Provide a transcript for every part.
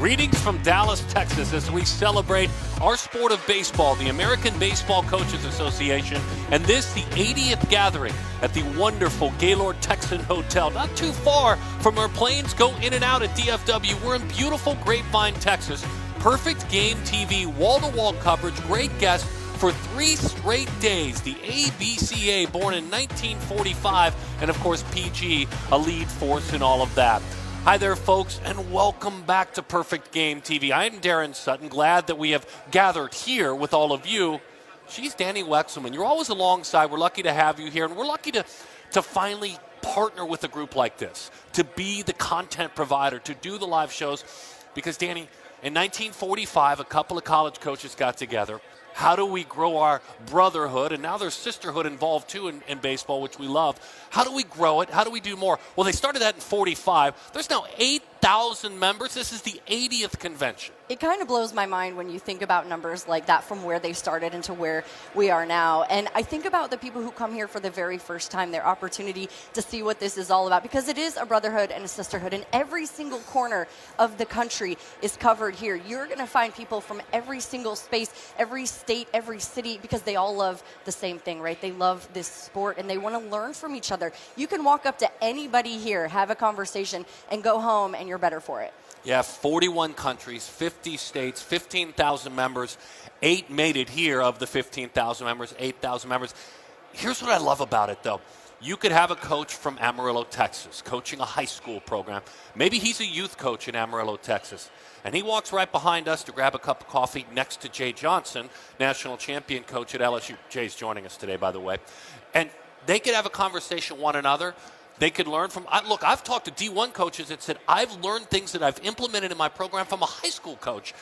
Greetings from Dallas, Texas, as we celebrate our sport of baseball, the American Baseball Coaches Association, and this, the 80th gathering at the wonderful Gaylord Texan Hotel, not too far from our planes go in and out at DFW. We're in beautiful Grapevine, Texas. Perfect Game TV, wall-to-wall coverage, great guests for 3 straight days. The ABCA, born in 1945, and of course PG, a lead force in all of that. Hi there, folks, and welcome back to Perfect Game TV. I'm Darren Sutton, glad that we have gathered here with all of you. She's Danny Wexelman. You're always alongside. We're lucky to have you here, and we're lucky to finally partner with a group like this, to be the content provider, to do the live shows, because, Danny, in 1945, a couple of college coaches got together. How do we grow our brotherhood? And now there's sisterhood involved, too, in baseball, which we love. How do we grow it? How do we do more? Well, they started that in 45. There's now 8,000 members. This is the 80th convention. It kind of blows my mind when you think about numbers like that from where they started into where we are now. And I think about the people who come here for the very first time, their opportunity to see what this is all about, because it is a brotherhood and a sisterhood, and every single corner of the country is covered here. You're going to find people from every single space, every state, every city, because they all love the same thing, right? They love this sport and they want to learn from each other. You can walk up to anybody here, have a conversation, and go home and you're better for it. Yeah, 41 countries, 50 states, 15,000 members. 8 made it here of the 15,000 members, 8,000 members. Here's what I love about it, though. You could have a coach from Amarillo, Texas, coaching a high school program. Maybe he's a youth coach in Amarillo, Texas. And he walks right behind us to grab a cup of coffee next to Jay Johnson, national champion coach at LSU. Jay's joining us today, by the way. And they could have a conversation with one another. They could learn from, look, I've talked to D1 coaches that said, I've learned things that I've implemented in my program from a high school coach.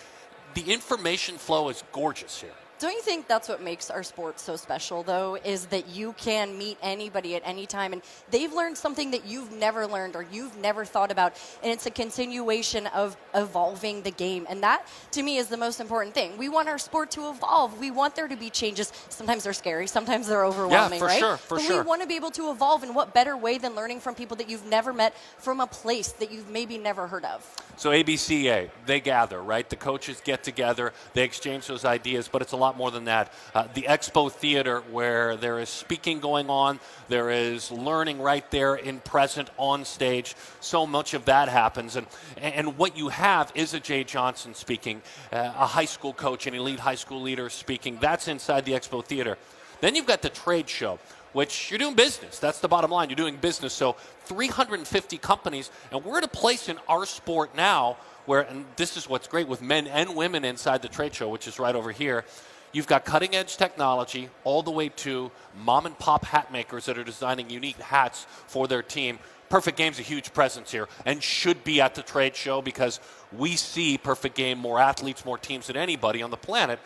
The information flow is gorgeous here. Don't you think that's what makes our sport so special, though, is that you can meet anybody at any time, and they've learned something that you've never learned or you've never thought about, and it's a continuation of evolving the game. And that, to me, is the most important thing. We want our sport to evolve. We want there to be changes. Sometimes they're scary. Sometimes they're overwhelming, right? Yeah, for sure. We want to be able to evolve, and what better way than learning from people that you've never met from a place that you've maybe never heard of. So ABCA, they gather, right? The coaches get together. They exchange those ideas, but it's a lot more than that. The Expo Theater, where there is speaking going on, there is learning right there in present on stage. So much of that happens. And what you have is a Jay Johnson speaking, a high school coach, an elite high school leader speaking. That's inside the Expo Theater. Then you've got the trade show, which you're doing business. That's the bottom line. You're doing business. So 350 companies, and we're at a place in our sport now where, and this is what's great with men and women inside the trade show, which is right over here, you've got cutting-edge technology all the way to mom-and-pop hat makers that are designing unique hats for their team. Perfect Game's a huge presence here and should be at the trade show because we see Perfect Game, more athletes, more teams than anybody on the planet.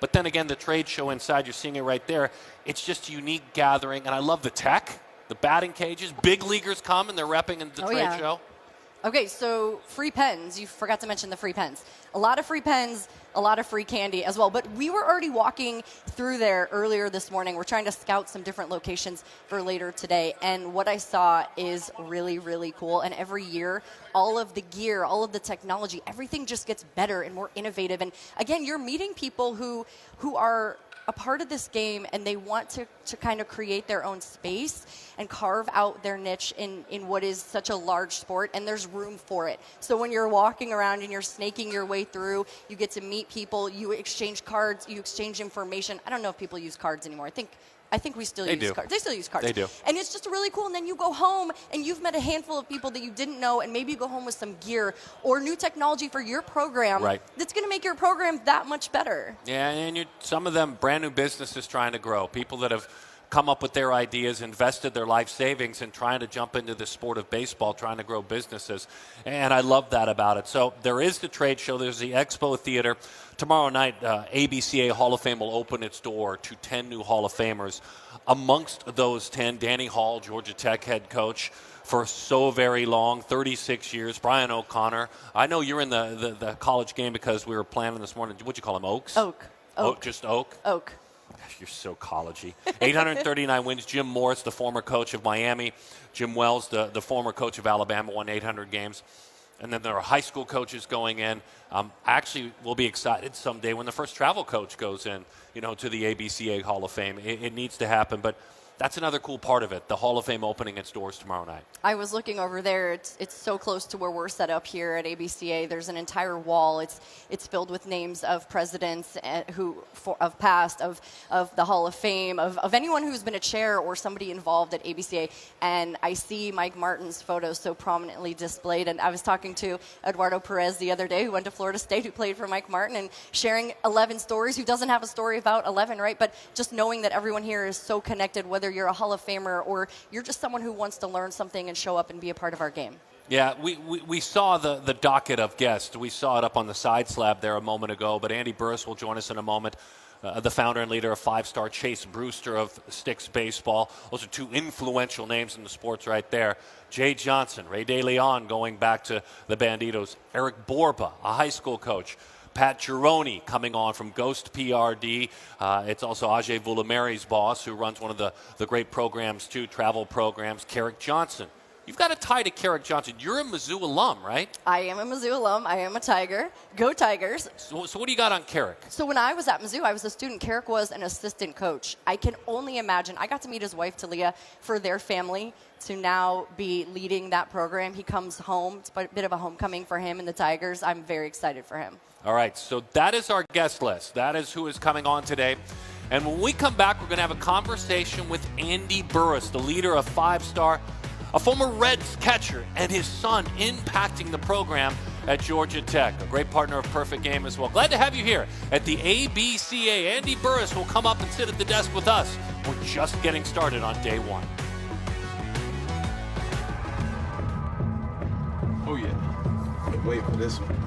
But then again, the trade show inside, you're seeing it right there. It's just a unique gathering, and I love the tech, the batting cages. Big leaguers come, and they're repping in the trade show. Okay, so free pens. You forgot to mention the free pens. A lot of free pens, a lot of free candy as well. But we were already walking through there earlier this morning. We're trying to scout some different locations for later today. And what I saw is really, really cool. And every year, all of the gear, all of the technology, everything just gets better and more innovative. And again, you're meeting people who are a part of this game, and they want to kind of create their own space and carve out their niche in what is such a large sport, and there's room for it. So when you're walking around and you're snaking your way through, you get to meet people, you exchange cards, you exchange information. I don't know if people use cards anymore. I think we still use cards. They still use cards. They do. And it's just really cool. And then you go home and you've met a handful of people that you didn't know, and maybe you go home with some gear or new technology for your program that's going to make your program that much better. Yeah, and some of them brand new businesses trying to grow, people that have come up with their ideas, invested their life savings in trying to jump into the sport of baseball, trying to grow businesses. And I love that about it. So there is the trade show. There's the Expo Theater. Tomorrow night, ABCA Hall of Fame will open its door to 10 new Hall of Famers. Amongst those 10, Danny Hall, Georgia Tech head coach for so very long, 36 years. Brian O'Connor. I know you're in the college game because we were planning this morning. What'd you call him, Oaks? Oak. Just Oak? Oak. Gosh, you're so collegey. 839 wins. Jim Morris, the former coach of Miami. Jim Wells, the former coach of Alabama, won 800 games. and then there are high school coaches going in. Actually, we'll be excited someday when the first travel coach goes in, to the ABCA Hall of Fame. It needs to happen, but that's another cool part of it, the Hall of Fame opening its doors tomorrow night. I was looking over there. It's so close to where we're set up here at ABCA. There's an entire wall. It's filled with names of presidents of past, of the Hall of Fame, of anyone who's been a chair or somebody involved at ABCA. And I see Mike Martin's photo so prominently displayed. And I was talking to Eduardo Perez the other day, who went to Florida State, who played for Mike Martin, and sharing 11 stories. Who doesn't have a story about 11, right? But just knowing that everyone here is so connected, whether you're a Hall of Famer or you're just someone who wants to learn something and show up and be a part of our game. Yeah, we saw the docket of guests. We saw it up on the side slab there a moment ago, but Andy Burris will join us in a moment. The founder and leader of 5-Star, Chase Brewster of Sticks Baseball. Those are two influential names in the sports right there. Jay Johnson, Ray De Leon going back to the Banditos. Eric Borba, a high school coach. Pat Gironi coming on from Ghost PRD. It's also Ajay Vulameri's boss, who runs one of the great programs too, travel programs. Kerrick Johnson. You've got a tie to Kerrick Johnson. You're a Mizzou alum, right? I am a Mizzou alum. I am a Tiger. Go Tigers. So what do you got on Kerrick? So when I was at Mizzou, I was a student. Kerrick was an assistant coach. I can only imagine. I got to meet his wife, Talia, for their family to now be leading that program. He comes home. It's a bit of a homecoming for him and the Tigers. I'm very excited for him. All right, so that is our guest list. That is who is coming on today. And when we come back, we're going to have a conversation with Andy Burris, the leader of 5-Star, a former Reds catcher, and his son impacting the program at Georgia Tech. A great partner of Perfect Game as well. Glad to have you here at the ABCA. Andy Burris will come up and sit at the desk with us. We're just getting started on day one. Oh, yeah. Wait for this one.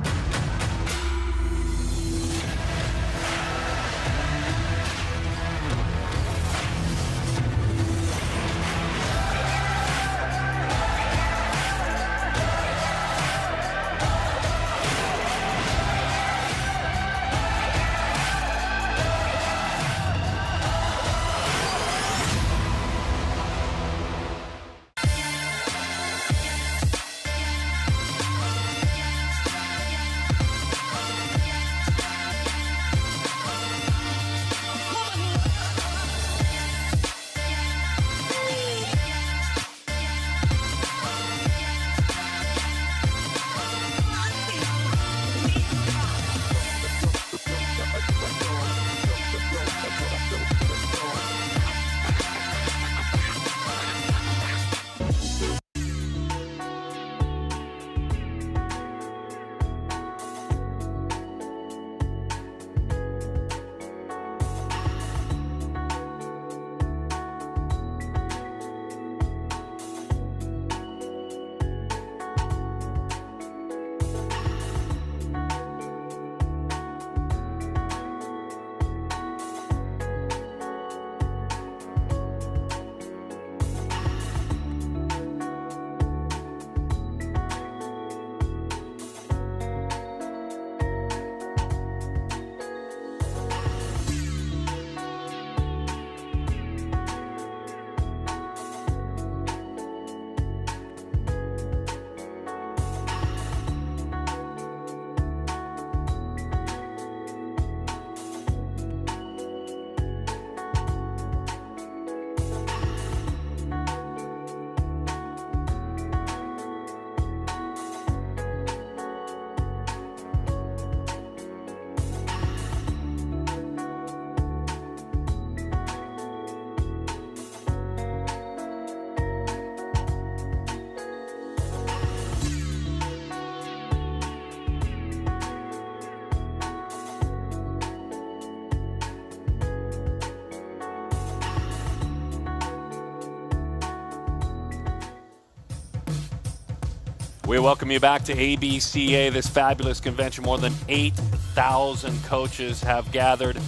We welcome you back to ABCA, this fabulous convention. More than 8,000 coaches have gathered.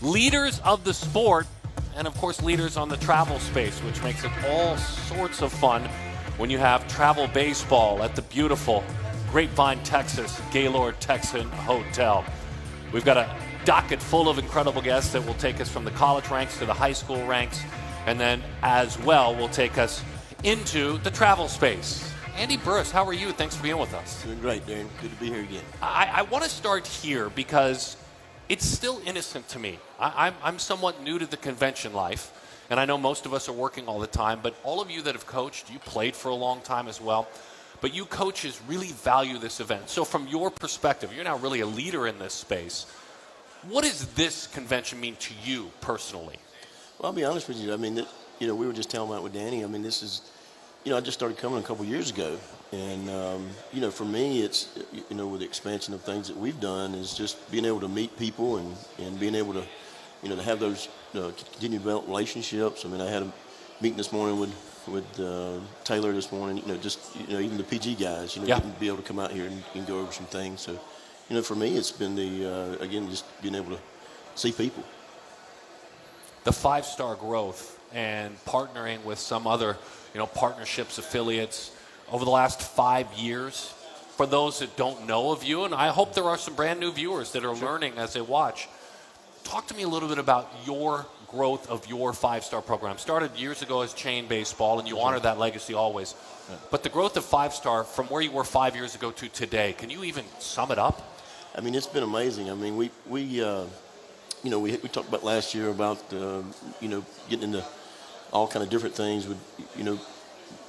Leaders of the sport, and of course leaders on the travel space, which makes it all sorts of fun when you have travel baseball at the beautiful Grapevine, Texas, Gaylord Texan Hotel. We've got a docket full of incredible guests that will take us from the college ranks to the high school ranks, and then as well will take us into the travel space. Andy Burris, how are you? Thanks for being with us. Doing great, Darren. Good to be here again. I want to start here because it's still innocent to me. I'm somewhat new to the convention life, and I know most of us are working all the time, but all of you that have coached, you played for a long time as well, but you coaches really value this event. So from your perspective, you're now really a leader in this space. What does this convention mean to you personally? Well, I'll be honest with you. I mean, we were just telling about with Danny. I mean, this is, I just started coming a couple years ago. And, for me, it's, with the expansion of things that we've done is just being able to meet people and being able to, to have those continue to develop relationships. I mean, I had a meeting this morning with Taylor this morning, even the PG guys, getting to be able to come out here and go over some things. So, for me, it's been just being able to see people. The 5-star growth and partnering with some other, partnerships, affiliates over the last 5 years. For those that don't know of you, and I hope there are some brand new viewers that are learning as they watch, talk to me a little bit about your growth of your 5-star program. Started years ago as chain baseball, and you honor that legacy always. Yeah. But the growth of 5-star from where you were 5 years ago to today, can you even sum it up? I mean, it's been amazing. I mean, we talked about last year about, getting into all kind of different things with,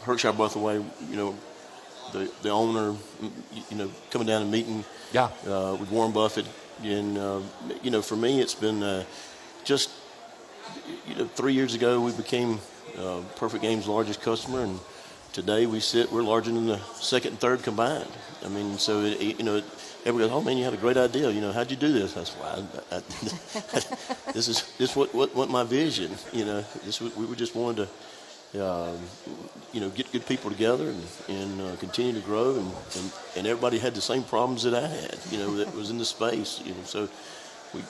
Berkshire Buthaway, the owner, coming down and meeting with Warren Buffett. And, for me, it's been just, 3 years ago we became Perfect Game's largest customer, and today we're larger than the second and third combined. I mean, so, everybody goes, oh man, you had a great idea. How'd you do this? I said, well, this is what my vision. We were just wanting to, get good people together and continue to grow, and everybody had the same problems that I had. That was in the space. So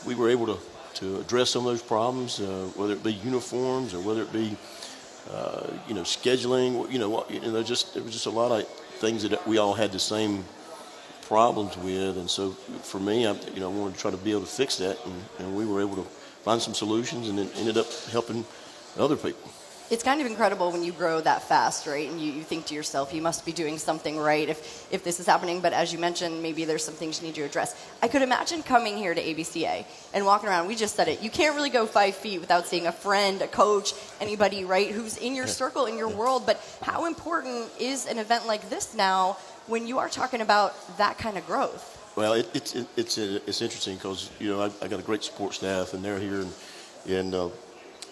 we were able to address some of those problems, whether it be uniforms or whether it be, scheduling. There was just a lot of things that we all had the same problems with, and so for me, I wanted to try to be able to fix that, and we were able to find some solutions, and it ended up helping other people. It's kind of incredible when you grow that fast, right? And you think to yourself, you must be doing something right if this is happening. But as you mentioned, maybe there's some things you need to address. I could imagine coming here to ABCA and walking around. We just said it. You can't really go 5 feet without seeing a friend, a coach, anybody, right, who's in your circle, in your world. But how important is an event like this now when you are talking about that kind of growth? Well, it's interesting because, I got a great support staff, and they're here, and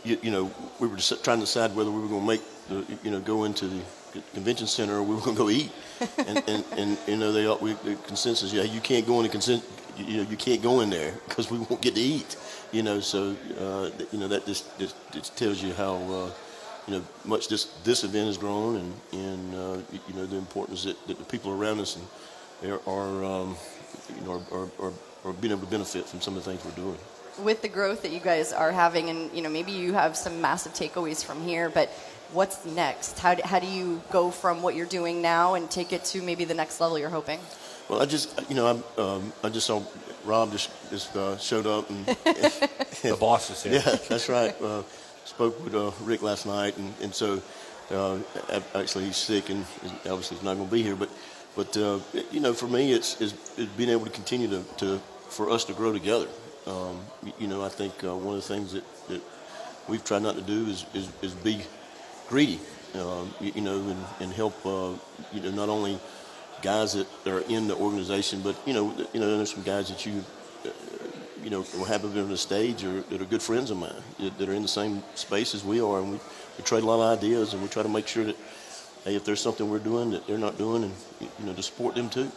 we were just trying to decide whether we were going to make, go into the convention center or we were going to go eat. And the consensus, you can't go in the you can't go in there because we won't get to eat. So that just tells you how much this event has grown, and the importance that the people around us are being able to benefit from some of the things we're doing. With the growth that you guys are having, and maybe you have some massive takeaways from here, but what's next? How do you go from what you're doing now and take it to maybe the next level you're hoping? Well, I just saw Rob just showed up, and the boss is here. Yeah, that's right. Spoke with Rick last night, and so actually he's sick and obviously he's not going to be here. But for me, it's being able to continue for us to grow together. I think one of the things that we've tried not to do is be greedy, and help, not only guys that are in the organization, but, there's some guys that have been on the stage or that are good friends of mine that are in the same space as we are, and we trade a lot of ideas, and we try to make sure that, hey, if there's something we're doing that they're not doing, and, to support them too.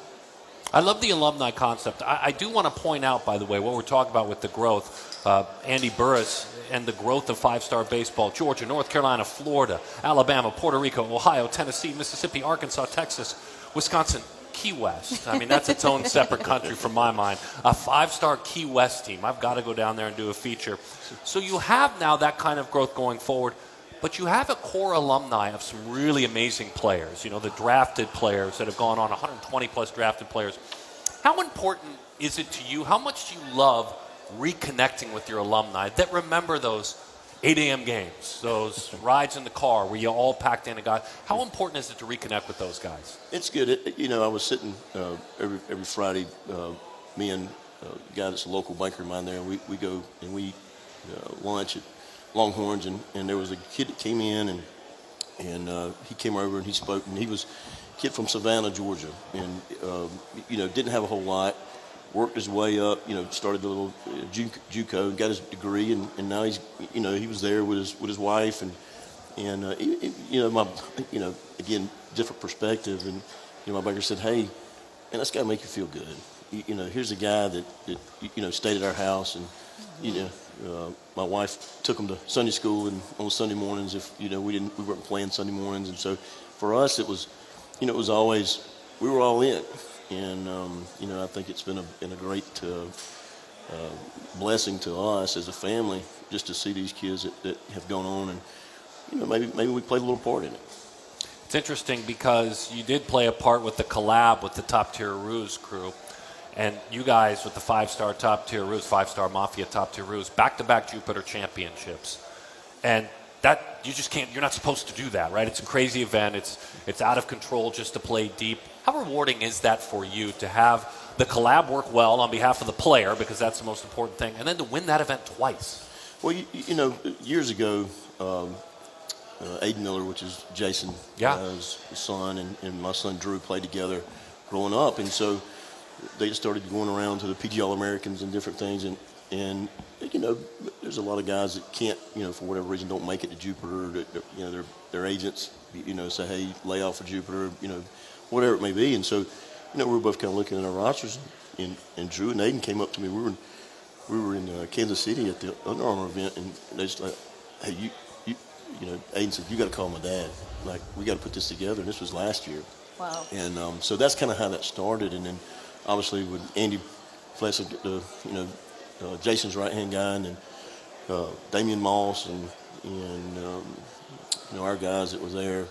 I love the alumni concept. I do want to point out, by the way, what we're talking about with the growth. Andy Burris and the growth of 5-star baseball. Georgia, North Carolina, Florida, Alabama, Puerto Rico, Ohio, Tennessee, Mississippi, Arkansas, Texas, Wisconsin, Key West. I mean, that's its own separate country from my mind. A 5-star Key West team. I've got to go down there and do a feature. So you have now that kind of growth going forward. But you have a core alumni of some really amazing players, the drafted players that have gone on, 120-plus drafted players. How important is it to you? How much do you love reconnecting with your alumni that remember those 8 a.m. games, those rides in the car where you all packed in and got. How important is it to reconnect with those guys? It's good. I was sitting every Friday, me and a guy that's a local banker of mine there, and we go and we eat lunch at Longhorns, and there was a kid that came in, and he came over and he spoke, and he was a kid from Savannah, Georgia, and didn't have a whole lot. Worked his way up, started a little JUCO, got his degree, and now he's, he was there with his wife, and again, different perspective, and my banker said, hey, man, that's got to make you feel good. Here's a guy that stayed at our house, and my wife took him to Sunday school and on Sunday mornings if we weren't playing Sunday mornings, and so for us it was always we were all in. And, I think it's been a great blessing to us as a family just to see these kids that have gone on, and, maybe we played a little part in it. It's interesting because you did play a part with the collab with the Top Tier Ruse crew, and you guys with the 5-star Top Tier Ruse, 5-star Mafia Top Tier Ruse, back-to-back Jupiter championships. And that, you just can't, you're not supposed to do that, right? It's a crazy event. It's out of control just to play deep. How rewarding is that for you to have the collab work well on behalf of the player, because that's the most important thing, and then to win that event twice? Well, years ago, Aiden Miller, which is Jason's son, and my son Drew played together growing up, and so they just started going around to the PG All-Americans and different things, and there's a lot of guys that can't, for whatever reason, don't make it to Jupiter. Their agents, say, hey, lay off for Jupiter, whatever it may be. And so, we were both kind of looking at our rosters, and Drew and Aiden came up to me. We were in Kansas City at the Under Armour event, and they just like, hey, Aiden said, you got to call my dad. Like, we got to put this together. And this was last year. Wow. And so that's kind of how that started. And then obviously with Andy Flesig, Jason's right-hand guy, and then Damian Moss and our guys that were there.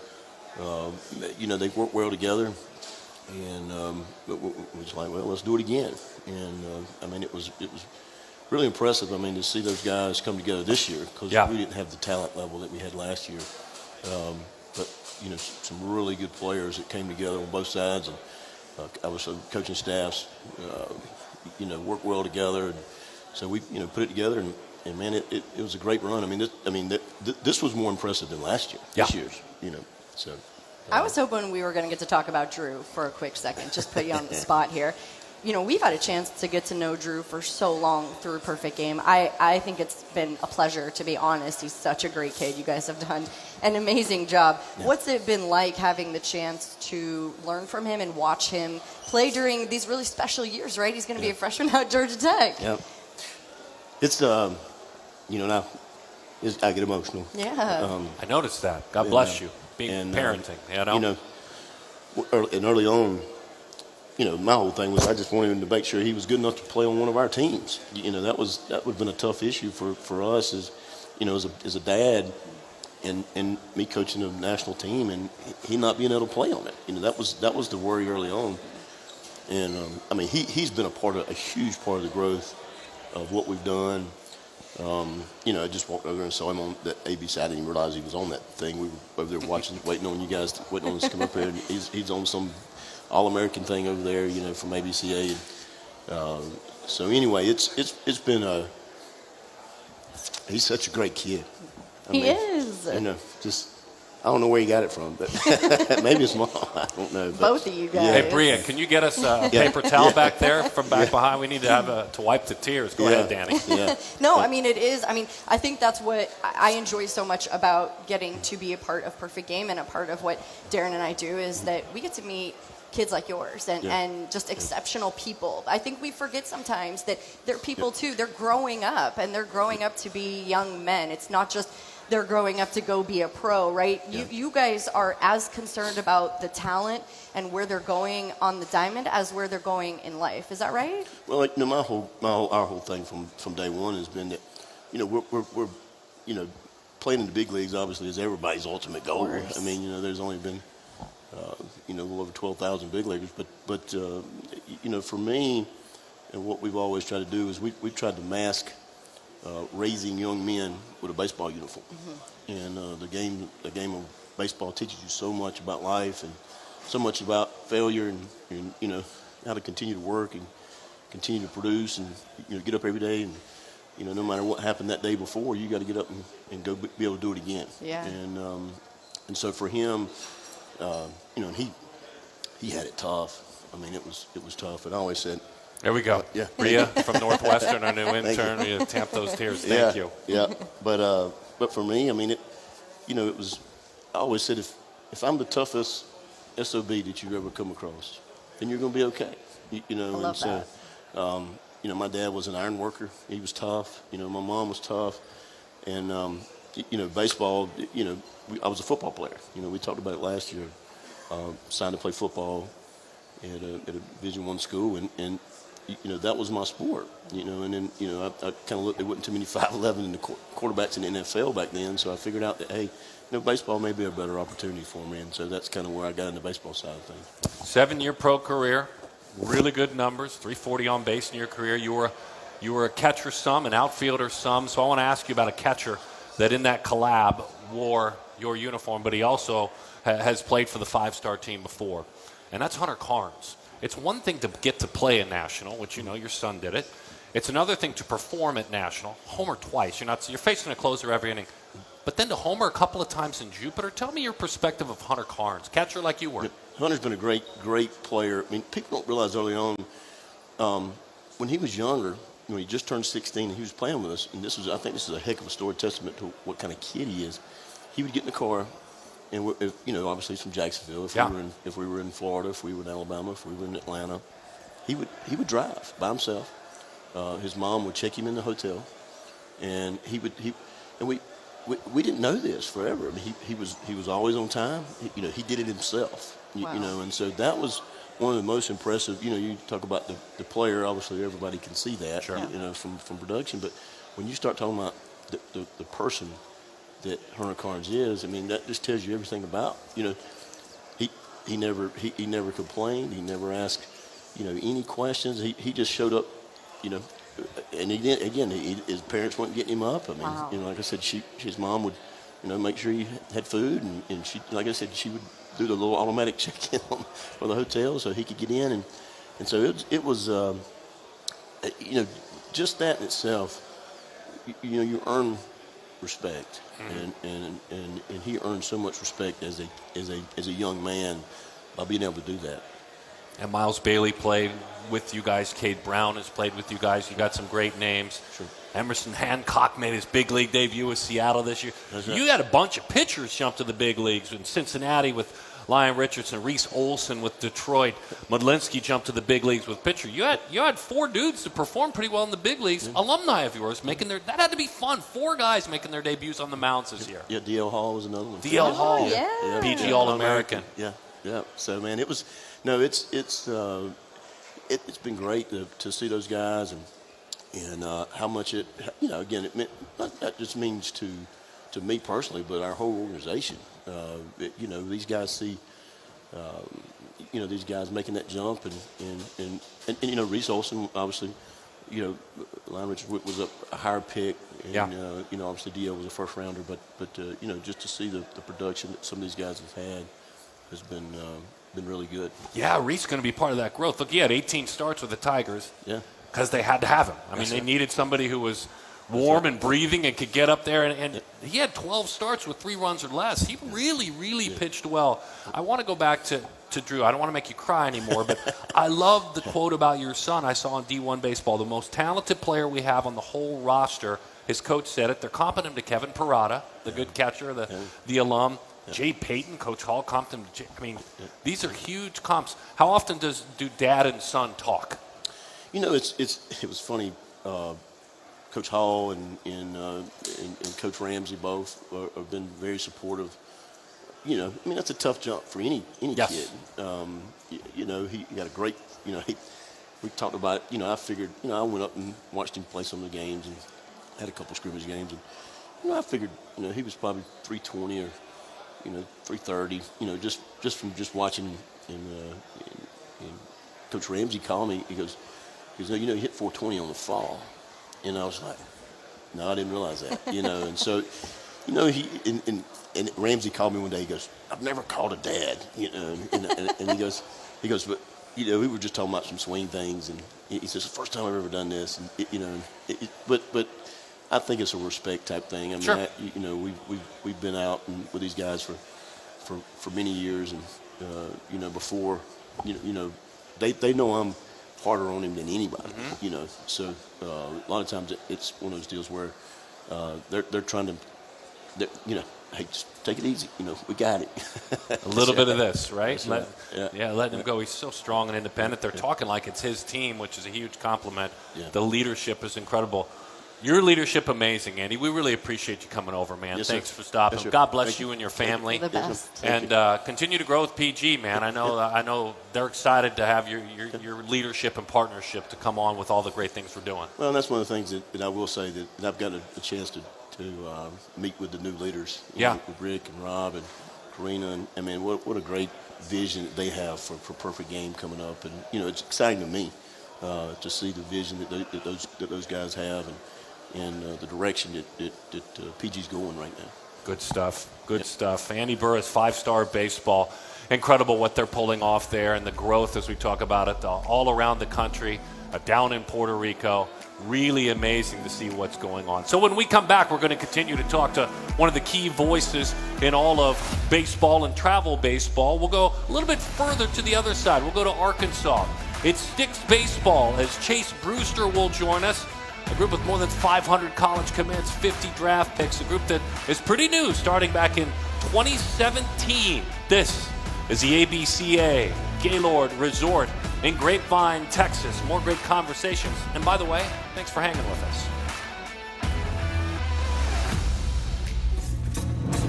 They work well together, and we was like, well, let's do it again. And it was really impressive. To see those guys come together this year, because we didn't have the talent level that we had last year. But some really good players that came together on both sides, and obviously coaching staffs, work well together, and so we put it together, and man, it was a great run. This was more impressive than last year. Yeah. This year's, So, I was hoping we were going to get to talk about Drew for a quick second, just put you on the spot here. We've had a chance to get to know Drew for so long through Perfect Game. I think it's been a pleasure, to be honest. He's such a great kid. You guys have done an amazing job. Yeah. What's it been like having the chance to learn from him and watch him play during these really special years, right? He's going to be a freshman out at Georgia Tech. Yeah. It's, now I get emotional. Yeah. I noticed that. God bless you. Being parenting, and early on, my whole thing was I just wanted him to make sure he was good enough to play on one of our teams. That would have been a tough issue for us as a dad, and me coaching a national team and he not being able to play on it. That was the worry early on, and he's been a huge part of the growth of what we've done. I just walked over and saw him on that ABCA. I didn't even realize he was on that thing. We were over there watching, waiting on us to come up here. And he's on some All-American thing over there, from ABCA. So anyway, it's been he's such a great kid. He is. I don't know where he got it from, but maybe his mom. I don't know. Both of you guys. Hey, Bria, can you get us a paper towel back there from back behind? We need to have to wipe the tears. Go ahead, Danny. Yeah. No, it is. I think that's what I enjoy so much about getting to be a part of Perfect Game, and a part of what Darren and I do is that we get to meet kids like yours and just exceptional people. I think we forget sometimes that they're people too. They're growing up, and they're growing up to be young men. It's not just they're growing up to go be a pro, right? Yeah. You guys are as concerned about the talent and where they're going on the diamond as where they're going in life. Is that right? Well, our whole thing from day one has been that, we're playing in the big leagues obviously is everybody's ultimate goal. There's only been a little over 12,000 big leaguers, but for me, and what we've always tried to do is we've tried to mask raising young men with a baseball uniform. And the game of baseball teaches you so much about life and so much about failure and you know, how to continue to work and continue to produce and, you know, get up every day and, you know, no matter what happened that day before, you got to get up and go be able to do it again. Yeah. And so for him, you know, and he had it tough. I mean, it was tough. And I always said, There we go. Yeah. Rhea from Northwestern, our new intern. You tamp those tears. Thank you. Yeah. But for me, I mean, you know, it was. I always said if I'm the toughest SOB that you've ever come across, then you're going to be okay. You know, I love and so, you know, my dad was an iron worker. He was tough. You know, my mom was tough, and you know, baseball. You know, I was a football player. You know, we talked about it last year. Signed to play football at a Division I school, and you know, that was my sport. You know, and then, you know, I kind of looked. There wasn't too many 5'11" in the quarterbacks in the NFL back then, so I figured out that, hey, you know, baseball may be a better opportunity for me, and so that's kind of where I got in the baseball side of things. 7-year pro career, really good numbers, 340 on base in your career. You were a catcher some, an outfielder some. So I want to ask you about a catcher that in that collab wore your uniform, but he also has played for the 5-star team before, and that's Hunter Carnes. It's one thing to get to play at National, which, you know, your son did it. It's another thing to perform at National, homer twice. You're facing a closer every inning. But then to homer a couple of times in Jupiter. Tell me your perspective of Hunter Carnes, catcher like you were. Hunter's been a great player. I mean, people don't realize early on, when he was younger, when he just turned 16 and he was playing with us, and I think this is a heck of a story, testament to what kind of kid he is. He would get in the car, and you know, obviously he's from Jacksonville. If we were in Florida, if we were in Alabama, if we were in Atlanta, he would drive by himself. His mom would check him in the hotel, and we didn't know this forever. I mean, he was always on time. You know, he did it himself. Wow. You know, and so that was one of the most impressive. You know, you talk about the player. Obviously, everybody can see that. Sure. You know, from production. But when you start talking about the person that Hunter Carnes is, I mean, that just tells you everything about. You know, he never complained. He never asked, you know, any questions. He just showed up. You know. And his parents weren't getting him up. I mean, Wow. you know, like I said, his mom would, you know, make sure he had food, and she, like I said, she would do the little automatic check-in for the hotel so he could get in, and so it was, you know, just that in itself, you know, you earn respect, and he earned so much respect as a young man by being able to do that. And Miles Bailey played with you guys. Cade Brown has played with you guys. You got some great names. Sure. Emerson Hancock made his big league debut with Seattle this year. That's right. You had a bunch of pitchers jump to the big leagues. In Cincinnati with Lyon Richardson, Reese Olson with Detroit, Modlinski jumped to the big leagues with pitcher. You had 4 dudes that performed pretty well in the big leagues. Yeah. Alumni of yours making that had to be fun. 4 guys making their debuts on the mounds this year. Yeah, D.L. Hall was another one. D.L. Hall, yeah. PG All-American. Yeah. So man, it was. No, it's been great to see those guys and how much it, you know, again, it meant that just means to me personally, but our whole organization. You know, these guys see, you know, these guys making that jump and you know, Reese Olson, obviously, you know, Lyon Richardson was a higher pick, and you know, obviously DL was a first rounder, but you know, just to see the production that some of these guys have had has been really good. Yeah, Reese going to be part of that growth. Look, he had 18 starts with the Tigers. Yeah. Because they had to have him. I mean, they needed somebody who was warm and breathing and could get up there. And he had 12 starts with 3 runs or less. He really pitched well. I want to go back to Drew. I don't want to make you cry anymore, but I love the quote about your son I saw on D1 Baseball. The most talented player we have on the whole roster. His coach said it. They're comping him to Kevin Parada, the good catcher, the alum. Jay Payton, Coach Hall comped him. I mean, these are huge comps. How often do dad and son talk? You know, it was funny. Coach Hall and Coach Ramsey both have been very supportive. You know, I mean, that's a tough jump for any kid. You know, he got a great. You know, we talked about it. You know, I figured. You know, I went up and watched him play some of the games and had a couple scrimmage games, and you know, I figured. You know, he was probably 320 or. You know, 330. You know, just from watching and Coach Ramsey called me. He goes, you know, he hit 420 on the fall, and I was like, no, I didn't realize that. And so, and Ramsey called me one day. He goes, I've never called a dad, and he goes, but we were just talking about some swing things, and he says, it's the first time I've ever done this, and but I think it's a respect type thing. I mean, sure. We've been out with these guys for many years, and before, they know I'm harder on him than anybody, So a lot of times it's one of those deals where they're trying to, hey, just take it easy. We got it. A little bit of this, right? Yeah. Letting him go. He's so strong and independent. They're talking like it's his team, which is a huge compliment. Yeah. The leadership is incredible. Your leadership, amazing, Andy. We really appreciate you coming over, man. Yes, Thanks sir. for stopping. Yes, sir. God bless Thank you and your family. You're the best. And continue to grow with PG, man. I know they're excited to have your leadership and partnership to come on with all the great things we're doing. Well, and that's one of the things that I will say that I've gotten a chance to meet with the new leaders. With Rick and Rob and Karina. And I mean, what a great vision that they have for Perfect Game coming up. And, it's exciting to me to see the vision that those guys have and the direction that PG's going right now. Good stuff. Good stuff. Andy Burris, 5-star baseball. Incredible what they're pulling off there and the growth as we talk about it all around the country, down in Puerto Rico. Really amazing to see what's going on. So when we come back, we're going to continue to talk to one of the key voices in all of baseball and travel baseball. We'll go a little bit further to the other side. We'll go to Arkansas. It's Sticks Baseball as Chase Brewster will join us. A group with more than 500 college commits, 50 draft picks, a group that is pretty new, starting back in 2017. This is the ABCA Gaylord Resort in Grapevine, Texas. More great conversations. And by the way, thanks for hanging with us.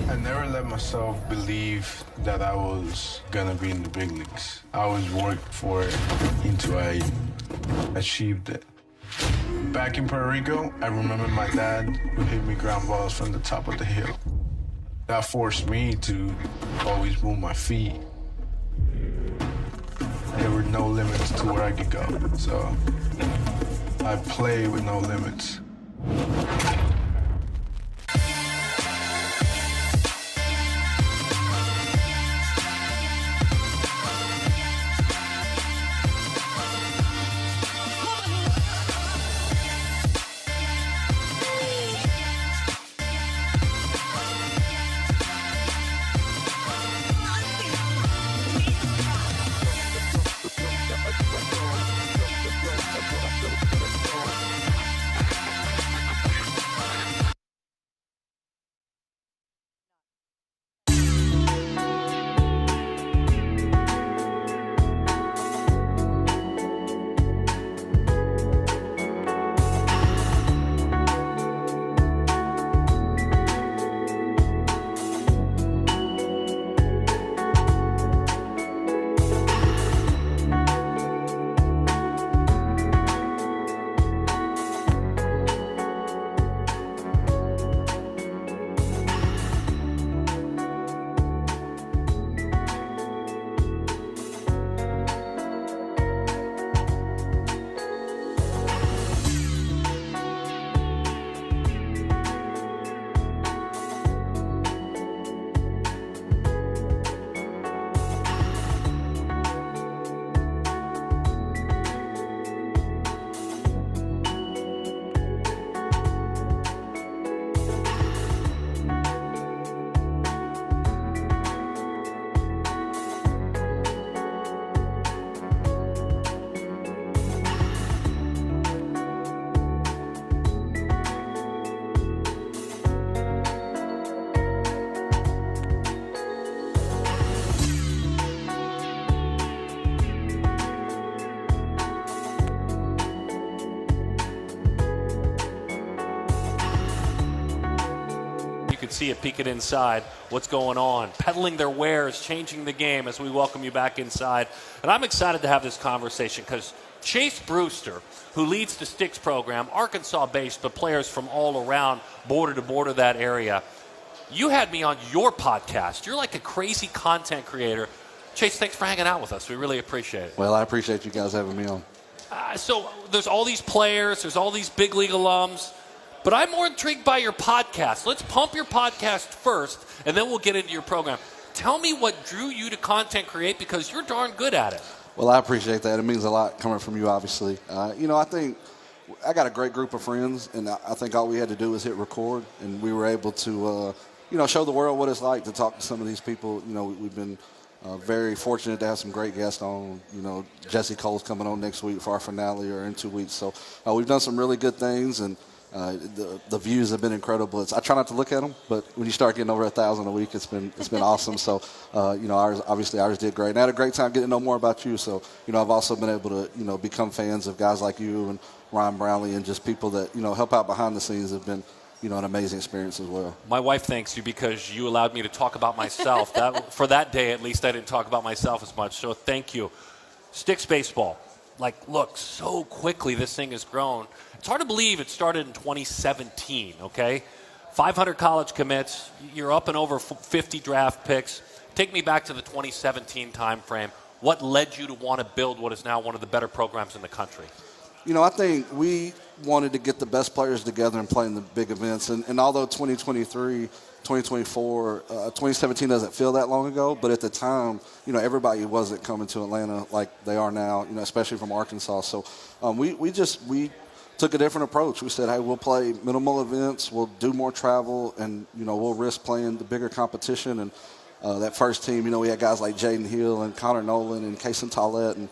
I never let myself believe that I was gonna be in the big leagues. I always worked for it until I achieved it. Back in Puerto Rico, I remember my dad would hit me ground balls from the top of the hill. That forced me to always move my feet. There were no limits to where I could go, so I played with no limits. See it peeking inside. What's going on? Peddling their wares, changing the game as we welcome you back inside. And I'm excited to have this conversation because Chase Brewster, who leads the Sticks program, Arkansas-based, but players from all around, border to border that area. You had me on your podcast. You're like a crazy content creator. Chase, thanks for hanging out with us. We really appreciate it. Well, I appreciate you guys having me on. So there's all these players, there's all these big league alums. But I'm more intrigued by your podcast. Let's pump your podcast first, and then we'll get into your program. Tell me what drew you to content create, because you're darn good at it. Well, I appreciate that. It means a lot coming from you, obviously. I think I got a great group of friends, and I think all we had to do was hit record, and we were able to, show the world what it's like to talk to some of these people. We've been very fortunate to have some great guests on. Jesse Cole's coming on next week for our finale, or in 2 weeks. So we've done some really good things, and the views have been incredible. I try not to look at them, but when you start getting over 1,000 a week, it's been awesome. So ours did great. And I had a great time getting to know more about you. So I've also been able to become fans of guys like you and Ryan Brownlee, and just people that help out behind the scenes have been an amazing experience as well. My wife thanks you because you allowed me to talk about myself. For that day, at least, I didn't talk about myself as much. So thank you. Sticks baseball. Look, so quickly this thing has grown. It's hard to believe it started in 2017, okay? 500 college commits. You're up and over 50 draft picks. Take me back to the 2017 time frame. What led you to want to build what is now one of the better programs in the country? I think we wanted to get the best players together and play in the big events. And although 2023, 2024, 2017 doesn't feel that long ago, but at the time, everybody wasn't coming to Atlanta like they are now, especially from Arkansas. So we took a different approach. We said, hey, we'll play minimal events, we'll do more travel, and, we'll risk playing the bigger competition. And that first team, we had guys like Jaden Hill and Connor Nolan and Kason Tollett, and,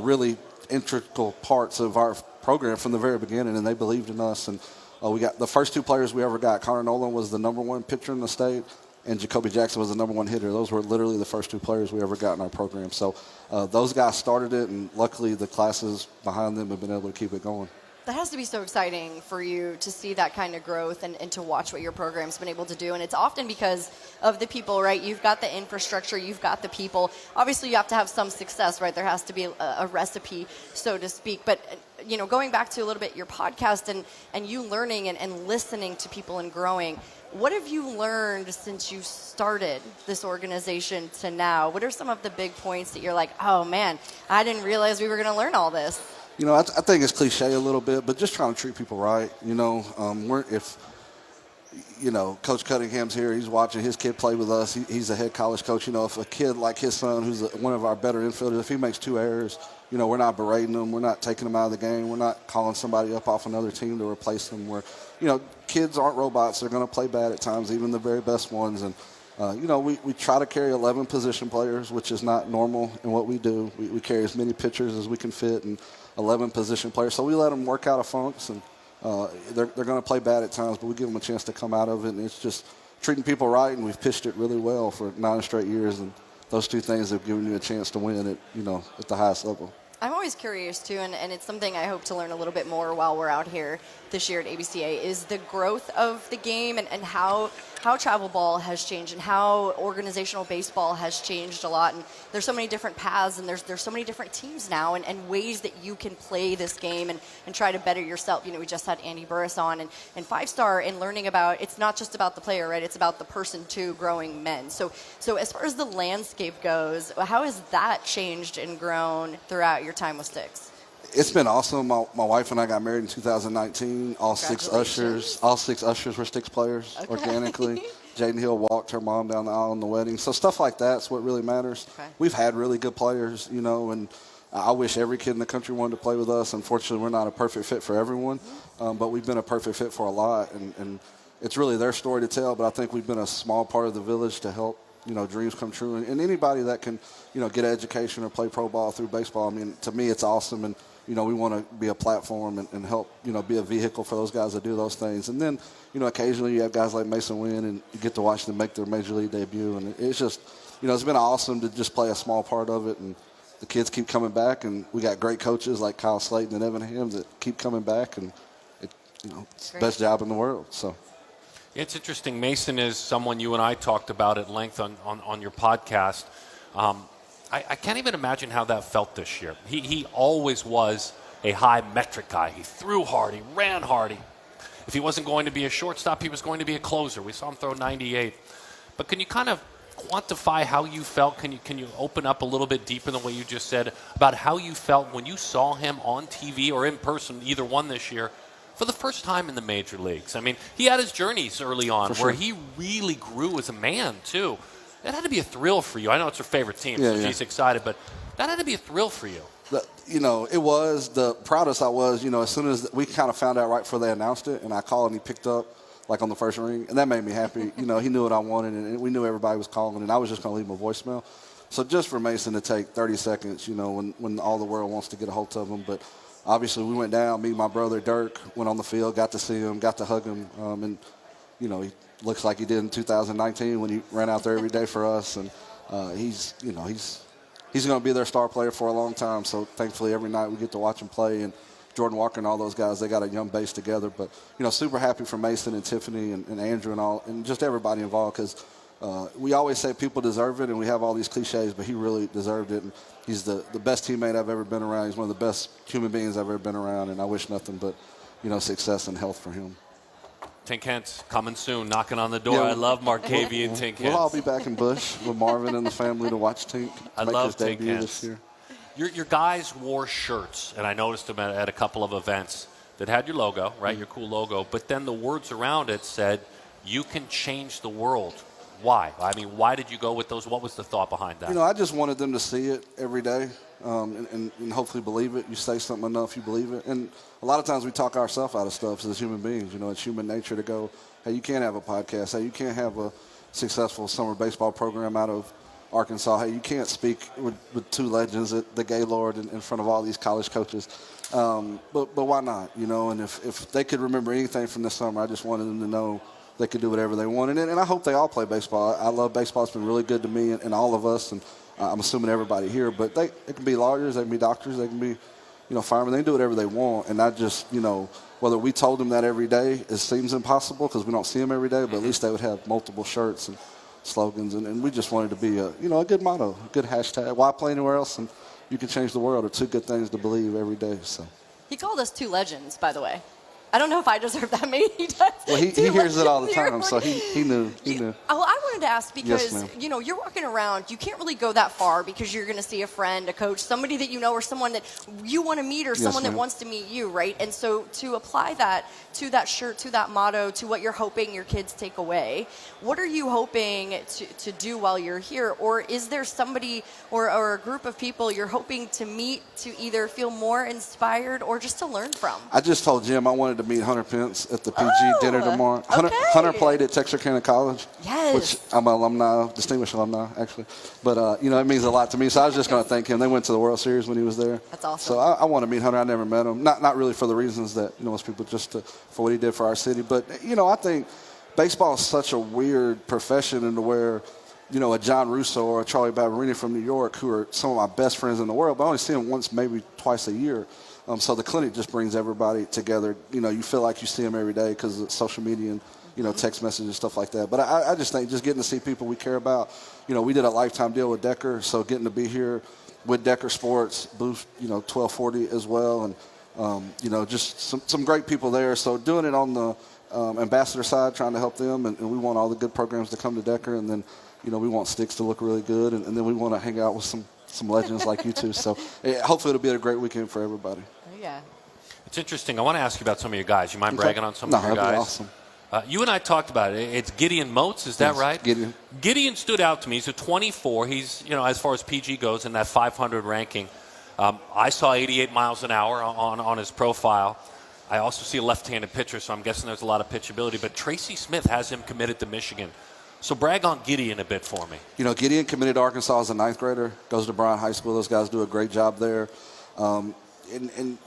really integral parts of our program from the very beginning, and they believed in us. And we got the first two players we ever got. Connor Nolan was the #1 pitcher in the state, and Jacoby Jackson was the #1 hitter. Those were literally the first two players we ever got in our program. So those guys started it, and luckily the classes behind them have been able to keep it going. That has to be so exciting for you to see that kind of growth and to watch what your program's been able to do. And it's often because of the people, right? You've got the infrastructure, you've got the people. Obviously, you have to have some success, right? There has to be a recipe, so to speak. But, going back to a little bit your podcast and you learning and listening to people and growing, what have you learned since you started this organization to now? What are some of the big points that you're like, oh, man, I didn't realize we were going to learn all this? I think it's cliche a little bit, but just trying to treat people right. Coach Cunningham's here, he's watching his kid play with us. He's a head college coach. If a kid like his son, who's one of our better infielders, if he makes 2 errors, we're not berating him. We're not taking him out of the game. We're not calling somebody up off another team to replace them. Kids aren't robots. They're going to play bad at times, even the very best ones. And, we try to carry 11 position players, which is not normal in what we do. We carry as many pitchers as we can fit and 11 position players. So we let them work out of funks, and they're going to play bad at times, but we give them a chance to come out of it. And it's just treating people right, and we've pitched it really well for 9 straight years. And those two things have given you a chance to win at the highest level. I'm always curious, too, and it's something I hope to learn a little bit more while we're out here this year at ABCA, is the growth of the game and how travel ball has changed and how organizational baseball has changed a lot. And there's so many different paths, and there's so many different teams now and ways that you can play this game and try to better yourself. We just had Andy Burris on and 5-Star and learning about, it's not just about the player, right? It's about the person, too, growing men. So as far as the landscape goes, how has that changed and grown throughout your time with Sticks? It's been awesome. My wife and I got married in 2019. All 6 ushers were Sticks players organically. Jaden Hill walked her mom down the aisle in the wedding. So stuff like that's what really matters. Okay. We've had really good players, and I wish every kid in the country wanted to play with us. Unfortunately, we're not a perfect fit for everyone, but we've been a perfect fit for a lot. And it's really their story to tell, but I think we've been a small part of the village to help dreams come true. And anybody that can, get an education or play pro ball through baseball, to me, it's awesome. And, we want to be a platform and help, be a vehicle for those guys to do those things. And then, occasionally you have guys like Mason Wynn, and you get to watch them make their major league debut. And it's just, it's been awesome to just play a small part of it. And the kids keep coming back. And we got great coaches like Kyle Slayton and Evan Ham that keep coming back. And, it's the best job in the world. So. It's interesting. Mason is someone you and I talked about at length on your podcast. I can't even imagine how that felt this year. He always was a high metric guy. He threw hard. He ran hard. If he wasn't going to be a shortstop, he was going to be a closer. We saw him throw 98. But can you kind of quantify how you felt? Can you open up a little bit deeper than what you just said about how you felt when you saw him on TV or in person, either one this year, for the first time in the major leagues. I mean, he had his journeys early on where he really grew as a man, too. That had to be a thrill for you. I know it's her favorite team, so she's excited, but that had to be a thrill for you. It was the proudest I was, as soon as we kind of found out right before they announced it, and I called and he picked up, like on the first ring, and that made me happy. He knew what I wanted, and we knew everybody was calling, and I was just going to leave him a voicemail. So just for Mason to take 30 seconds, when all the world wants to get a hold of him. But obviously we went down, me and my brother Dirk went on the field, got to see him, got to hug him, and, he looks like he did in 2019 when he ran out there every day for us. And he's going to be their star player for a long time. So thankfully every night we get to watch him play. And Jordan Walker and all those guys, they got a young base together. But, super happy for Mason and Tiffany and Andrew and just everybody involved, because we always say people deserve it, and we have all these cliches, but he really deserved it. And he's the best teammate I've ever been around. He's one of the best human beings I've ever been around, and I wish nothing but, success and health for him. Tink Hence coming soon, knocking on the door. I love Markavian Tink Hence. We'll all be back in Bush with Marvin and the family to watch Tink make his debut this year. Your guys wore shirts, and I noticed them at a couple of events that had your logo, right, your cool logo, but then the words around it said, "You can change the world." Why? I mean, why did you go with those? What was the thought behind that? I just wanted them to see it every day and hopefully believe it. You say something enough, you believe it. And a lot of times we talk ourselves out of stuff as human beings. It's human nature to go, hey, you can't have a podcast. Hey, you can't have a successful summer baseball program out of Arkansas. Hey, you can't speak with two legends at the Gaylord in front of all these college coaches. But why not? And if they could remember anything from this summer, I just wanted them to know they could do whatever they wanted. And I hope they all play baseball. I love baseball. It's been really good to me and all of us, and I'm assuming everybody here. But they can be lawyers, they can be doctors, they can be, firemen. They can do whatever they want. And I just, whether we told them that every day, it seems impossible because we don't see them every day, but at least they would have multiple shirts and slogans. And we just wanted to be a good motto, a good hashtag. Why play anywhere else? And you can change the world are two good things to believe every day. So he called us two legends, by the way. I don't know if I deserve that. Maybe he does. Well, he hears it all the time, so he knew. Well, I wanted to ask because, you're walking around. You can't really go that far because you're going to see a friend, a coach, somebody that you know, or someone that you want to meet, or someone that wants to meet you, right? And so to apply that to that shirt, to that motto, to what you're hoping your kids take away, what are you hoping to do while you're here? Or is there somebody or a group of people you're hoping to meet to either feel more inspired or just to learn from? I just told Jim I wanted to meet Hunter Pence at the PG dinner tomorrow. Okay. Hunter played at Texarkana College, which I'm an alumni, distinguished alumni, actually. But, it means a lot to me. So I was just going to thank him. They went to the World Series when he was there. That's awesome. So I want to meet Hunter. I never met him. Not really for the reasons that, most people, just for what he did for our city. But, I think baseball is such a weird profession into where, a John Russo or a Charlie Barberini from New York, who are some of my best friends in the world, but I only see them once, maybe twice a year. So the clinic just brings everybody together. You feel like you see them every day because of social media and, text messages and stuff like that. But I just think just getting to see people we care about. We did a lifetime deal with Decker, so getting to be here with Decker Sports, booth, 1240 as well. And, just some great people there. So doing it on the ambassador side, trying to help them. And we want all the good programs to come to Decker. And then, we want Sticks to look really good. And then we want to hang out with some legends like you two. So hopefully it'll be a great weekend for everybody. Yeah. It's interesting. I want to ask you about some of your guys. You mind bragging on some of your guys? No, that'd be awesome. You and I talked about it. It's Gideon Moats, is that right? Gideon. Gideon stood out to me. He's a 24. He's, as far as PG goes, in that 500 ranking. I saw 88 miles an hour on his profile. I also see a left-handed pitcher, so I'm guessing there's a lot of pitchability. But Tracy Smith has him committed to Michigan. So brag on Gideon a bit for me. Gideon committed to Arkansas as a ninth grader, goes to Bryan High School. Those guys do a great job there. And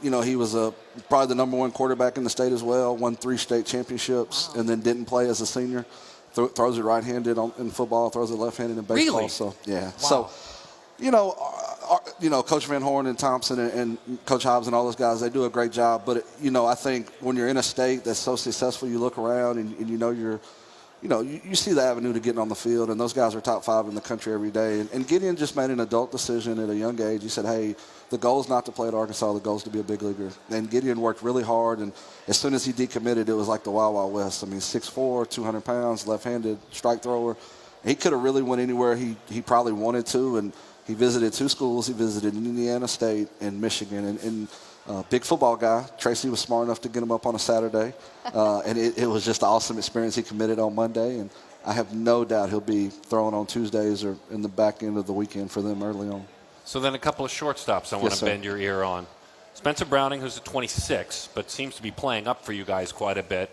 he was probably the number one quarterback in the state as well, won 3 state championships, and then didn't play as a senior. Throws it right-handed in football, throws it left-handed in baseball. Really? So, yeah. Wow. So, Coach Van Horn and Thompson and Coach Hobbs and all those guys, they do a great job. But, I think when you're in a state that's so successful, you look around and you see the avenue to getting on the field, and those guys are top 5 in the country every day. And Gideon just made an adult decision at a young age. He said, hey, the goal is not to play at Arkansas, the goal is to be a big leaguer. And Gideon worked really hard, and as soon as he decommitted, it was like the Wild Wild West. I mean, 6'4", 200 pounds, left-handed strike thrower. He could have really went anywhere he probably wanted to, and he visited 2 schools. He visited Indiana State and Michigan. And Big football guy. Tracy was smart enough to get him up on a Saturday, and it was just an awesome experience. He committed on Monday, and I have no doubt he'll be throwing on Tuesdays or in the back end of the weekend for them early on. So then a couple of shortstops I want to bend your ear on. Spencer Browning, who's a 26, but seems to be playing up for you guys quite a bit.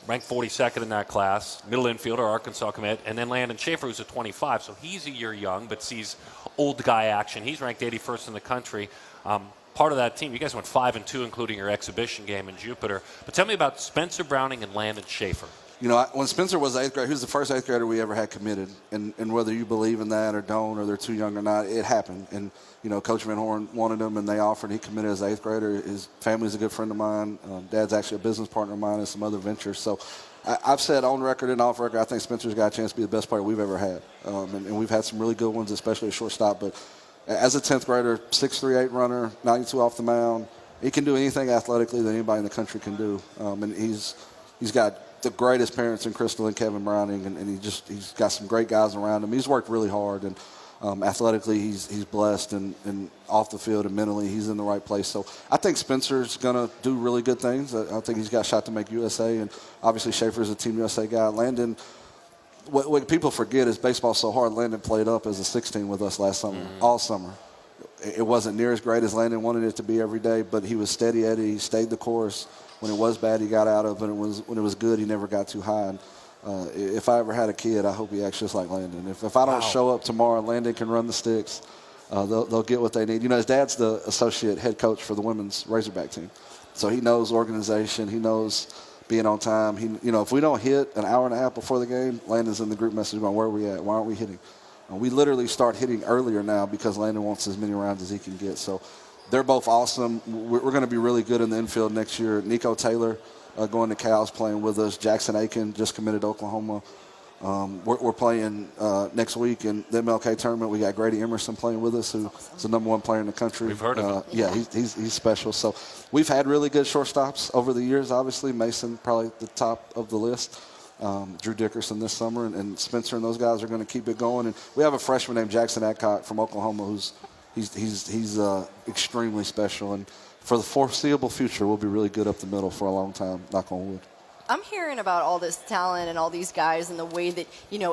Ranked 42nd in that class. Middle infielder, Arkansas commit. And then Landon Schaefer, who's a 25, so he's a year young, but sees old guy action. He's ranked 81st in the country. Part of that team, you guys went 5-2, including your exhibition game in Jupiter. But tell me about Spencer Browning and Landon Schaefer. You know, when Spencer was 8th grade, he was the first 8th grader we ever had committed. And whether you believe in that or don't, or they're too young or not, it happened. And, you know, Coach Van Horn wanted him, and they offered. He committed as 8th grader. His family's a good friend of mine. Dad's actually a business partner of mine in some other ventures. So I've said on record and off record, I think Spencer's got a chance to be the best player we've ever had. And we've had some really good ones, especially at shortstop. But as a 10th grader, 6'3", 8 runner, 92 off the mound, he can do anything athletically that anybody in the country can do. And he's got the greatest parents in Crystal and Kevin Browning, and he's got some great guys around him. He's worked really hard, and athletically he's blessed, and off the field and mentally he's in the right place. So I think Spencer's going to do really good things. I think he's got a shot to make USA, and obviously Schaefer's a Team USA guy. Landon, what people forget is baseball's so hard. Landon played up as a 16 with us last summer, all summer. It wasn't near as great as Landon wanted it to be every day, but he was steady Eddie. He stayed the course. When it was bad, he got out of it. When it was good, he never got too high. And, if I ever had a kid, I hope he acts just like Landon. If I don't show up tomorrow, Landon can run the sticks. They'll get what they need. You know, his dad's the associate head coach for the women's Razorback team. So he knows organization. He knows being on time. If we don't hit an hour and a half before the game, Landon's in the group message going, where are we at? Why aren't we hitting? We literally start hitting earlier now because Landon wants as many rounds as he can get. So they're both awesome. We're going to be really good in the infield next year. Nico Taylor going to Cal's playing with us. Jackson Aiken just committed to Oklahoma. We're playing next week in the MLK tournament. We got Grady Emerson playing with us, who's the #1 player in the country. We've heard of him. Yeah, he's special. So we've had really good shortstops over the years, obviously. Mason probably at the top of the list. Drew Dickerson this summer, and Spencer and those guys are going to keep it going. And we have a freshman named Jackson Adcock from Oklahoma he's extremely special. And for the foreseeable future, we'll be really good up the middle for a long time, knock on wood. I'm hearing about all this talent and all these guys and the way that,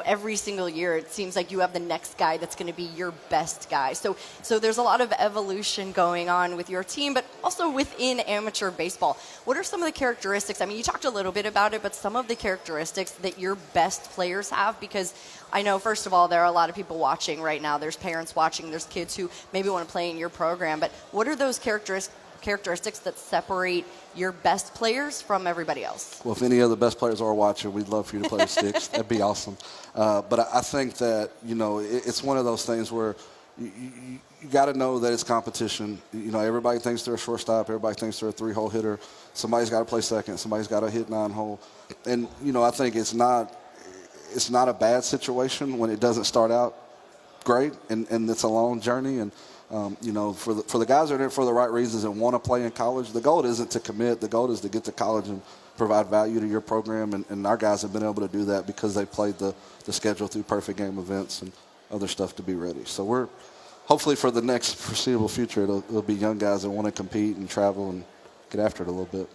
every single year it seems like you have the next guy that's going to be your best guy. So there's a lot of evolution going on with your team, but also within amateur baseball. What are some of the characteristics? I mean, you talked a little bit about it, but some of the characteristics that your best players have, because I know, first of all, there are a lot of people watching right now. There's parents watching. There's kids who maybe want to play in your program. But what are those characteristics that separate your best players from everybody else? Well, if any of the best players are watching, we'd love for you to play with sticks. That'd be awesome. But I think that, it's one of those things where you got to know that it's competition. Everybody thinks they're a shortstop. Everybody thinks they're a 3-hole hitter. Somebody's got to play second. Somebody's got to hit 9-hole. And, I think it's not a bad situation when it doesn't start out great, and it's a long journey. And for the guys that are there for the right reasons and want to play in college, the goal isn't to commit. The goal is to get to college and provide value to your program. And our guys have been able to do that because they played the schedule through perfect game events and other stuff to be ready. So we're hopefully for the next foreseeable future, it'll be young guys that want to compete and travel and get after it a little bit.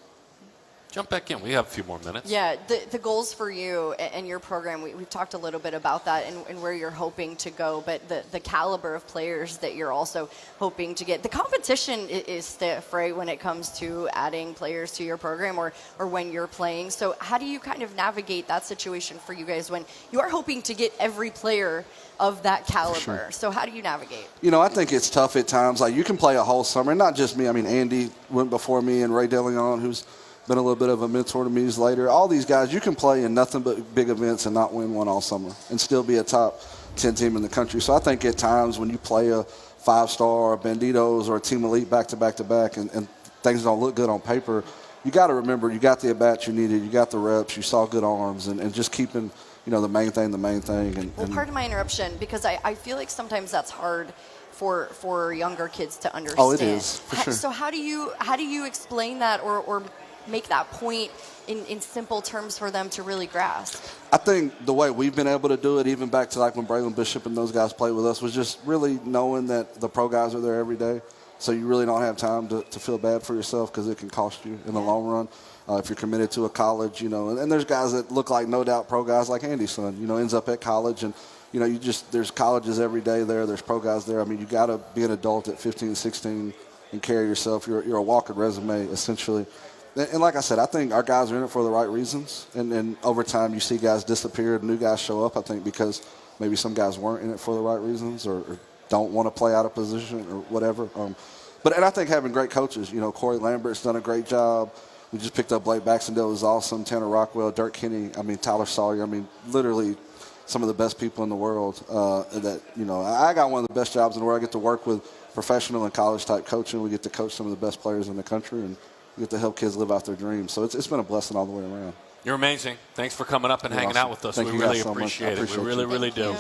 Jump back in. We have a few more minutes. Yeah, the goals for you and your program, we've talked a little bit about that and where you're hoping to go, but the caliber of players that you're also hoping to get. The competition is stiff, right, when it comes to adding players to your program or when you're playing. So how do you kind of navigate that situation for you guys when you are hoping to get every player of that caliber? Sure. So how do you navigate? I think it's tough at times. Like, you can play a whole summer, and not just me. I mean, Andy went before me and Ray DeLeon, who's been a little bit of a mentor to me later. All these guys, you can play in nothing but big events and not win one all summer and still be a top 10 team in the country. So I think at times when you play a 5-star or a Banditos or a Team Elite back-to-back and things don't look good on paper, you got to remember you got the at-bats you needed, you got the reps, you saw good arms, and just keeping the main thing. Well, pardon my interruption, because I feel like sometimes that's hard for younger kids to understand. Oh, it is, for sure. So how do you explain that or make that point in simple terms for them to really grasp? I think the way we've been able to do it, even back to like when Braylon Bishop and those guys played with us, was just really knowing that the pro guys are there every day. So you really don't have time to feel bad for yourself because it can cost you in the long run. If you're committed to a college, and there's guys that look like no doubt pro guys like Andy's son, ends up at college and, there's colleges every day there. There's pro guys there. I mean, you got to be an adult at 15, 16 and carry yourself. You're a walking resume, essentially. And like I said, I think our guys are in it for the right reasons. And over time, you see guys disappear and new guys show up, I think, because maybe some guys weren't in it for the right reasons or don't want to play out of position or whatever. And I think having great coaches, Corey Lambert's done a great job. We just picked up Blake Baxendale, who's awesome. Tanner Rockwell, Dirk Kinney, Tyler Sawyer. Literally some of the best people in the world. I got one of the best jobs in the world. I get to work with professional and college type coaching. We get to coach some of the best players in the country, and we get to help kids live out their dreams. So it's been a blessing all the way around. You're amazing. Thanks for coming up and hanging out with us. Thank we you really guys so appreciate much. it. We really, really do.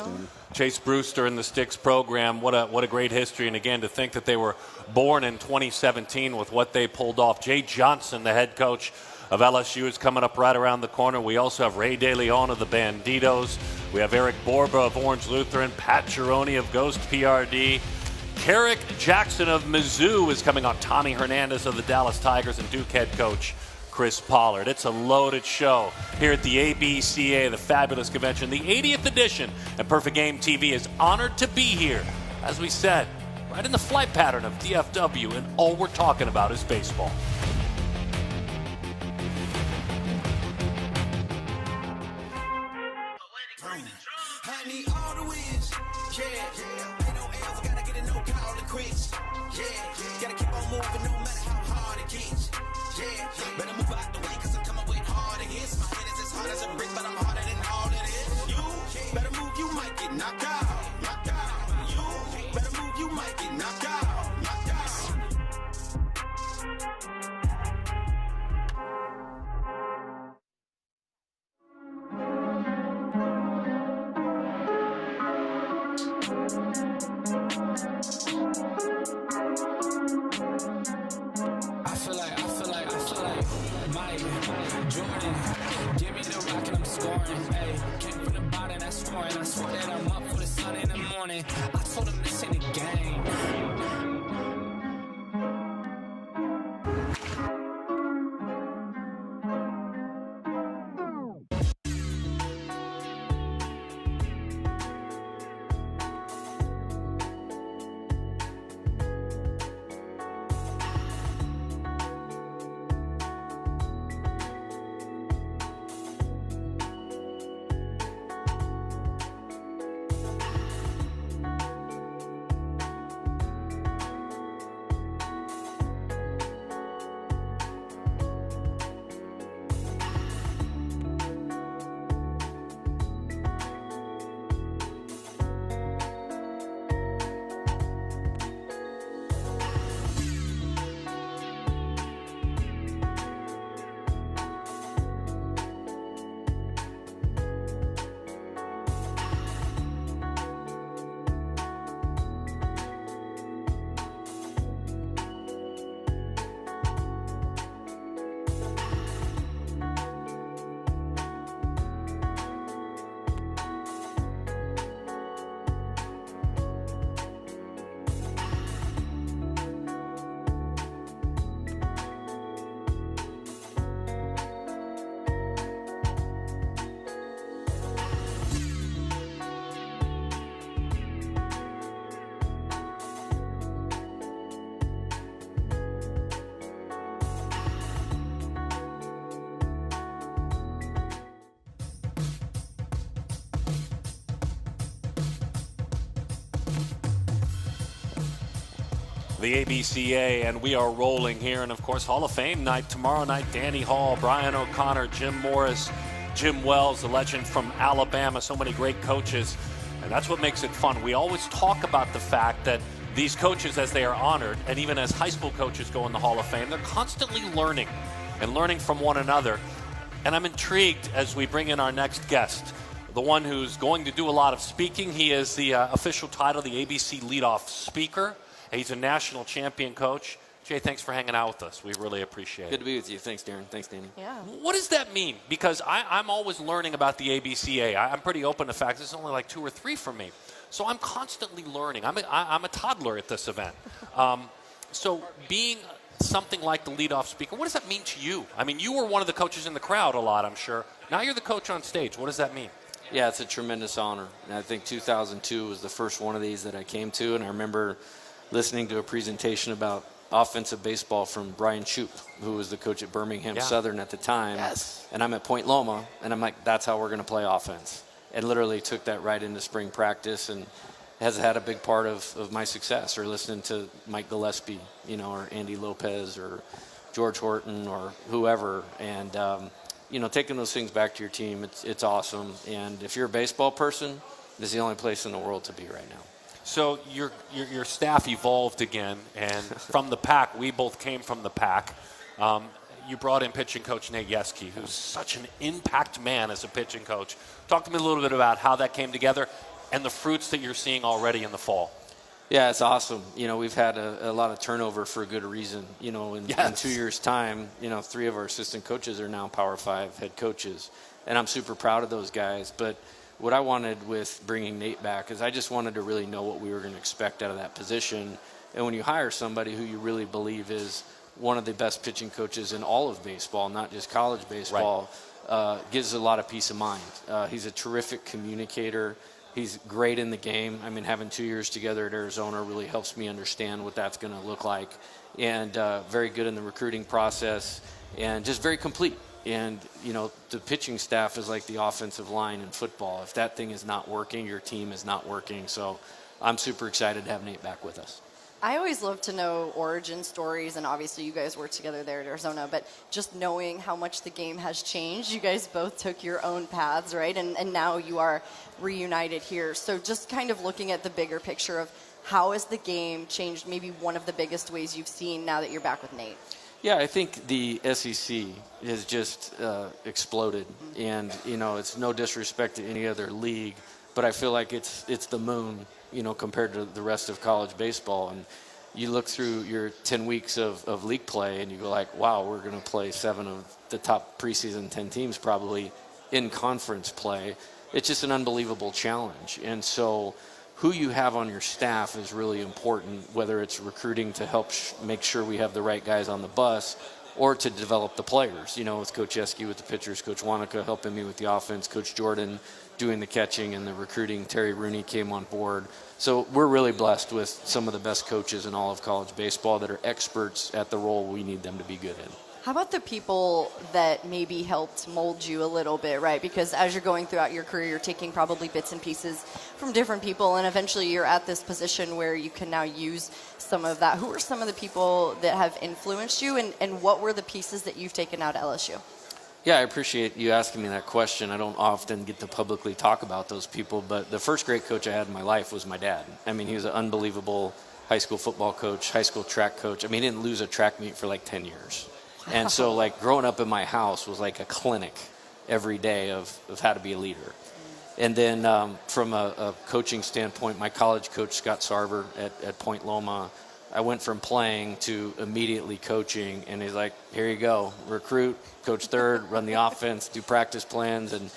Chase Brewster and the Sticks program, what a great history. And again, to think that they were born in 2017 with what they pulled off. Jay Johnson, the head coach of LSU, is coming up right around the corner. We also have Ray DeLeon of the Banditos. We have Eric Borba of Orange Lutheran, Pat Gironi of Ghost PRD. Kerrick Jackson of Mizzou is coming on. Tommy Hernandez of the Dallas Tigers, and Duke head coach Chris Pollard. It's a loaded show here at the ABCA, the fabulous convention, the 80th edition. And Perfect Game TV is honored to be here, as we said, right in the flight pattern of DFW, and all we're talking about is baseball. Jordan, give me the rock and I'm scoring. Hey, came from the bottom, that's foreign. I swear that I'm up for the sun in the morning. I told him this ain't a game. The ABCA, and we are rolling here. And of course, Hall of Fame night tomorrow night. Danny Hall, Brian O'Connor, Jim Morris, Jim Wells, the legend from Alabama. So many great coaches, and that's what makes it fun. We always talk about the fact that these coaches, as they are honored, and even as high school coaches go in the Hall of Fame, they're constantly learning and learning from one another. And I'm intrigued as we bring in our next guest, the one who's going to do a lot of speaking. He is the official title, the ABC Leadoff Speaker. He's a national champion coach. Jay, thanks for hanging out with us. We really appreciate it. Good to be with you. Thanks, Darren. Thanks, Danny. Yeah. What does that mean? Because I'm always learning about the ABCA. I'm pretty open to facts. It's only like 2 or 3 for me. So I'm constantly learning. I'm a toddler at this event. So being something like the leadoff speaker, what does that mean to you? I mean, you were one of the coaches in the crowd a lot, I'm sure. Now you're the coach on stage. What does that mean? Yeah, it's a tremendous honor. And I think 2002 was the first one of these that I came to, and I remember listening to a presentation about offensive baseball from Brian Shoup, who was the coach at Birmingham Southern at the time. Yes. And I'm at Point Loma, and I'm like, that's how we're going to play offense. And literally took that right into spring practice and has had a big part of my success, or listening to Mike Gillespie, or Andy Lopez or George Horton or whoever. And, taking those things back to your team, it's awesome. And if you're a baseball person, this is the only place in the world to be right now. So your staff evolved again, and from the pack, we both came from the pack. You brought in pitching coach Nate Yeske, who's such an impact man as a pitching coach. Talk to me a little bit about how that came together and the fruits that you're seeing already in the fall. Yeah, it's awesome. We've had a lot of turnover for a good reason. In 2 years' time, 3 of our assistant coaches are now Power 5 head coaches, and I'm super proud of those guys. But what I wanted with bringing Nate back is I just wanted to really know what we were going to expect out of that position. And when you hire somebody who you really believe is one of the best pitching coaches in all of baseball, not just college baseball, gives a lot of peace of mind. He's a terrific communicator. He's great in the game. I mean, having 2 years together at Arizona really helps me understand what that's going to look like. And very good in the recruiting process, and just very complete. And, the pitching staff is like the offensive line in football. If that thing is not working, your team is not working. So I'm super excited to have Nate back with us. I always love to know origin stories, and obviously you guys work together there at Arizona, but just knowing how much the game has changed. You guys both took your own paths, right? And now you are reunited here. So just kind of looking at the bigger picture of how has the game changed, maybe one of the biggest ways you've seen now that you're back with Nate. Yeah, I think the SEC has just exploded. And, it's no disrespect to any other league, but I feel like it's the moon, compared to the rest of college baseball. And you look through your 10 weeks of league play and you go like, wow, we're going to play 7 of the top preseason 10 teams probably in conference play. It's just an unbelievable challenge. And so who you have on your staff is really important, whether it's recruiting to help make sure we have the right guys on the bus, or to develop the players. With Coach Yeske with the pitchers, Coach Wanaka helping me with the offense, Coach Jordan doing the catching and the recruiting. Terry Rooney came on board. So we're really blessed with some of the best coaches in all of college baseball that are experts at the role we need them to be good in. How about the people that maybe helped mold you a little bit, right? Because as you're going throughout your career, you're taking probably bits and pieces from different people, and eventually you're at this position where you can now use some of that. Who are some of the people that have influenced you, and what were the pieces that you've taken out of LSU? Yeah, I appreciate you asking me that question. I don't often get to publicly talk about those people, but the first great coach I had in my life was my dad. I mean, he was an unbelievable high school football coach, high school track coach. I mean, he didn't lose a track meet for like 10 years. And so, growing up in my house was like a clinic every day of how to be a leader. And then from a coaching standpoint, my college coach, Scott Sarver at Point Loma, I went from playing to immediately coaching. And he's like, here you go, recruit, coach third, run the offense, do practice plans. And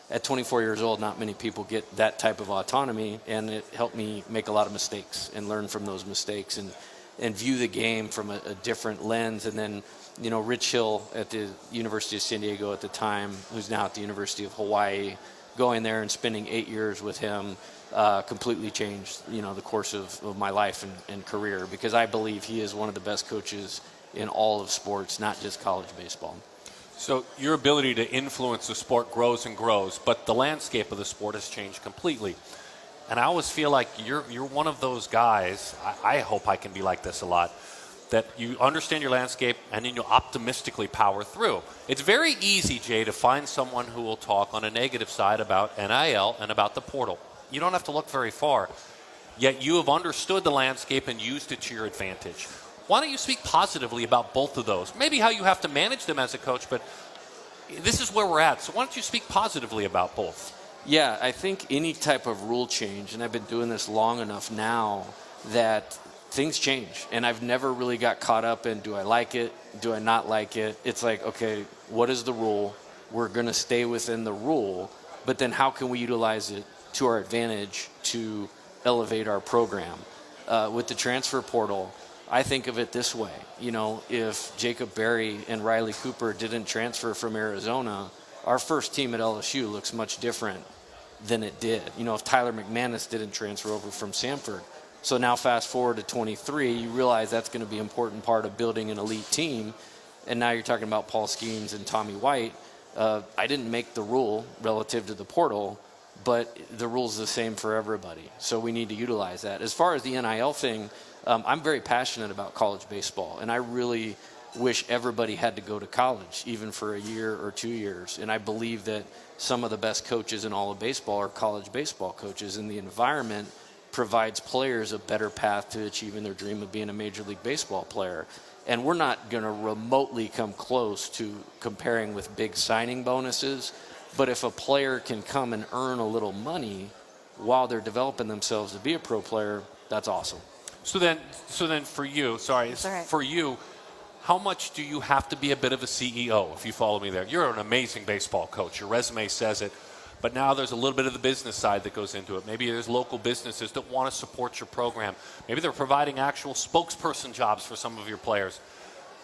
at 24 years old, not many people get that type of autonomy. And it helped me make a lot of mistakes and learn from those mistakes and view the game from a different lens. And then, Rich Hill at the University of San Diego at the time, who's now at the University of Hawaii, going there and spending 8 years with him completely changed, the course of my life and career, because I believe he is one of the best coaches in all of sports, not just college baseball. So your ability to influence the sport grows and grows, but the landscape of the sport has changed completely. And I always feel like you're one of those guys, I hope I can be like this a lot, that you understand your landscape and then you optimistically power through. It's very easy, Jay, to find someone who will talk on a negative side about NIL and about the portal. You don't have to look very far. Yet you have understood the landscape and used it to your advantage. Why don't you speak positively about both of those? Maybe how you have to manage them as a coach, but this is where we're at. So why don't you speak positively about both? Yeah, I think any type of rule change, and I've been doing this long enough now that things change. And I've never really got caught up in, do I like it? Do I not like it? It's like, okay, what is the rule? We're going to stay within the rule, but then how can we utilize it to our advantage to elevate our program? With the transfer portal, I think of it this way. You know, if Jacob Berry and Riley Cooper didn't transfer from Arizona, our first team at LSU looks much different than it did. You know, if Tyler McManus didn't transfer over from Samford. So now fast forward to 23, you realize that's going to be an important part of building an elite team. And now you're talking about Paul Skeens and Tommy White. I didn't make the rule relative to the portal, but the rule's the same for everybody. So we need to utilize that. As far as the NIL thing, I'm very passionate about college baseball, and I really wish everybody had to go to college, even for a year or 2 years. And I believe that some of the best coaches in all of baseball are college baseball coaches, and the environment provides players a better path to achieving their dream of being a Major League Baseball player. And we're not going to remotely come close to comparing with big signing bonuses, but if a player can come and earn a little money while they're developing themselves to be a pro player, that's awesome. So then for you, for you, how much do you have to be a bit of a CEO, if you follow me there? You're an amazing baseball coach. Your resume says it. But now there's a little bit of the business side that goes into it. Maybe there's local businesses that want to support your program. Maybe they're providing actual spokesperson jobs for some of your players.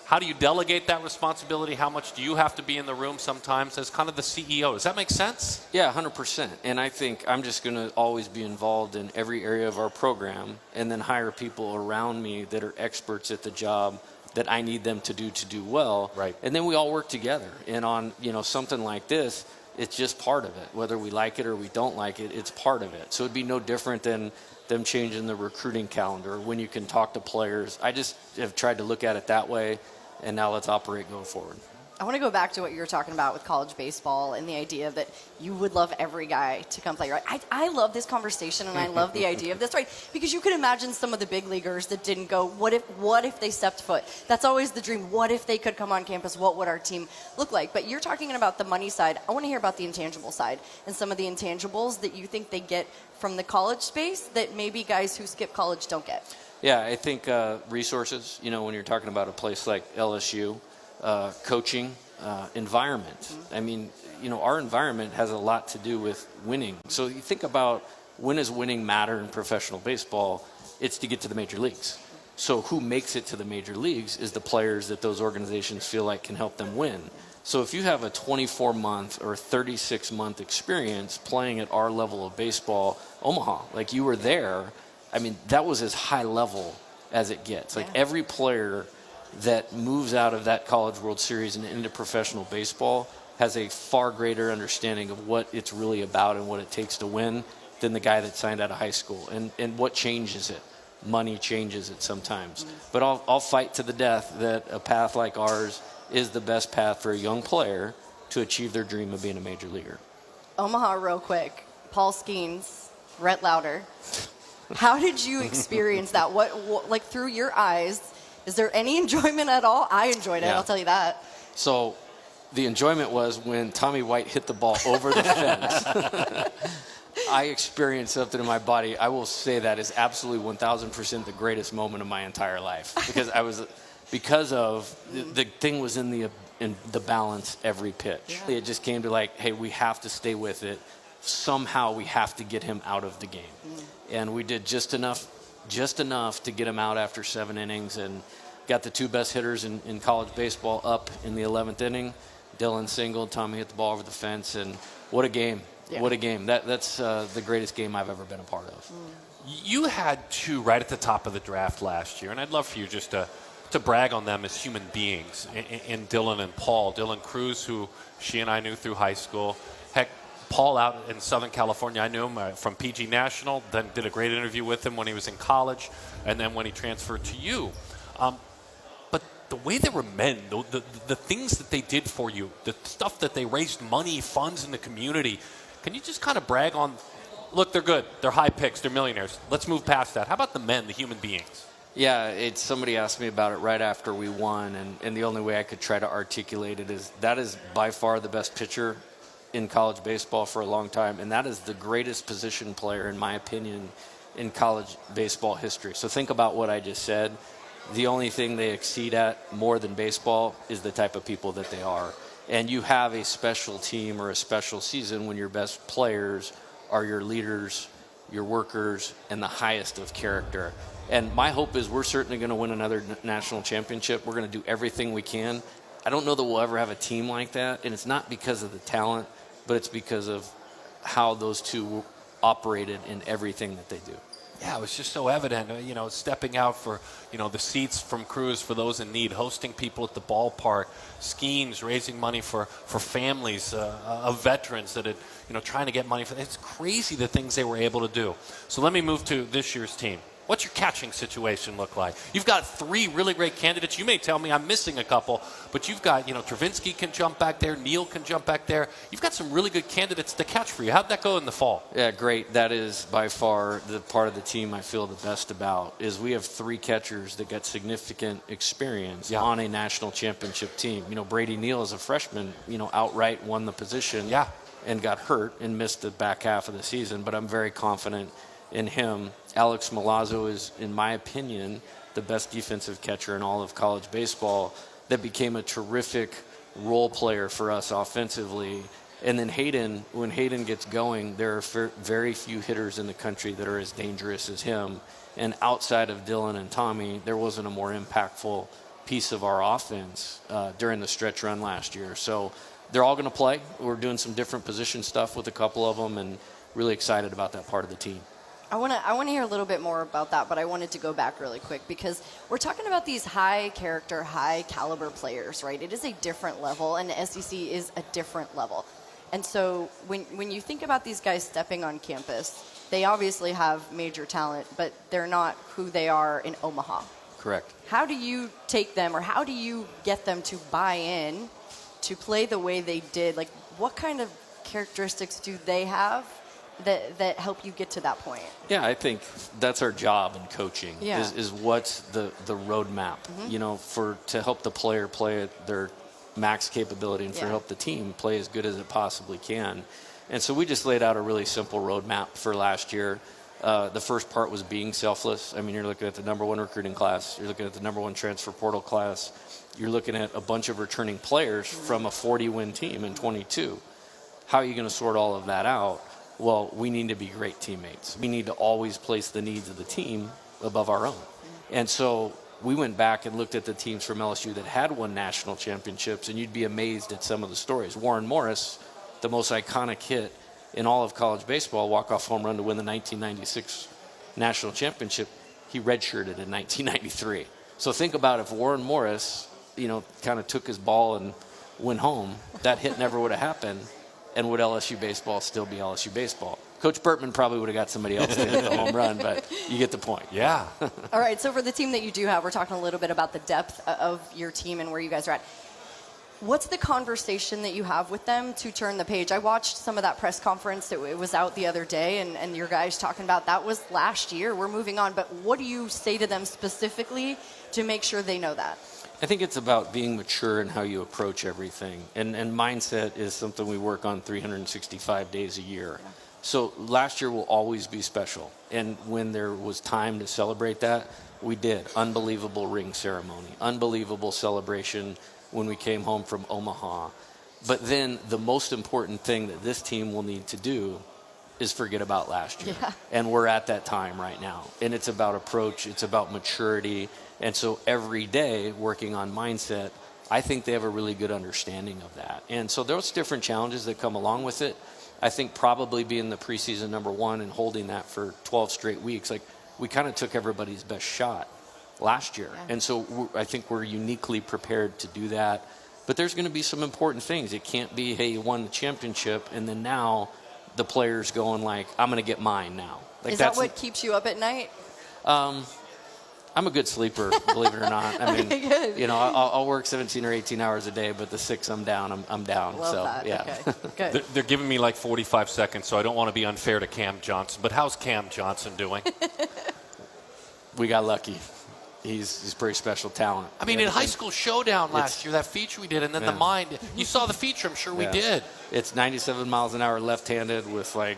How do you delegate that responsibility? How much do you have to be in the room sometimes as kind of the CEO? Does that make sense? Yeah, 100%. And I think I'm just going to always be involved in every area of our program and then hire people around me that are experts at the job that I need them to do well. Right. And then we all work together. And on, something like this, it's just part of it. Whether we like it or we don't like it, it's part of it. So it'd be no different than them changing the recruiting calendar when you can talk to players. I just have tried to look at it that way, and now let's operate going forward. I want to go back to what you were talking about with college baseball and the idea that you would love every guy to come play, right? I love this conversation, and I love the idea of this, right? Because you could imagine some of the big leaguers that didn't go, what if they stepped foot? That's always the dream. What if they could come on campus? What would our team look like? But you're talking about the money side. I want to hear about the intangible side and some of the intangibles that you think they get from the college space that maybe guys who skip college don't get. Yeah, I think resources, when you're talking about a place like LSU, coaching, environment. Mm-hmm. I mean, our environment has a lot to do with winning. So you think about when does winning matter in professional baseball? It's to get to the major leagues. So who makes it to the major leagues is the players that those organizations feel like can help them win. So if you have a 24-month or 36-month experience playing at our level of baseball, Omaha, like you were there, I mean, that was as high level as it gets. Like every player that moves out of that College World Series and into professional baseball has a far greater understanding of what it's really about and what it takes to win than the guy that signed out of high school. And what changes it? Money changes it sometimes. Mm-hmm. But I'll fight to the death that a path like ours is the best path for a young player to achieve their dream of being a major leaguer. Omaha, real quick. Paul Skeens, Rhett Lauder. How did you experience that? What like through your eyes? Is there any enjoyment at all? I enjoyed it, I'll tell you that. So the enjoyment was when Tommy White hit the ball over the fence. I experienced something in my body. I will say that is absolutely 1,000% the greatest moment of my entire life. Because the thing was in the balance every pitch. Yeah. It just came to like, hey, we have to stay with it. Somehow we have to get him out of the game. And we did just enough to get him out after 7 innings and got the 2 best hitters in college baseball up in the 11th inning. Dylan singled, Tommy hit the ball over the fence, and what a game. Yeah. What a game. That's the greatest game I've ever been a part of. You had 2 right at the top of the draft last year, and I'd love for you just to brag on them as human beings, in Dylan and Paul. Dylan Cruz, who she and I knew through high school. Heck, Paul out in Southern California, I knew him from PG National, then did a great interview with him when he was in college, and then when he transferred to you. But the way they were men, the things that they did for you, the stuff that they raised money, funds in the community, can you just kind of brag on, look, they're good, they're high picks, they're millionaires. Let's move past that. How about the men, the human beings? Yeah, somebody asked me about it right after we won, and the only way I could try to articulate it is that is by far the best pitcher in college baseball for a long time, and that is the greatest position player, in my opinion, in college baseball history. So think about what I just said. The only thing they exceed at more than baseball is the type of people that they are. And you have a special team or a special season when your best players are your leaders your workers, and the highest of character. And my hope is we're certainly going to win another national championship. We're going to do everything we can. I don't know that we'll ever have a team like that, and it's not because of the talent, but it's because of how those two operated in everything that they do. Yeah, it was just so evident, stepping out for, the seats from Cruz for those in need, hosting people at the ballpark, schemes, raising money for families of veterans that had, trying to get money for. It's crazy the things they were able to do. So let me move to this year's team. What's your catching situation look like? You've got 3 really great candidates. You may tell me I'm missing a couple, but you've got, Travinsky can jump back there. Neal can jump back there. You've got some really good candidates to catch for you. How'd that go in the fall? Yeah, great. That is by far the part of the team I feel the best about is we have 3 catchers that got significant experience on a national championship team. Brady Neal as a freshman, outright won the position and got hurt and missed the back half of the season, but I'm very confident in him. Alex Milazzo is, in my opinion, the best defensive catcher in all of college baseball that became a terrific role player for us offensively. And then Hayden, when Hayden gets going, there are very few hitters in the country that are as dangerous as him. And outside of Dylan and Tommy, there wasn't a more impactful piece of our offense during the stretch run last year. So they're all going to play. We're doing some different position stuff with a couple of them and really excited about that part of the team. I want to hear a little bit more about that, but I wanted to go back really quick because we're talking about these high character, high caliber players, right? It is a different level, and the SEC is a different level. And so when you think about these guys stepping on campus, they obviously have major talent, but they're not who they are in Omaha. Correct. How do you take them, or how do you get them to buy in to play the way they did? Like, what kind of characteristics do they have that help you get to that point? Yeah, I think that's our job in coaching. Yeah. Is what's the roadmap, to help the player play at their max capability and for help the team play as good as it possibly can. And so we just laid out a really simple roadmap for last year. The first part was being selfless. I mean, you're looking at the number 1 recruiting class. You're looking at the number 1 transfer portal class. You're looking at a bunch of returning players from a 40-win team in 22. How are you going to sort all of that out? Well, we need to be great teammates. We need to always place the needs of the team above our own. And so we went back and looked at the teams from LSU that had won national championships, and you'd be amazed at some of the stories. Warren Morris, the most iconic hit in all of college baseball, walk-off home run to win the 1996 national championship, he redshirted in 1993. So think about if Warren Morris, kind of took his ball and went home, that hit never would have happened. And would LSU baseball still be LSU baseball? Coach Bertman probably would have got somebody else to hit the home run, but you get the point. Yeah. All right, so for the team that you do have, we're talking a little bit about the depth of your team and where you guys are at. What's the conversation that you have with them to turn the page? I watched some of that press conference. It was out the other day, and your guys talking about that was last year. We're moving on, but what do you say to them specifically to make sure they know that? I think it's about being mature in how you approach everything. And mindset is something we work on 365 days a year. Yeah. So last year will always be special. And when there was time to celebrate that, we did. Unbelievable ring ceremony, unbelievable celebration when we came home from Omaha. But then the most important thing that this team will need to do is forget about last year. Yeah. And we're at that time right now. And it's about approach. It's about maturity. And so every day working on mindset, I think they have a really good understanding of that. And so there's different challenges that come along with it. I think probably being the preseason number 1 and holding that for 12 straight weeks, like we kind of took everybody's best shot last year. Yeah. And so I think we're uniquely prepared to do that. But there's going to be some important things. It can't be, hey, you won the championship, and then now the player's going like, I'm going to get mine now. Like, is that what keeps you up at night? I'm a good sleeper, believe it or not. I mean, okay, good. I'll work 17 or 18 hours a day, but the 6 I'm down, I'm down. Love so, that. yeah. Okay, good. They're giving me like 45 seconds, so I don't want to be unfair to Cam Johnson. But how's Cam Johnson doing? We got lucky. He's pretty special talent. I mean, in High School Showdown last year, that feature we did, and then the mind. You saw the feature, I'm sure we did. It's 97 miles an hour left-handed with like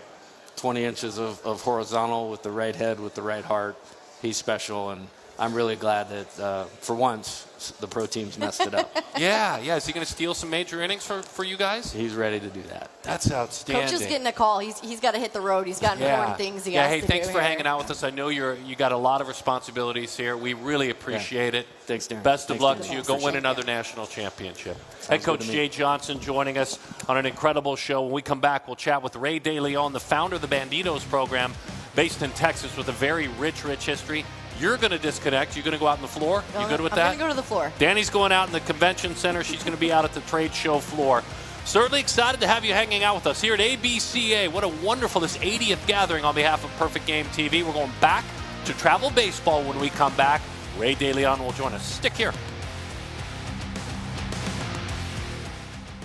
20 inches of horizontal with the right head, with the right heart. He's special, and I'm really glad that for once the pro team's messed it up. Yeah. Is he going to steal some major innings for you guys? He's ready to do that. That's outstanding. Coach is getting a call. He's got to hit the road. He's got important things he has Hey, to thanks do for here. hanging out with us. I know you got a lot of responsibilities here. We really appreciate it. Thanks, Darren. Best of Thanks, luck Darren. to you. Go win another national championship. Head good coach to me. Jay Johnson joining us on an incredible show. When we come back, we'll chat with Ray DeLeon, the founder of the Banditos program, based in Texas with a very rich history. You're going to disconnect. You're going to go out on the floor. You good with that? I'm going to go to the floor. Danny's going out in the convention center. She's going to be out at the trade show floor. Certainly excited to have you hanging out with us here at ABCA. What a wonderful, this 80th gathering on behalf of Perfect Game TV. We're going back to travel baseball when we come back. Ray DeLeon will join us. Stick here.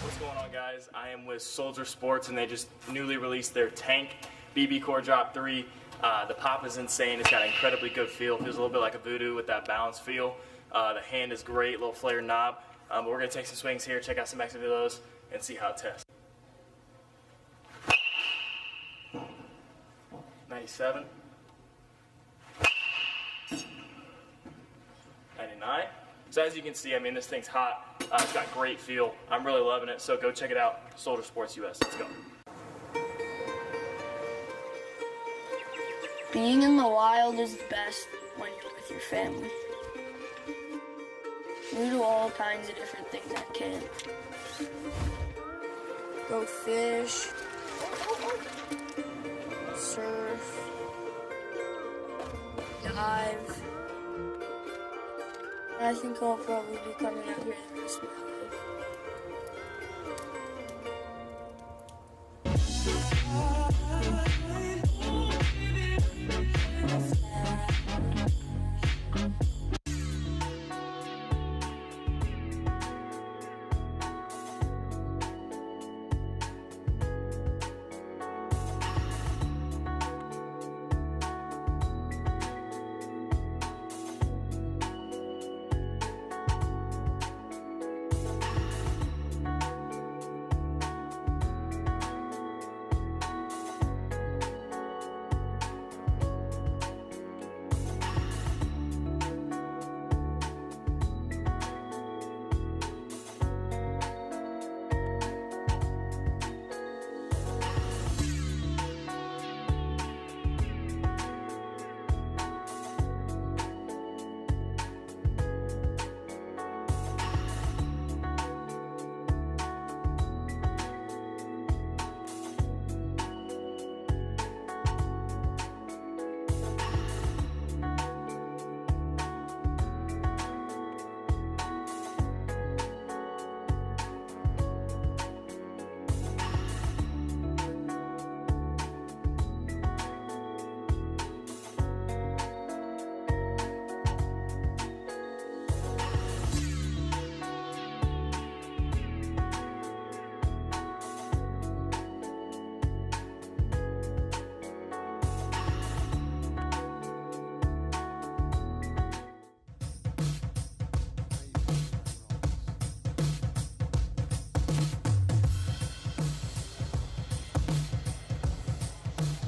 What's going on, guys? I am with Soldier Sports, and they just newly released their Tank BB Core Drop 3. The pop is insane. It's got an incredibly good feel. Feels a little bit like a Voodoo with that balance feel. The hand is great, little flare knob. But we're going to take some swings here, check out some exit of those, and see how it tests. 97. 99. So as you can see, I mean, this thing's hot. It's got great feel. I'm really loving it. So go check it out. Soldier Sports US. Let's go. Being in the wild is the best when you're with your family. We do all kinds of different things at camp. Go fish, surf, dive. I think I'll probably be coming out here the rest of my life.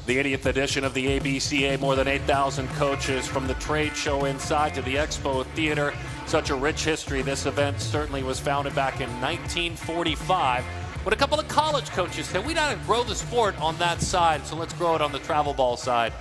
The 80th edition of the ABCA, more than 8,000 coaches from the trade show inside to the Expo Theater. Such a rich history. This event certainly was founded back in 1945 when a couple of college coaches said, we gotta grow the sport on that side, so let's grow it on the travel ball side.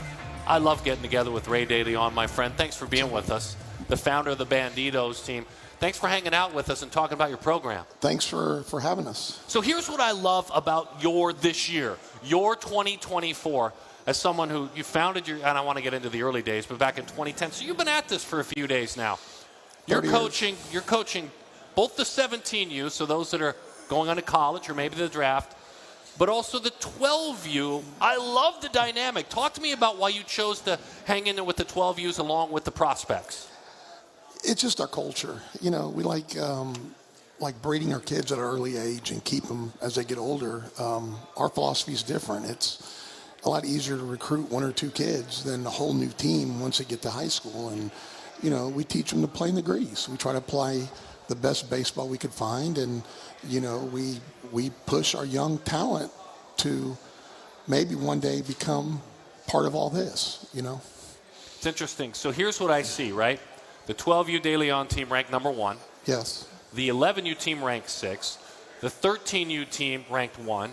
I love getting together with Ray DeLeon, my friend. Thanks for being with us, the founder of the Banditos team. Thanks for hanging out with us and talking about your program. Thanks for having us. So here's what I love about this year, your 2024, as someone who you founded and I want to get into the early days, but back in 2010. So you've been at this for a few days now. You're coaching both the 17U, so those that are going on to college or maybe the draft, but also the 12U. I love the dynamic. Talk to me about why you chose to hang in there with the 12Us along with the prospects. It's just our culture. You know, we like breeding our kids at an early age and keep them as they get older. Our philosophy is different. It's a lot easier to recruit one or two kids than a whole new team once they get to high school. And, you know, we teach them to play in the grease. We try to play the best baseball we could find. And, you know, we push our young talent to maybe one day become part of all this, you know. It's interesting. So here's what I see, right? The 12U De Leon team ranked number 1. Yes. The 11U team ranked 6. The 13U team ranked 1.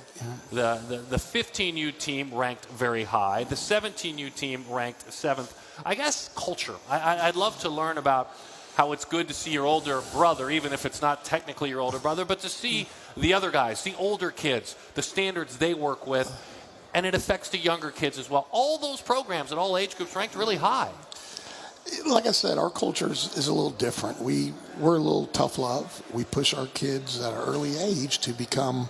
The 15U team ranked very high. The 17U team ranked 7th. I guess culture. I'd love to learn about how it's good to see your older brother, even if it's not technically your older brother, but to see the other guys, the older kids, the standards they work with, and it affects the younger kids as well. All those programs at all age groups ranked really high. Like I said, our culture is a little different. We're a little tough love. We push our kids at an early age to become,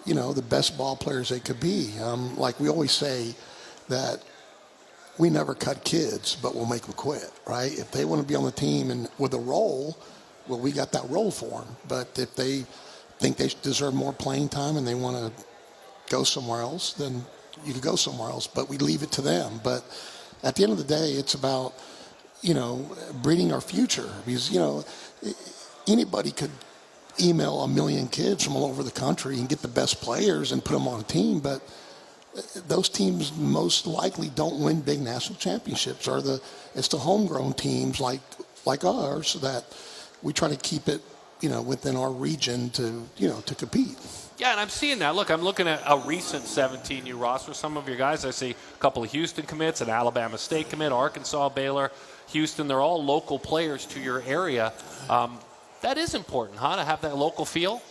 the best ball players they could be. Like we always say that we never cut kids, but we'll make them quit, right? If they want to be on the team and with a role, well, we got that role for them. But if they think they deserve more playing time and they want to go somewhere else, then you can go somewhere else. But we leave it to them. But at the end of the day, it's about, breeding our future. Because, anybody could email 1 million kids from all over the country and get the best players and put them on a team. But those teams most likely don't win big national championships. It's the homegrown teams like ours that we try to keep it, within our region to compete. Yeah, and I'm seeing that. Look, I'm looking at a recent 17U roster. Some of your guys, I see a couple of Houston commits, an Alabama State commit, Arkansas, Baylor, Houston. They're all local players to your area. That is important, huh, to have that local feel?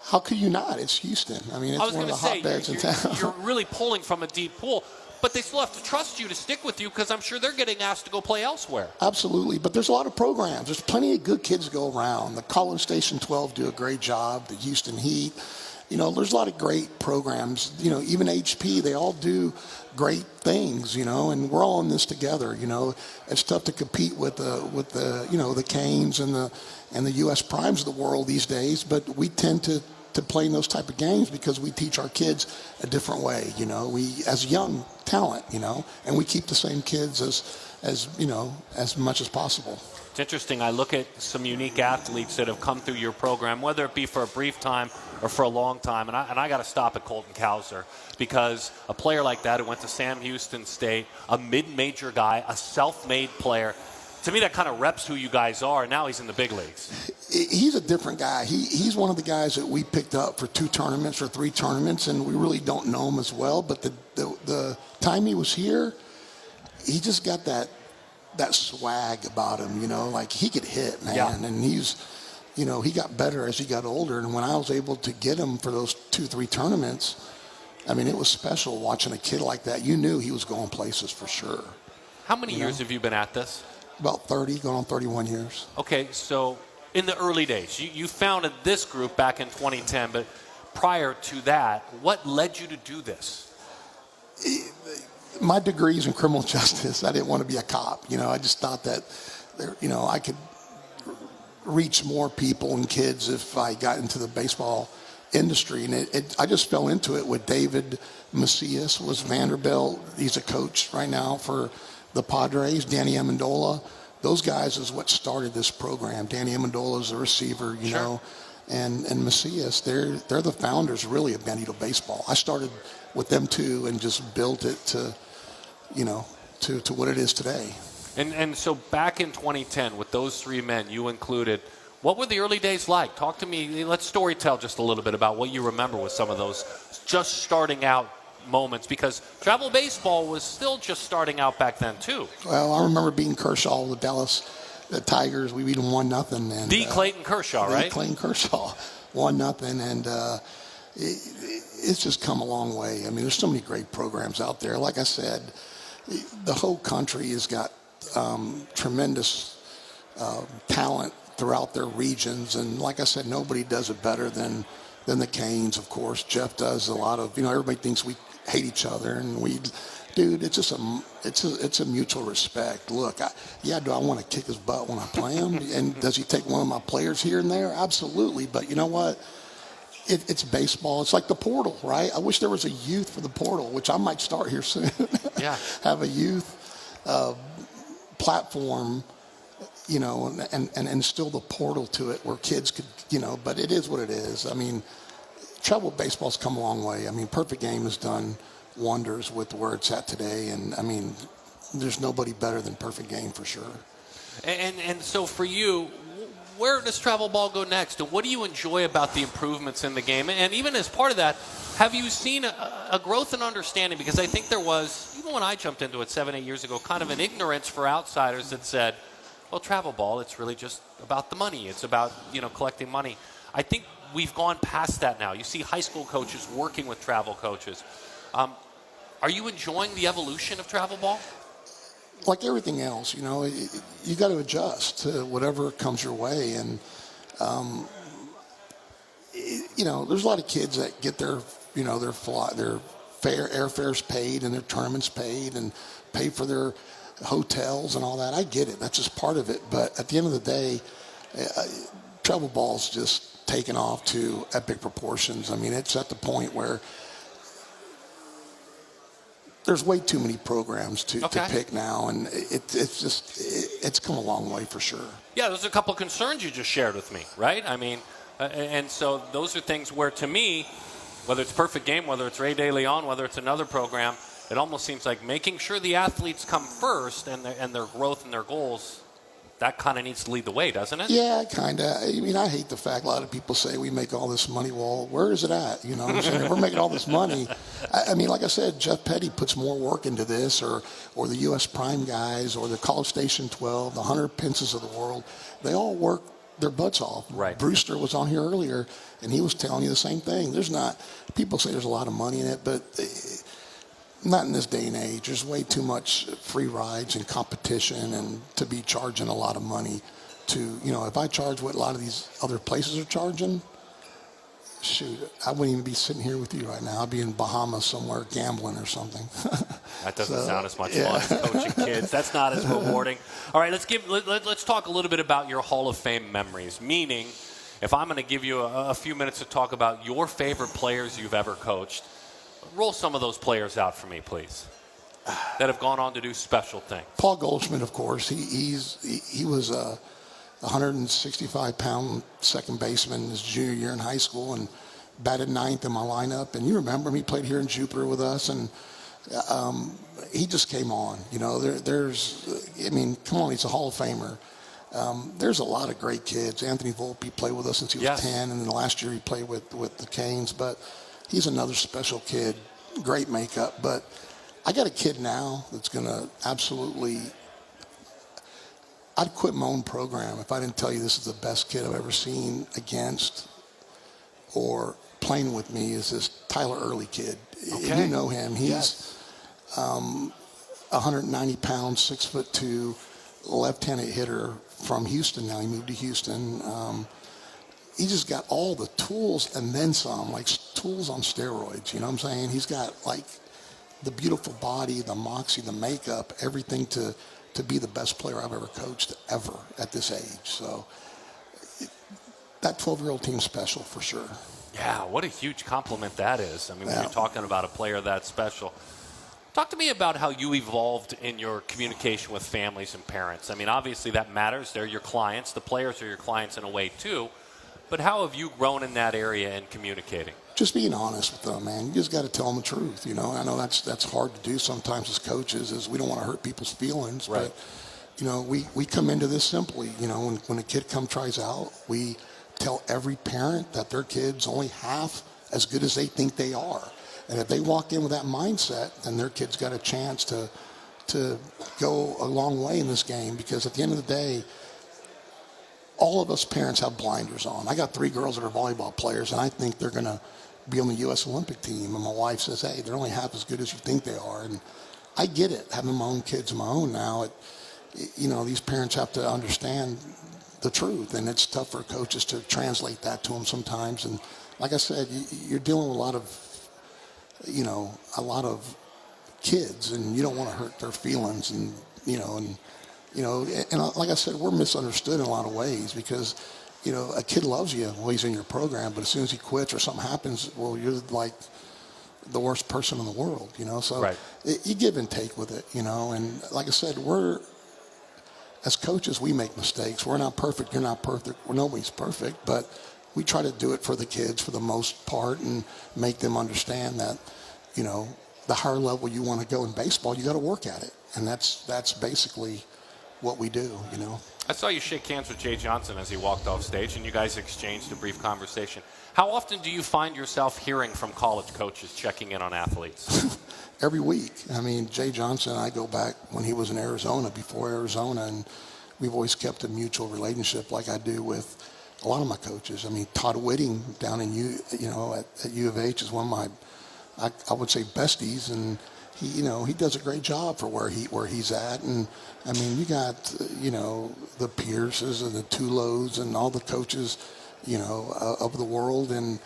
How could you not? It's Houston. I mean, it's one of the hotbeds in town. You're really pulling from a deep pool. But they still have to trust you to stick with you because I'm sure they're getting asked to go play elsewhere. Absolutely. But there's a lot of programs. There's plenty of good kids to go around. The College Station 12 do a great job. The Houston Heat. There's a lot of great programs. Even HP, they all do great things, and we're all in this together. It's tough to compete with the Canes and the U.S. Primes of the world these days, but we tend to play in those type of games because we teach our kids a different way. We as young talent, and we keep the same kids as much as possible. It's interesting. I look at some unique athletes that have come through your program, whether it be for a brief time or for a long time. And I got to stop at Colton Cowser because a player like that who went to Sam Houston State, a mid-major guy, a self-made player, to me that kind of reps who you guys are. And now he's in the big leagues. He's a different guy. He's one of the guys that we picked up for 2 tournaments or 3 tournaments, and we really don't know him as well. But the time he was here, he just got that swag about him, like he could hit, man. Yeah. And he's, he got better as he got older. And when I was able to get him for those 2-3 tournaments, I mean, it was special watching a kid like that. You knew he was going places for sure. How many years have you been at this? About 30, going on 31 years. Okay, so in the early days, you founded this group back in 2010, but prior to that, what led you to do this? My degree's in criminal justice. I didn't want to be a cop. I just thought that, I could reach more people and kids if I got into the baseball industry. And I just fell into it with David Macias, was Vanderbilt. He's a coach right now for the Padres. Danny Amendola. Those guys is what started this program. Danny Amendola is a receiver, you know. And Macias, they're the founders really of Bandito baseball. I started with them too and just built it to what it is today. And so back in 2010 with those 3 men, you included, what were the early days like? Talk to me, let's story tell just a little bit about what you remember with some of those just starting out moments, because travel baseball was still just starting out back then too. Well, I remember beating Kershaw, the Dallas Tigers. We beat them 1-0. And Clayton Kershaw, right? Clayton Kershaw, 1-0, and it's just come a long way. I mean, there's so many great programs out there. Like I said, the whole country has got tremendous talent throughout their regions, and like I said, nobody does it better than the Canes, of course. Jeff does a lot of, everybody thinks we hate each other, and dude, it's just it's a mutual respect. Look, do I want to kick his butt when I play him? And does he take one of my players here and there? Absolutely. But you know what? It's baseball. It's like the portal, right? I wish there was a youth for the portal, which I might start here soon. Yeah. Have a youth platform, and instill the portal to it where kids could, but it is what it is. I mean, travel baseball's come a long way. I mean, Perfect Game has done wonders with where it's at today. And I mean, there's nobody better than Perfect Game for sure. And so for you, where does travel ball go next? And what do you enjoy about the improvements in the game? And even as part of that, have you seen a growth in understanding? Because I think there was, even when I jumped into it 7-8 years ago, kind of an ignorance for outsiders that said, well, travel ball, it's really just about the money. It's about, collecting money. I think we've gone past that now. You see high school coaches working with travel coaches. Are you enjoying the evolution of travel ball? Like everything else, you got to adjust to whatever comes your way. And, there's a lot of kids that get their airfares paid and their tournaments paid and pay for their hotels and all that. I get it. That's just part of it. But at the end of the day, travel ball's just taken off to epic proportions. I mean, it's at the point where there's way too many programs to pick now, and it's come a long way for sure. Yeah, there's a couple concerns you just shared with me, right? I mean, and so those are things where, to me, whether it's Perfect Game, whether it's Ray De Leon, whether it's another program, it almost seems like making sure the athletes come first and their growth and their goals, that kind of needs to lead the way, doesn't it? Yeah, kind of. I mean, I hate the fact a lot of people say we make all this money. Well, where is it at? You know what I'm saying? If we're making all this money. I mean, like I said, Jeff Petty puts more work into this, or the U.S. Prime guys, or the College Station 12, the Hunter Pences of the world. They all work their butts off. Right. Brewster was on here earlier, and he was telling you the same thing. People say there's a lot of money in it, but not in this day and age. There's way too much free rides and competition, and to be charging a lot of money to, if I charge what a lot of these other places are charging, shoot, I wouldn't even be sitting here with you right now. I'd be in Bahamas somewhere gambling or something. That doesn't sound as much fun as coaching kids. That's not as rewarding. All right, let's talk a little bit about your Hall of Fame memories, meaning if I'm going to give you a few minutes to talk about your favorite players you've ever coached, roll some of those players out for me, please, that have gone on to do special things. Paul Goldschmidt, of course. He was a 165-pound second baseman his junior year in high school and batted ninth in my lineup. And you remember him. He played here in Jupiter with us, and he just came on. Come on, he's a Hall of Famer. There's a lot of great kids. Anthony Volpe played with us since he was 10, and then last year he played with the Canes. But he's another special kid, great makeup. But I got a kid now that's going to absolutely – I'd quit my own program if I didn't tell you this is the best kid I've ever seen against or playing with me is this Tyler Early kid. Okay. You know him. He's 190 pounds, 6'2", left-handed hitter from Houston now. He moved to Houston. He just got all the tools and then some, like tools on steroids. You know what I'm saying? He's got like the beautiful body, the moxie, the makeup, everything to be the best player I've ever coached ever at this age. So that 12-year-old team's special for sure. Yeah, what a huge compliment that is. I mean, when you're talking about a player that special. Talk to me about how you evolved in your communication with families and parents. I mean, obviously that matters. They're your clients. The players are your clients in a way too. But how have you grown in that area in communicating? Just being honest with them, man. You just got to tell them the truth. I know that's hard to do sometimes as coaches, is we don't want to hurt people's feelings. Right. But, we come into this simply. When a kid tries out, we tell every parent that their kid's only half as good as they think they are. And if they walk in with that mindset, then their kid's got a chance to go a long way in this game. Because at the end of the day, all of us parents have blinders on. I got 3 girls that are volleyball players, and I think they're going to be on the U.S. Olympic team. And my wife says, hey, they're only half as good as you think they are. And I get it, having my own kids of my own now. These parents have to understand the truth, and it's tough for coaches to translate that to them sometimes. And like I said, you're dealing with a lot of kids, and you don't want to hurt their feelings. And like I said, we're misunderstood in a lot of ways because, a kid loves you while he's in your program, but as soon as he quits or something happens, well, you're like the worst person in the world, So right. You give and take with it, And like I said, as coaches, we make mistakes. We're not perfect. You're not perfect. Nobody's perfect, but we try to do it for the kids for the most part and make them understand that, the higher level you want to go in baseball, you got to work at it. And that's basically what we do, you know. I saw you shake hands with Jay Johnson as he walked off stage, and you guys exchanged a brief conversation. How often do you find yourself hearing from college coaches checking in on athletes? Every week. I mean, Jay Johnson and I go back when he was in Arizona, before Arizona, and we've always kept a mutual relationship like I do with a lot of my coaches. I mean, Todd Whitting down in at U of H is one of my, I would say, besties, and he does a great job for where he's at. And I mean, you got the Pierces and the Tulos and all the coaches of the world, and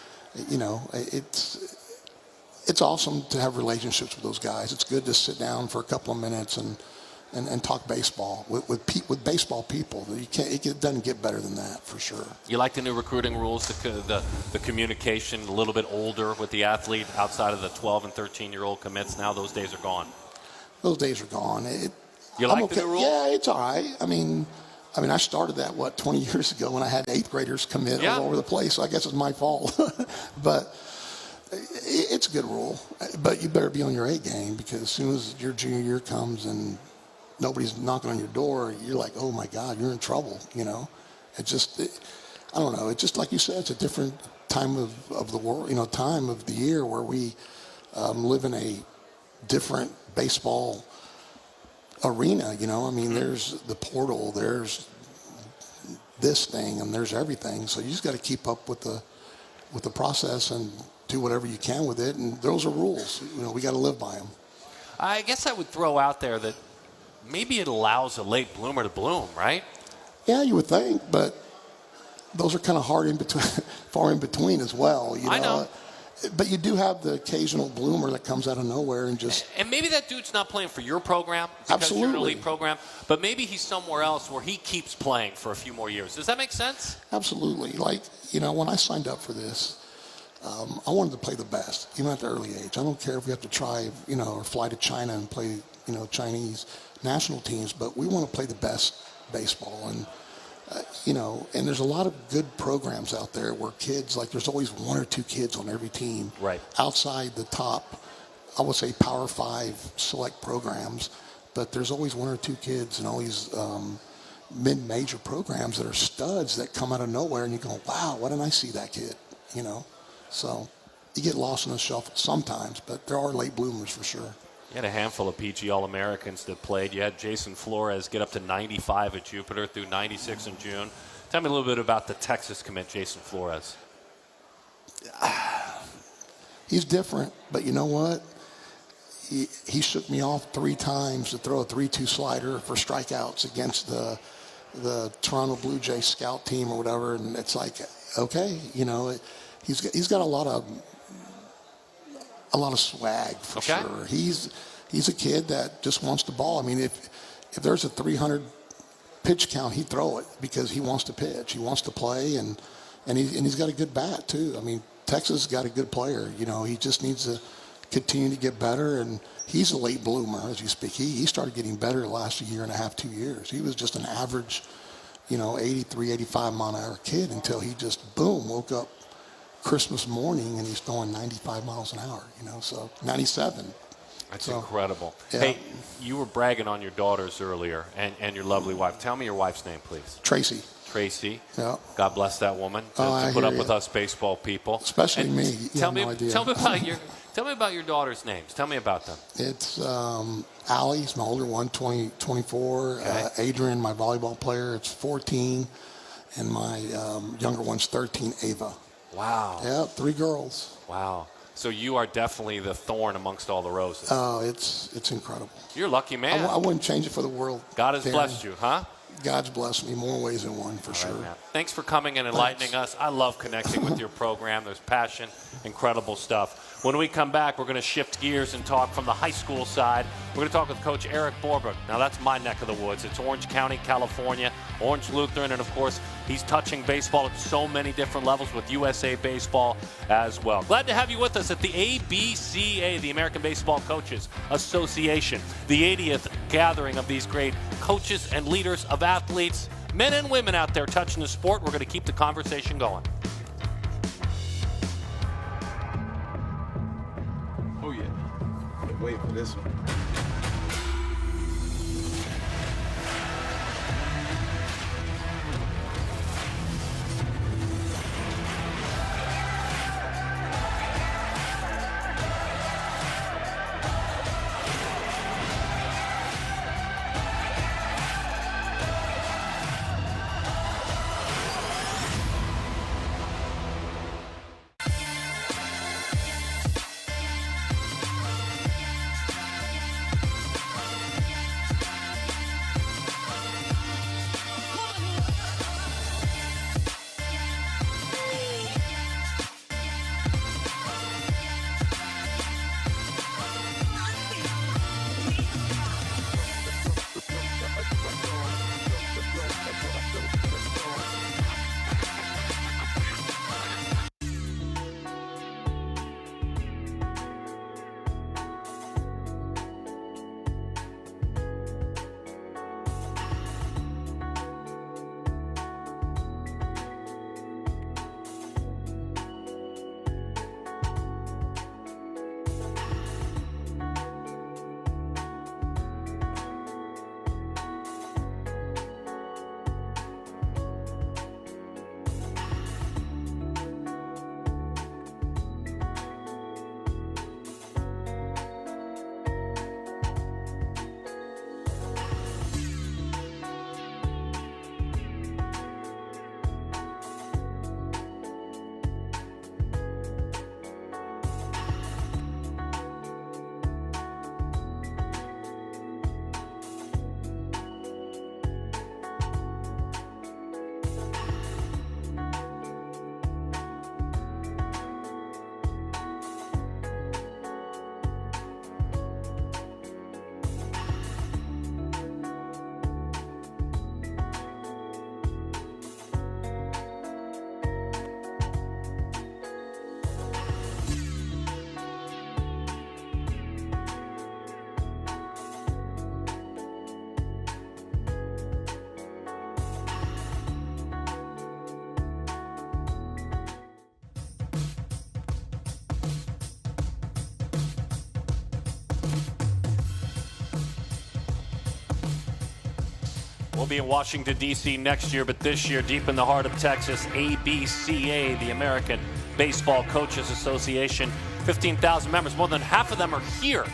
it's awesome to have relationships with those guys. It's good to sit down for a couple of minutes and talk baseball with baseball people. It doesn't get better than that, for sure. You like the new recruiting rules, the communication a little bit older with the athlete outside of the 12 and 13-year-old commits. Now those days are gone. Those days are gone. You like the new rules? Yeah, it's all right. I mean, I started that 20 years ago when I had 8th graders commit all over the place. So I guess it's my fault, but it's a good rule. But you better be on your A game, because as soon as your junior year comes and nobody's knocking on your door, you're like, oh my God, you're in trouble. I don't know. It's just like you said, it's a different time of the world, time of the year where we live in a different baseball arena. I mean, there's the portal, there's this thing, and there's everything. So you just got to keep up with the process and do whatever you can with it. And those are rules. We got to live by them. I guess I would throw out there that maybe it allows a late bloomer to bloom, right? Yeah, you would think, but those are kind of far in between as well. I know. But you do have the occasional bloomer that comes out of nowhere and just... And maybe that dude's not playing for your program because you're an elite program, but maybe he's somewhere else where he keeps playing for a few more years. Does that make sense? Absolutely. Like, when I signed up for this, I wanted to play the best, even at the early age. I don't care if we have to try, or fly to China and play, Chinese national teams, but we want to play the best baseball. And and there's a lot of good programs out there where kids, like, there's always one or two kids on every team. Right. Outside the top, I would say Power 5 select programs, but there's always one or two kids in all these mid-major programs that are studs that come out of nowhere, and you go, wow, why didn't I see that kid? So you get lost in the shuffle sometimes, but there are late bloomers for sure. You had a handful of PG All-Americans that played. You had Jason Flores get up to 95 at Jupiter through 96 in June. Tell me a little bit about the Texas commit, Jason Flores. He's different, but you know what? He shook me off 3 times to throw a 3-2 slider for strikeouts against the Toronto Blue Jays scout team or whatever, and it's like, okay, he's got a lot of swag for sure. He's a kid that just wants the ball. I mean, if there's a 300 pitch count, he'd throw it because he wants to pitch. He wants to play, and he's got a good bat too. I mean, Texas has got a good player. He just needs to continue to get better, and he's a late bloomer as you speak. He started getting better the last year and a half, 2 years. He was just an average, 83, 85 mile an hour kid until he just, boom, woke up Christmas morning and he's throwing 95 miles an hour, so 97. That's incredible. Yeah. Hey, you were bragging on your daughters earlier and your lovely wife. Tell me your wife's name, please. Tracy. Yeah. God bless that woman to put up with us baseball people. Especially me. Tell me about your daughters' names. Tell me about them. It's Allie's my older one, 24. Okay. Adrian, my volleyball player, it's 14. And my younger one's 13, Ava. Wow. Yeah, 3 girls. Wow. So you are definitely the thorn amongst all the roses. Oh, it's incredible. You're a lucky man. I wouldn't change it for the world. God has blessed you, huh? God's blessed me more ways than one, for sure. Right, thanks for coming and enlightening us. I love connecting with your program. There's passion, incredible stuff. When we come back, we're going to shift gears and talk from the high school side. We're going to talk with Coach Eric Borbrook. Now, that's my neck of the woods. It's Orange County, California, Orange Lutheran, and, of course, he's touching baseball at so many different levels with USA Baseball as well. Glad to have you with us at the ABCA, the American Baseball Coaches Association, the 80th gathering of these great coaches and leaders of athletes, men and women out there touching the sport. We're going to keep the conversation going. Oh, yeah. Wait for this one. We'll be in Washington, D.C. next year, but this year, deep in the heart of Texas, ABCA, the American Baseball Coaches Association, 15,000 members. More than half of them are here.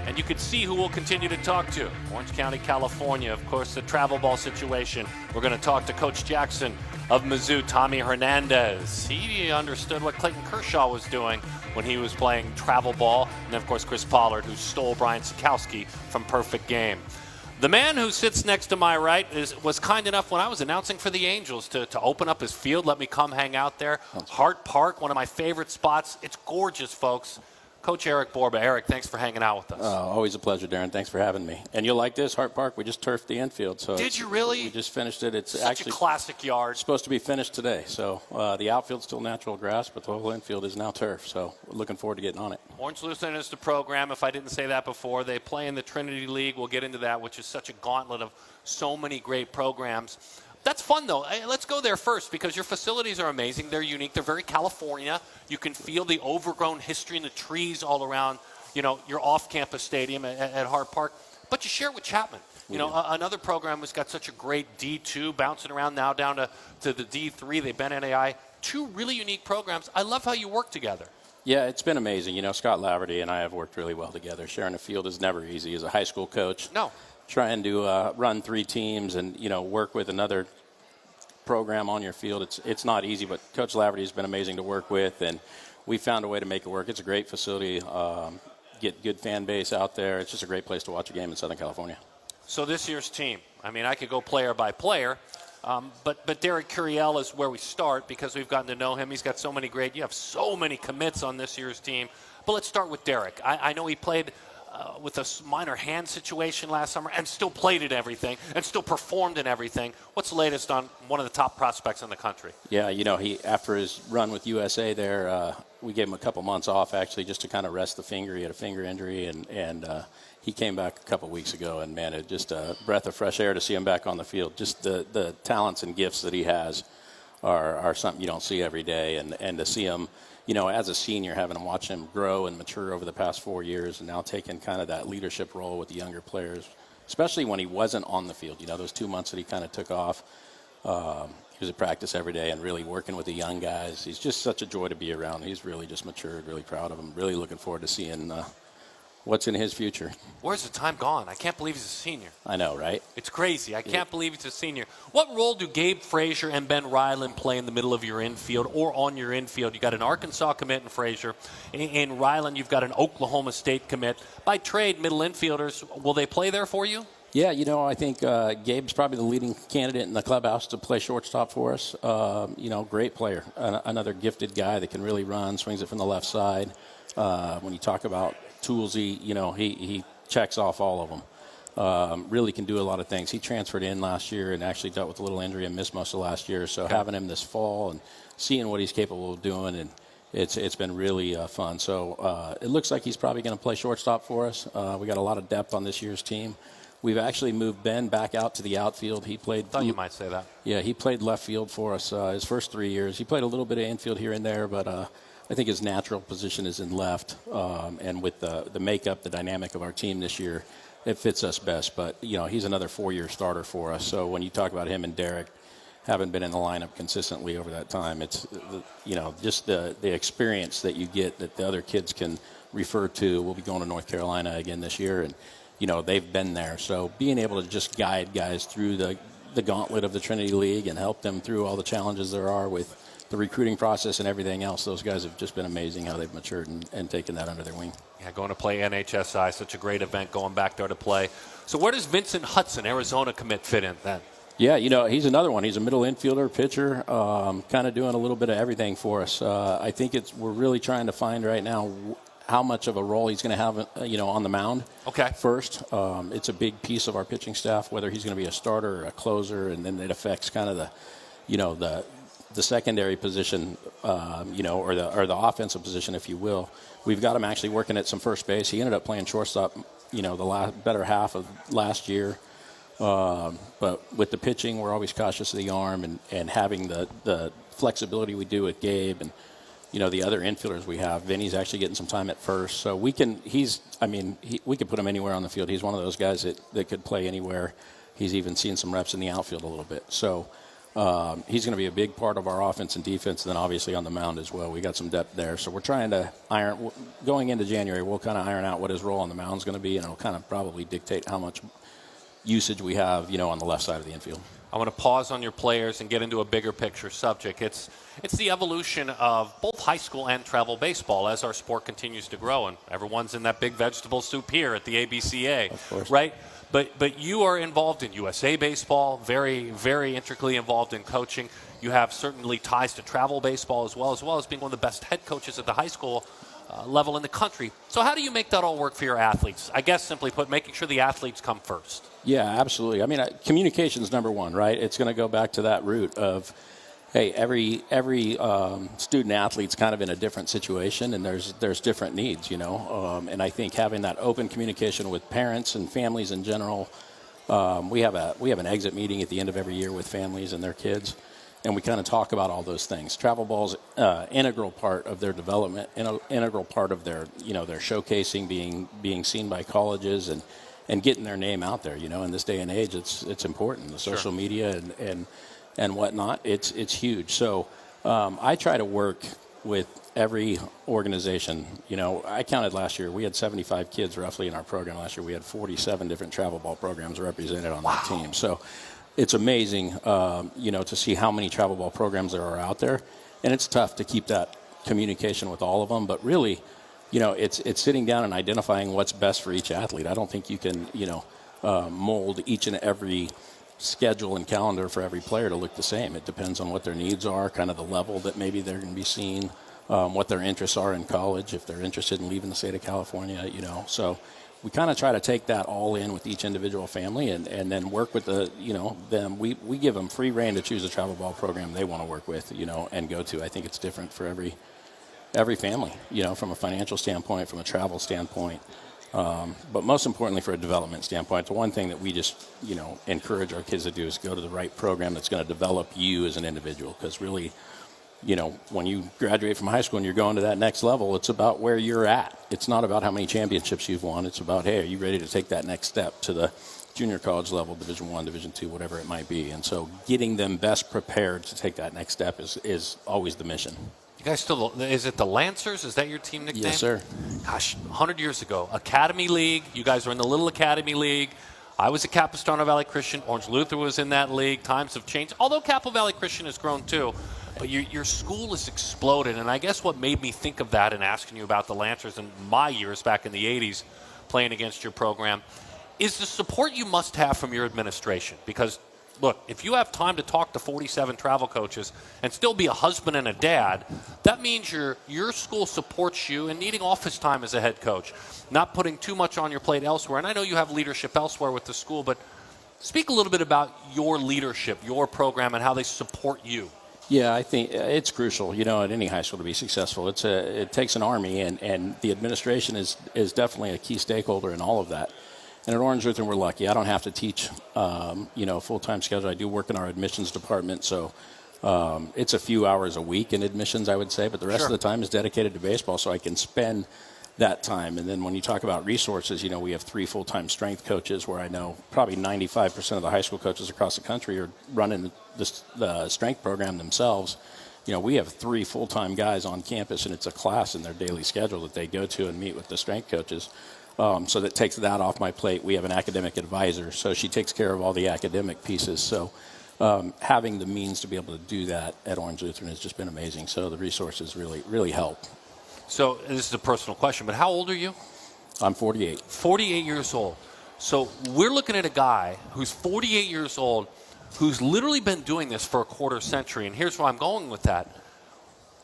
And you can see who we'll continue to talk to. Orange County, California, of course, the travel ball situation. We're going to talk to Coach Jackson of Mizzou, Tommy Hernandez. He understood what Clayton Kershaw was doing when he was playing travel ball. And then, of course, Chris Pollard, who stole Brian Sikowski from Perfect Game. The man who sits next to my right was kind enough when I was announcing for the Angels to open up his field, let me come hang out there. Hart Park, one of my favorite spots. It's gorgeous, folks. Coach Eric Borba. Eric, thanks for hanging out with us. Always a pleasure, Darren. Thanks for having me. And you'll like this, Hart Park. We just turfed the infield. So did you really? We just finished it. It's such actually a classic yard. Supposed to be finished today. So the outfield's still natural grass, but the whole infield is now turf. So we're looking forward to getting on it. Orange Lutheran is the program. If I didn't say that before, they play in the Trinity League. We'll get into that, which is such a gauntlet of so many great programs. That's fun, though. Let's go there first because your facilities are amazing. They're unique. They're very California. You can feel the overgrown history and the trees all around, your off-campus stadium at Hart Park. But you share it with Chapman. Another program has got such a great D2, bouncing around now down to the D3. They've been NAI. Two really unique programs. I love how you work together. Yeah, it's been amazing. Scott Laverty and I have worked really well together. Sharing a field is never easy as a high school coach. No. Trying to run 3 teams and, work with another program on your field, it's not easy, but Coach Laverty has been amazing to work with, and we found a way to make it work. It's a great facility, get good fan base out there. It's just a great place to watch a game in Southern California. So this year's team, I could go player by player, but Derek Curiel is where we start because we've gotten to know him. He's got you have so many commits on this year's team. But let's start with Derek. I know he played with a minor hand situation last summer and still played at everything and still performed in everything. What's the latest on one of the top prospects in the country? Yeah, he after his run with USA there, we gave him a couple months off actually just to kind of rest the finger. He had a finger injury and he came back a couple weeks ago, and man, it just a breath of fresh air to see him back on the field. Just the talents and gifts that he has are something you don't see every day, and to see him, as a senior, having him watch him grow and mature over the past 4 years, and now taking kind of that leadership role with the younger players, especially when he wasn't on the field. Those 2 months that he kind of took off, he was at practice every day and really working with the young guys. He's just such a joy to be around. He's really just matured, really proud of him, really looking forward to seeing what's in his future. Where's the time gone? I can't believe he's a senior. I know, right? It's crazy. I can't believe he's a senior. What role do Gabe Frazier and Ben Ryland play in the middle of your infield or on your infield? You got an Arkansas commit in Frazier. In Ryland, you've got an Oklahoma State commit. By trade, middle infielders, will they play there for you? Yeah, I think Gabe's probably the leading candidate in the clubhouse to play shortstop for us. Great player. Another gifted guy that can really run, swings it from the left side. When you talk about tools, he checks off all of them. Really can do a lot of things. He transferred in last year and actually dealt with a little injury and missed most of last year. So having him this fall and seeing what he's capable of doing, and it's been really fun. So it looks like he's probably going to play shortstop for us. We got a lot of depth on this year's team. We've actually moved Ben back out to the outfield. He played. Thought you might say that. Yeah, he played left field for us his first 3 years. He played a little bit of infield here and there, but I think his natural position is in left. And with the makeup, the dynamic of our team this year, it fits us best. But he's another 4-year starter for us. So when you talk about him and Derek having been in the lineup consistently over that time, it's just the experience that you get that the other kids can refer to. We'll be going to North Carolina again this year, and they've been there. So being able to just guide guys through the gauntlet of the Trinity League and help them through all the challenges there are with the recruiting process and everything else, those guys have just been amazing how they've matured and taken that under their wing. Yeah, going to play NHSI, such a great event, going back there to play. So where does Vincent Hudson, Arizona commit, fit in then? Yeah, he's another one. He's a middle infielder, pitcher, kind of doing a little bit of everything for us. I think we're really trying to find right now how much of a role he's going to have, on the mound. Okay. First, it's a big piece of our pitching staff, whether he's going to be a starter or a closer, and then it affects kind of the secondary position, or the offensive position, if you will. We've got him actually working at some first base. He ended up playing shortstop, the better half of last year. But with the pitching, we're always cautious of the arm and having the flexibility we do with Gabe and the other infielders we have. Vinny's actually getting some time at first, so we can. We could put him anywhere on the field. He's one of those guys that could play anywhere. He's even seen some reps in the outfield a little bit. So he's going to be a big part of our offense and defense, and then obviously on the mound as well. We got some depth there. So we're trying to going into January, we'll kind of iron out what his role on the mound is going to be, and it'll kind of probably dictate how much usage we have, on the left side of the infield. I want to pause on your players and get into a bigger picture subject. It's the evolution of both high school and travel baseball as our sport continues to grow, and everyone's in that big vegetable soup here at the ABCA, of course. Right? But you are involved in USA baseball, very, very intricately involved in coaching. You have certainly ties to travel baseball as well as being one of the best head coaches at the high school level in the country. So how do you make that all work for your athletes? I guess simply put, making sure the athletes come first. Yeah, absolutely. I mean, communication is number one, right? It's going to go back to that root of, hey, every student athlete's kind of in a different situation, and there's different needs, and I think having that open communication with parents and families in general. We have an exit meeting at the end of every year with families and their kids, and we kind of talk about all those things. Travel ball's integral part of their development, integral part of their their showcasing, being seen by colleges and getting their name out there. In this day and age, it's important. The social media and whatnot, it's huge. So I try to work with every organization. I counted last year, we had 75 kids roughly in our program. Last year we had 47 different travel ball programs represented on that team. So it's amazing, to see how many travel ball programs there are out there. And it's tough to keep that communication with all of them, but really, it's sitting down and identifying what's best for each athlete. I don't think you can, mold each and every schedule and calendar for every player to look the same. It depends on what their needs are, kind of the level that maybe they're going to be seen, what their interests are in college, if they're interested in leaving the state of California, So we kind of try to take that all in with each individual family and then work with them. We give them free reign to choose a travel ball program they want to work with, and go to. I think it's different for every family, from a financial standpoint, from a travel standpoint. But most importantly, for a development standpoint, the one thing that we just, encourage our kids to do is go to the right program that's going to develop you as an individual. Because really, when you graduate from high school and you're going to that next level, it's about where you're at. It's not about how many championships you've won. It's about, hey, are you ready to take that next step to the junior college level, Division I, Division II, whatever it might be. And so getting them best prepared to take that next step is always the mission. You guys still, is it the Lancers? Is that your team nickname? Yes, sir. Gosh, 100 years ago, Academy League. You guys were in the little Academy League. I was at Capistrano Valley Christian. Orange Luther was in that league. Times have changed, although Capital Valley Christian has grown too. But your school has exploded, and I guess what made me think of that and asking you about the Lancers in my years back in the 80s playing against your program is the support you must have from your administration. Because, look, if you have time to talk to 47 travel coaches and still be a husband and a dad, that means your school supports you in needing office time as a head coach, not putting too much on your plate elsewhere. And I know you have leadership elsewhere with the school, but speak a little bit about your leadership, your program, and how they support you. Yeah, I think it's crucial, at any high school to be successful. It takes an army, and the administration is definitely a key stakeholder in all of that. And at Orange Lutheran, we're lucky. I don't have to teach, a full-time schedule. I do work in our admissions department, so it's a few hours a week in admissions, I would say, but the rest of the time is dedicated to baseball, so I can spend that time. And then when you talk about resources, we have 3 full-time strength coaches where I know probably 95% of the high school coaches across the country are running the strength program themselves. We have 3 full-time guys on campus, and it's a class in their daily schedule that they go to and meet with the strength coaches. So that takes that off my plate. We have an academic advisor, so she takes care of all the academic pieces. So having the means to be able to do that at Orange Lutheran has just been amazing. So the resources really, really help. So this is a personal question, but how old are you? I'm 48. 48 years old. So we're looking at a guy who's 48 years old, who's literally been doing this for a quarter century. And here's where I'm going with that.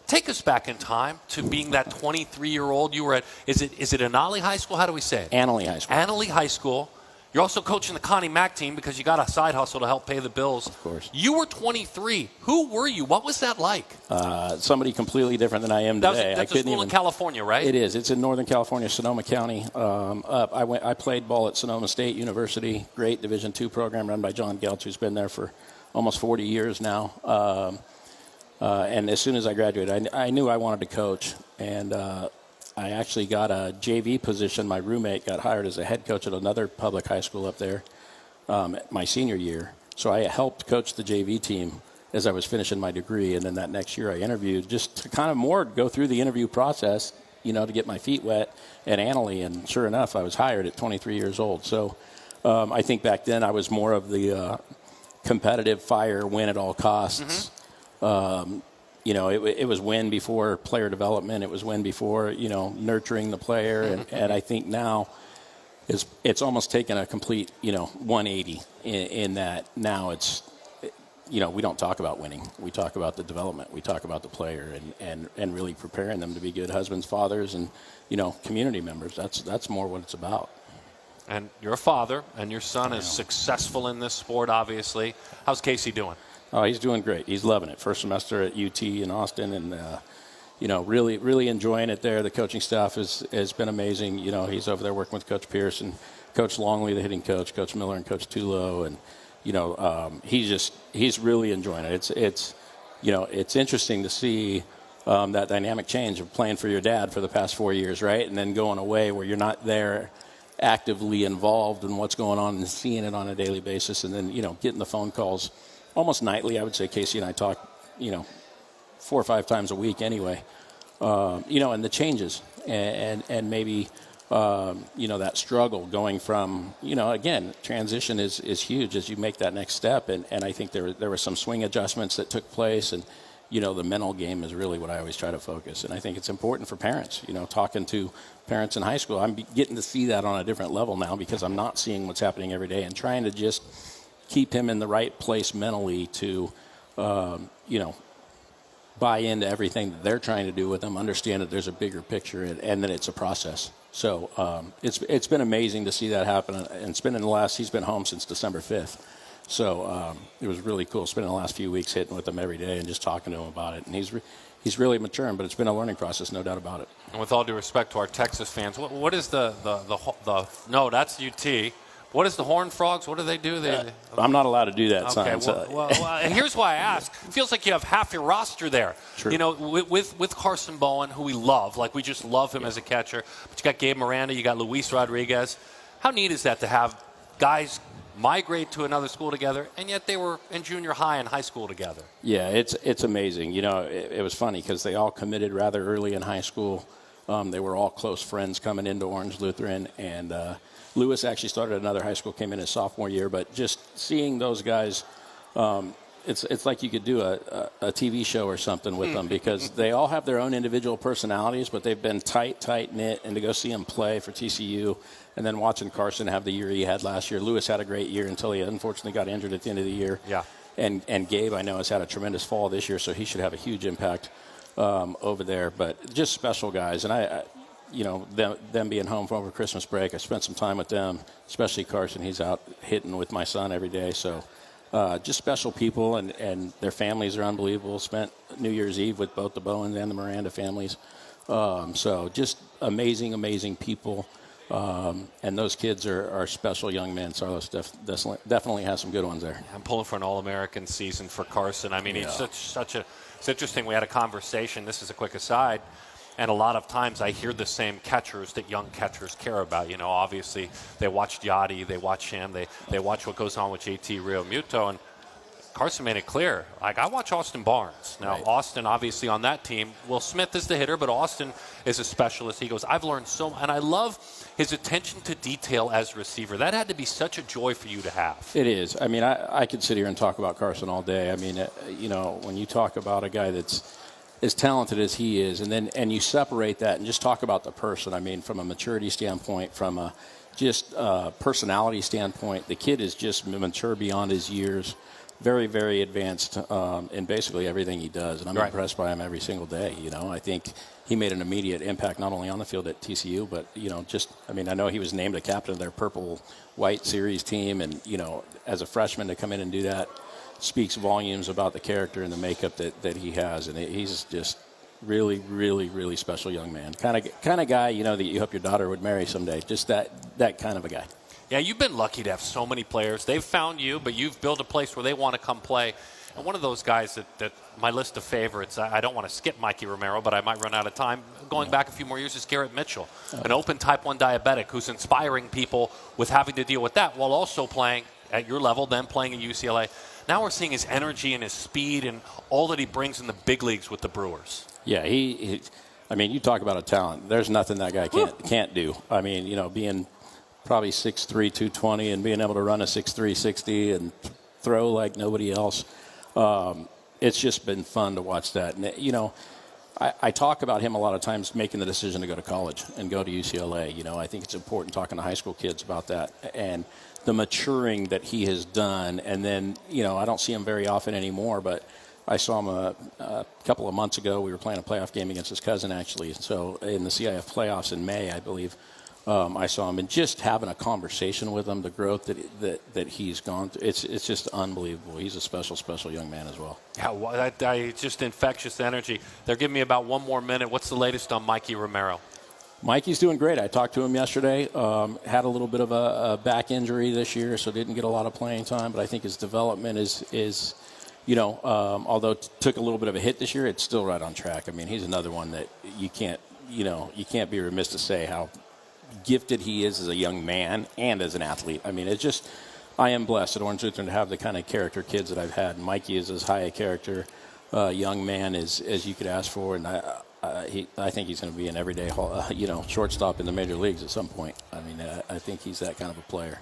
Take us back in time to being that 23-year-old you were at. Is it Annalee High School? How do we say it? Annalee High School. Annalee High School. You're also coaching the Connie Mack team because you got a side hustle to help pay the bills. Of course. You were 23. Who were you? What was that like? Somebody completely different than I am today. That's a school in California, right? It is. It's in Northern California, Sonoma County. I played ball at Sonoma State University, great Division II program run by John Geltz, who's been there for almost 40 years now. And as soon as I graduated, I knew I wanted to coach. And I actually got a JV position. My roommate got hired as a head coach at another public high school up there. my senior year. So I helped coach the JV team as I was finishing my degree, and then that next year I interviewed just to kind of more go through the interview process, to get my feet wet at Annalee, and sure enough, I was hired at 23 years old. So I think back then I was more of the competitive fire, win at all costs. It was win before player development. It was win before, nurturing the player. And I think now it's almost taken a complete, 180 in that now it's, we don't talk about winning. We talk about the development. We talk about the player and really preparing them to be good husbands, fathers, and, community members. That's more what it's about. And you're a father, and your son is successful in this sport, obviously. How's Casey doing? Oh, he's doing great. He's loving it. First semester at UT in Austin, and really, really enjoying it there. The coaching staff has been amazing. He's over there working with Coach Pierce and Coach Longley, the hitting coach, Coach Miller, and Coach Tulo, and he's really enjoying it. It's interesting to see that dynamic change of playing for your dad for the past 4 years, right, and then going away where you're not there actively involved in what's going on and seeing it on a daily basis, and then getting the phone calls almost nightly. I would say Casey and I talk 4 or 5 times a week anyway, and the changes and maybe that struggle going from again, transition is huge as you make that next step, and I think there were some swing adjustments that took place, and the mental game is really what I always try to focus. And I think it's important for parents, talking to parents in high school. I'm getting to see that on a different level now because I'm not seeing what's happening every day, and trying to just keep him in the right place mentally to, buy into everything that they're trying to do with them, understand that there's a bigger picture and that it's a process. So it's been amazing to see that happen. And he's been home since December 5th. So it was really cool spending the last few weeks hitting with him every day and just talking to him about it. And he's really maturing, but it's been a learning process, no doubt about it. And with all due respect to our Texas fans, what is the no, that's UT. What is the Horned Frogs? What do they do? I'm not allowed to do that. Okay, well, here's why I ask. It feels like you have half your roster there. True. With Carson Bowen, who we love, like we just love him as a catcher. But you got Gabe Miranda, you got Luis Rodriguez. How neat is that to have guys migrate to another school together, and yet they were in junior high and high school together? Yeah, it's amazing. It was funny because they all committed rather early in high school. They were all close friends coming into Orange Lutheran, and Lewis actually started another high school, came in his sophomore year. But just seeing those guys, it's like you could do a TV show or something with them because they all have their own individual personalities, but they've been tight-knit. And to go see them play for TCU, and then watching Carson have the year he had last year. Lewis had a great year until he unfortunately got injured at the end of the year. Yeah. And Gabe, I know, has had a tremendous fall this year, so he should have a huge impact over there. But just special guys. And I them being home for over Christmas break, I spent some time with them, especially Carson. He's out hitting with my son every day. So just special people, and their families are unbelievable. Spent New Year's Eve with both the Bowens and the Miranda families. So just amazing people. And those kids are special young men. Sarlos definitely has some good ones there. I'm pulling for an All-American season for Carson. I mean, he's it's interesting. We had a conversation. This is a quick aside. And a lot of times I hear the same catchers that young catchers care about. Obviously they watch Yachty, they watch him, they watch what goes on with JT Realmuto, and Carson made it clear. Like, I watch Austin Barnes. Now, right. Austin, obviously, on that team, Will Smith is the hitter, but Austin is a specialist. He goes, I've learned so much. And I love his attention to detail as a receiver. That had to be such a joy for you to have. It is. I mean, I could sit here and talk about Carson all day. I mean, when you talk about a guy that's as talented as he is, and you separate that and just talk about the person. I mean, from a maturity standpoint, from a just personality standpoint, the kid is just mature beyond his years, very, very advanced in basically everything he does. And I'm impressed by him every single day. I think he made an immediate impact not only on the field at TCU, but, I know he was named a captain of their purple-white series team. And, as a freshman to come in and do that speaks volumes about the character and the makeup that he has. And he's just really, really, really special young man. Kind of guy, that you hope your daughter would marry someday. Just that kind of a guy. Yeah, you've been lucky to have so many players. They've found you, but you've built a place where they want to come play. And one of those guys that my list of favorites, I don't want to skip Mikey Romero, but I might run out of time. Going back a few more years is Garrett Mitchell, an open type 1 diabetic who's inspiring people with having to deal with that while also playing at your level, then playing at UCLA. Now we're seeing his energy and his speed and all that he brings in the big leagues with the Brewers. Yeah, I mean, you talk about a talent. There's nothing that guy can't do. I mean, you know, being probably 6'3", 220 and being able to run a 6'3", 60 and throw like nobody else. It's just been fun to watch that. And, you know, I talk about him a lot of times making the decision to go to college and go to UCLA. You know, I think it's important talking to high school kids about that and the maturing that he has done. And then, you know, I don't see him very often anymore, but I saw him a couple of months ago. We were playing a playoff game against his cousin, actually. So in the CIF playoffs in May, I believe, I saw him, and just having a conversation with him, the growth that he's gone through, it's just unbelievable. He's a special, special young man as well. Yeah, well, it's just infectious energy. They're giving me about 1 more minute. What's the latest on Mikey Romero? Mikey's doing great. I talked to him yesterday. Had a little bit of a back injury this year, so didn't get a lot of playing time, but I think his development is you know, although took a little bit of a hit this year, it's still right on track. I mean, he's another one that you can't be remiss to say how gifted he is as a young man and as an athlete. I mean, it's just, I am blessed at Orange Lutheran to have the kind of character kids that I've had. Mikey is as high a character young man as you could ask for, and I think he's going to be an everyday shortstop in the major leagues at some point. I mean, I think he's that kind of a player.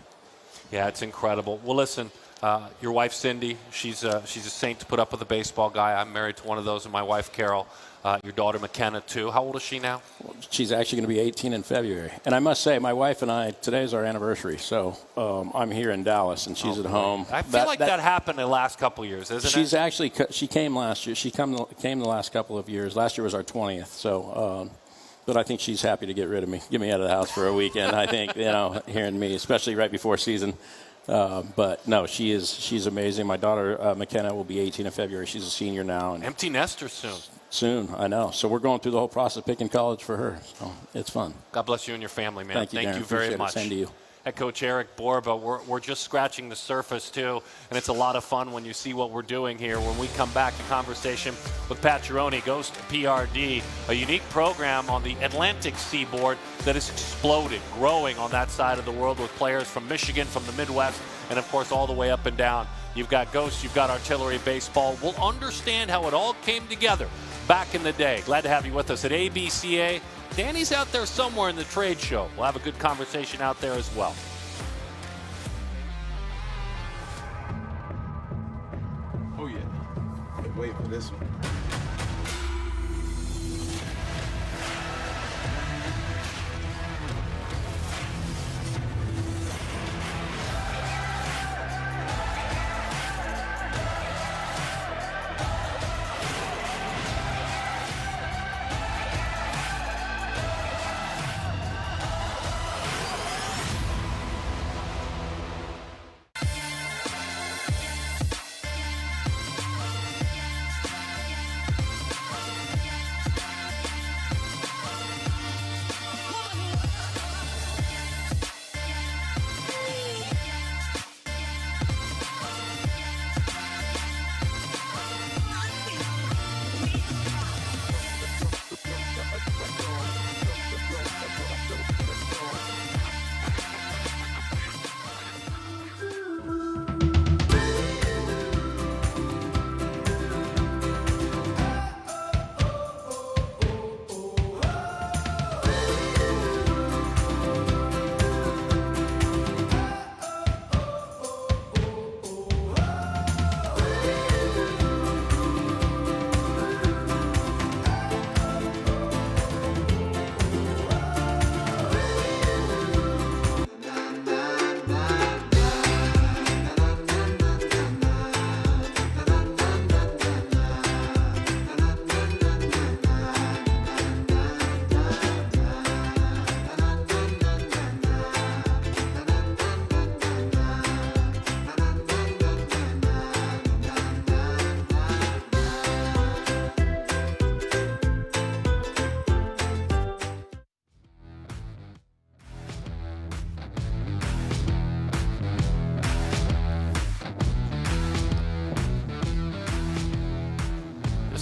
Yeah, it's incredible. Well, listen, your wife Cindy, she's a saint to put up with a baseball guy. I'm married to one of those, and my wife Carol. Your daughter McKenna too. How old is she now? Well, she's actually going to be 18 in February. And I must say, my wife and I, today's our anniversary. So I'm here in Dallas, and she's at home. I feel like that happened in the last couple of years, isn't it? She came last year. She came the last couple of years. Last year was our 20th. So, but I think she's happy to get rid of me, get me out of the house for a weekend. I think, hearing me, especially right before season. But no, she's amazing. My daughter McKenna will be 18 in February. She's a senior now. And empty nester soon. Soon, I know. So we're going through the whole process picking college for her. So it's fun. God bless you and your family, man. Thank you very much. Same to you. Head Coach Eric Borba, we're just scratching the surface too, and it's a lot of fun when you see what we're doing here. When we come back, a conversation with Pat Gironi, Ghost PRD, a unique program on the Atlantic seaboard that has exploded, growing on that side of the world with players from Michigan, from the Midwest, and of course all the way up and down. You've got Ghost, you've got Artillery Baseball. We'll understand how it all came together back in the day. Glad to have you with us at ABCA. Danny's out there somewhere in the trade show. We'll have a good conversation out there as well. Oh, yeah. Wait for this one.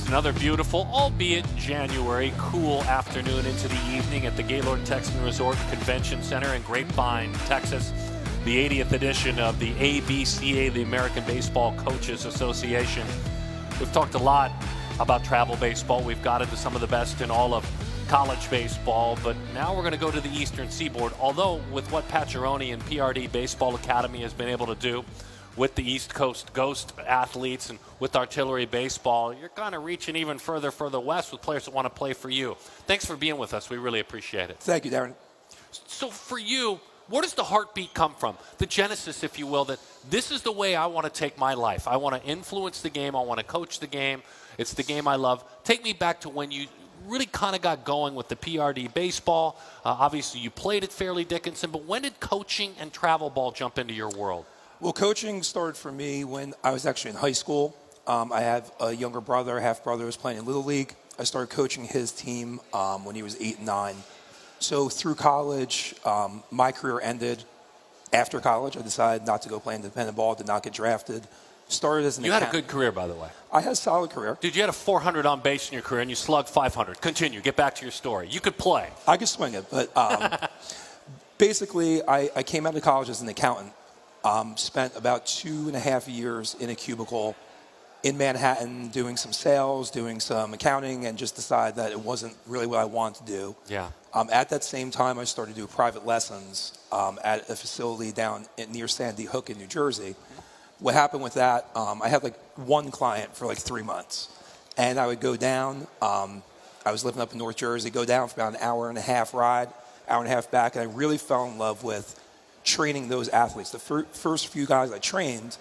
Another beautiful, albeit January, cool afternoon into the evening at the Gaylord Texan Resort Convention Center in Grapevine, Texas. the 80th edition of the ABCA, the American Baseball Coaches Association. We've talked a lot about travel baseball. We've got into some of the best in all of college baseball, but now we're going to go to the Eastern Seaboard. Although with what Pacciaroni and PRD Baseball Academy has been able to do with the East Coast Ghost athletes and with artillery baseball, you're kind of reaching even further west with players that want to play for you. Thanks for being with us. We really appreciate it. Thank you, Darren. So for you, where does the heartbeat come from? The genesis, if you will, that this is the way I want to take my life. I want to influence the game. I want to coach the game. It's the game I love. Take me back to when you really kind of got going with the PRD baseball. Obviously, you played at Fairleigh Dickinson, but when did coaching and travel ball jump into your world? Well, coaching started for me when I was actually in high school. I have a younger brother, half-brother, who was playing in Little League. I started coaching his team when he was 8 and 9. So through college, my career ended. After college, I decided not to go play independent ball, did not get drafted. Started as an You had a good career, by the way. I had a solid career. Dude, you had a 400 on base in your career, and you slugged 500. Continue. Get back to your story. You could play. I could swing it, but basically, I came out of college as an accountant. Spent about 2.5 years in a cubicle in Manhattan doing some sales, doing some accounting, and just decided that it wasn't really what I wanted to do. Yeah. At that same time, I started to do private lessons at a facility down near Sandy Hook in New Jersey. What happened with that, I had like one client for like 3 months. And I would go down, I was living up in North Jersey, go down for about an hour and a half ride, hour and a half back, and I really fell in love with training those athletes. The first few guys I trained,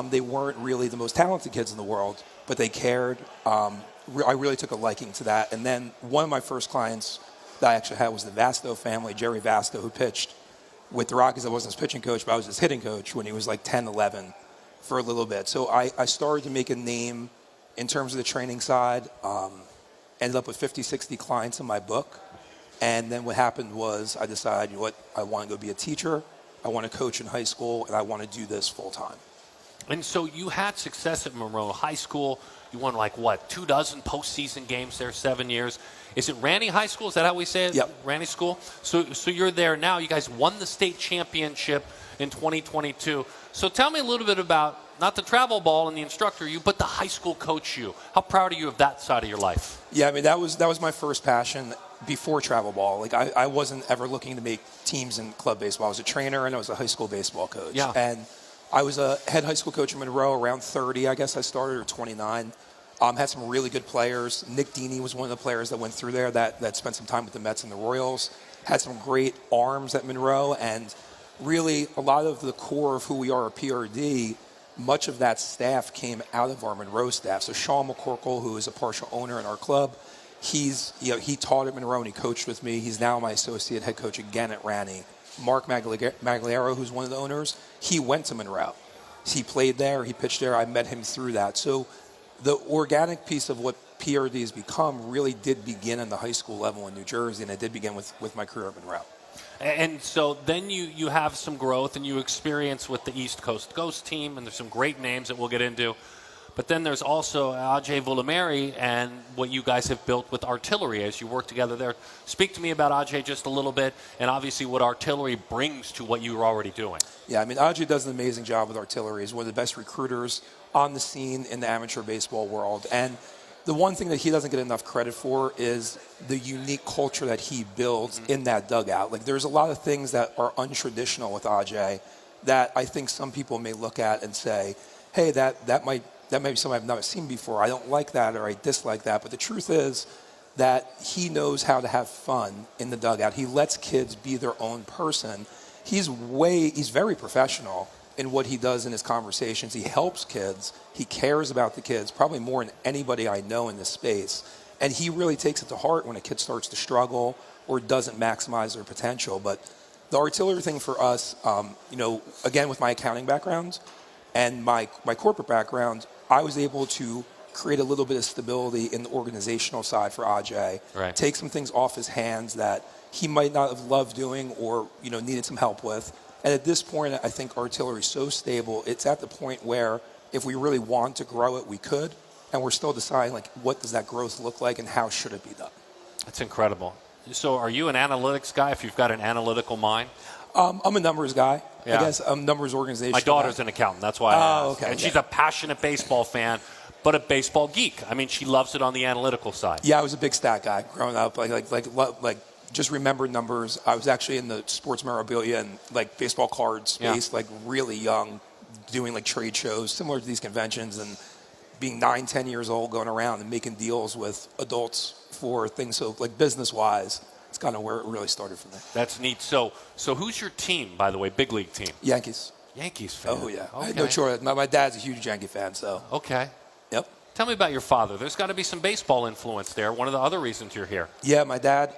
they weren't really the most talented kids in the world, but they cared. I really took a liking to that. And then one of my first clients that I actually had was the Vasto family, Jerry Vasto, who pitched with the Rockies. I wasn't his pitching coach, but I was his hitting coach when he was like 10, 11 for a little bit. So I started to make a name in terms of the training side. Ended up with 50, 60 clients in my book. And then what happened was I decided, you know what, I want to go be a teacher. I want to coach in high school, and I want to do this full time. And so you had success at Monroe High School. You won like, what, 24 postseason games there, 7 years. Is it Randy High School? Is that how we say it? Yep. Randy School? So you're there now. You guys won the state championship in 2022. So tell me a little bit about, not the travel ball and the instructor you, but the high school coach you. How proud are you of that side of your life? Yeah, I mean, that was my first passion before travel ball. Like, I wasn't ever looking to make teams in club baseball. I was a trainer, and I was a high school baseball coach. Yeah. And I was a head high school coach in Monroe around 30, I guess I started, or 29. Had some really good players. Nick Deeney was one of the players that went through there that spent some time with the Mets and the Royals. Had some great arms at Monroe, and really a lot of the core of who we are at PRD, much of that staff came out of our Monroe staff. So Sean McCorkle, who is a partial owner in our club, he taught at Monroe and he coached with me. He's now my associate head coach again at Ranney. Mark Magliaro, who's one of the owners, he went to Monroe. He played there, he pitched there. I met him through that. So the organic piece of what PRD has become really did begin on the high school level in New Jersey, and it did begin with my career at Monroe. And so then you have some growth and you experience with the East Coast Ghost team, and there's some great names that we'll get into. But then there's also Ajay Vulameri and what you guys have built with artillery as you work together there. Speak to me about Ajay just a little bit, and obviously what artillery brings to what you were already doing. Yeah, I mean, Ajay does an amazing job with artillery. He's one of the best recruiters on the scene in the amateur baseball world. And the one thing that he doesn't get enough credit for is the unique culture that he builds in that dugout. Like, there's a lot of things that are untraditional with Ajay that I think some people may look at and say, hey, that might be something I've never seen before. I don't like that, or I dislike that. But the truth is that he knows how to have fun in the dugout. He lets kids be their own person. He's very professional in what he does in his conversations. He helps kids. He cares about the kids, probably more than anybody I know in this space. And he really takes it to heart when a kid starts to struggle or doesn't maximize their potential. But the artillery thing for us, again, with my accounting background and my corporate background, I was able to create a little bit of stability in the organizational side for Ajay. Right. Take some things off his hands that he might not have loved doing or needed some help with. And at this point, I think artillery is so stable. It's at the point where if we really want to grow it, we could. And we're still deciding, what does that growth look like and how should it be done? That's incredible. So are you an analytics guy if you've got an analytical mind? I'm a numbers guy. Yeah. I guess I'm numbers organization. My daughter's guy. an accountant. That's why I asked. Okay. And she's a passionate baseball fan, but a baseball geek. I mean, she loves it on the analytical side. Yeah, I was a big stat guy growing up. Like just remember numbers. I was actually in the sports memorabilia and like baseball card space, like really young, doing like trade shows similar to these conventions, and being 9, 10 years old, going around and making deals with adults for things. So like business wise, it's kind of where it really started for me. That's neat. So who's your team, by the way, big league team? Yankees. Yankees fan. Oh yeah. Okay. No choice. My dad's a huge Yankee fan, so. Okay. Yep. Tell me about your father. There's got to be some baseball influence there. One of the other reasons you're here. Yeah, my dad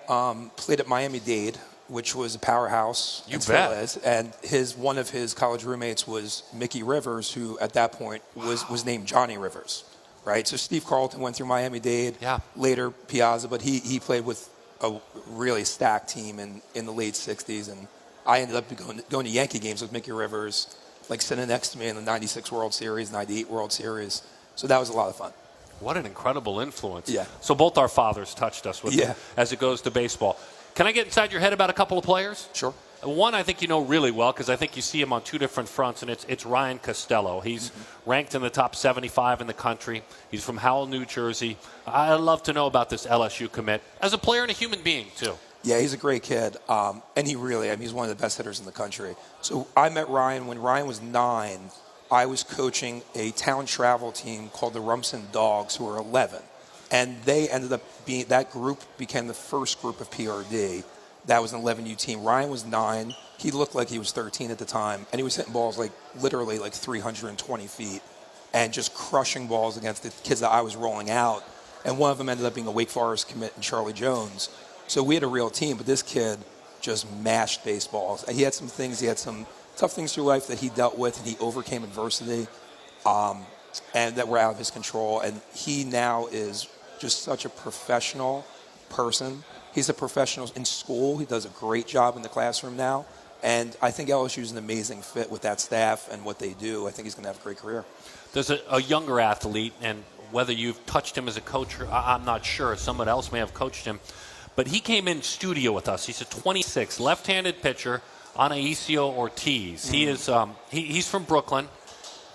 played at Miami-Dade, which was a powerhouse. You and still bet. is. And one of his college roommates was Mickey Rivers, who at that point was named Johnny Rivers, right? So Steve Carlton went through Miami-Dade, later Piazza, but he played with a really stacked team in the late 60s. And I ended up going to Yankee games with Mickey Rivers, like sitting next to me in the 96 World Series, 98 World Series. So that was a lot of fun. What an incredible influence. Yeah. So both our fathers touched us with it as it goes to baseball. Can I get inside your head about a couple of players? Sure. One I think you know really well because I think you see him on two different fronts, and it's Ryan Costello. He's ranked in the top 75 in the country. He's from Howell, New Jersey. I'd love to know about this LSU commit as a player and a human being, too. Yeah, he's a great kid, and he's one of the best hitters in the country. So I met Ryan when Ryan was 9. I was coaching a town travel team called the Rumson Dogs, who were 11. And they ended up that group became the first group of PRD. That was an 11U team. Ryan was 9. He looked like he was 13 at the time. And he was hitting balls literally 320 feet and just crushing balls against the kids that I was rolling out. And one of them ended up being a Wake Forest commit and Charlie Jones. So we had a real team, but this kid just mashed baseballs. He had some tough things through life that he dealt with, and he overcame adversity, and that were out of his control. And he now is just such a professional person. He's a professional in school. He does a great job in the classroom now. And I think LSU is an amazing fit with that staff and what they do. I think he's going to have a great career. There's a younger athlete, and whether you've touched him as a coach, I'm not sure. Someone else may have coached him. But he came in studio with us. He's a 26, left-handed pitcher, ABCA Ortiz. He is he's from Brooklyn,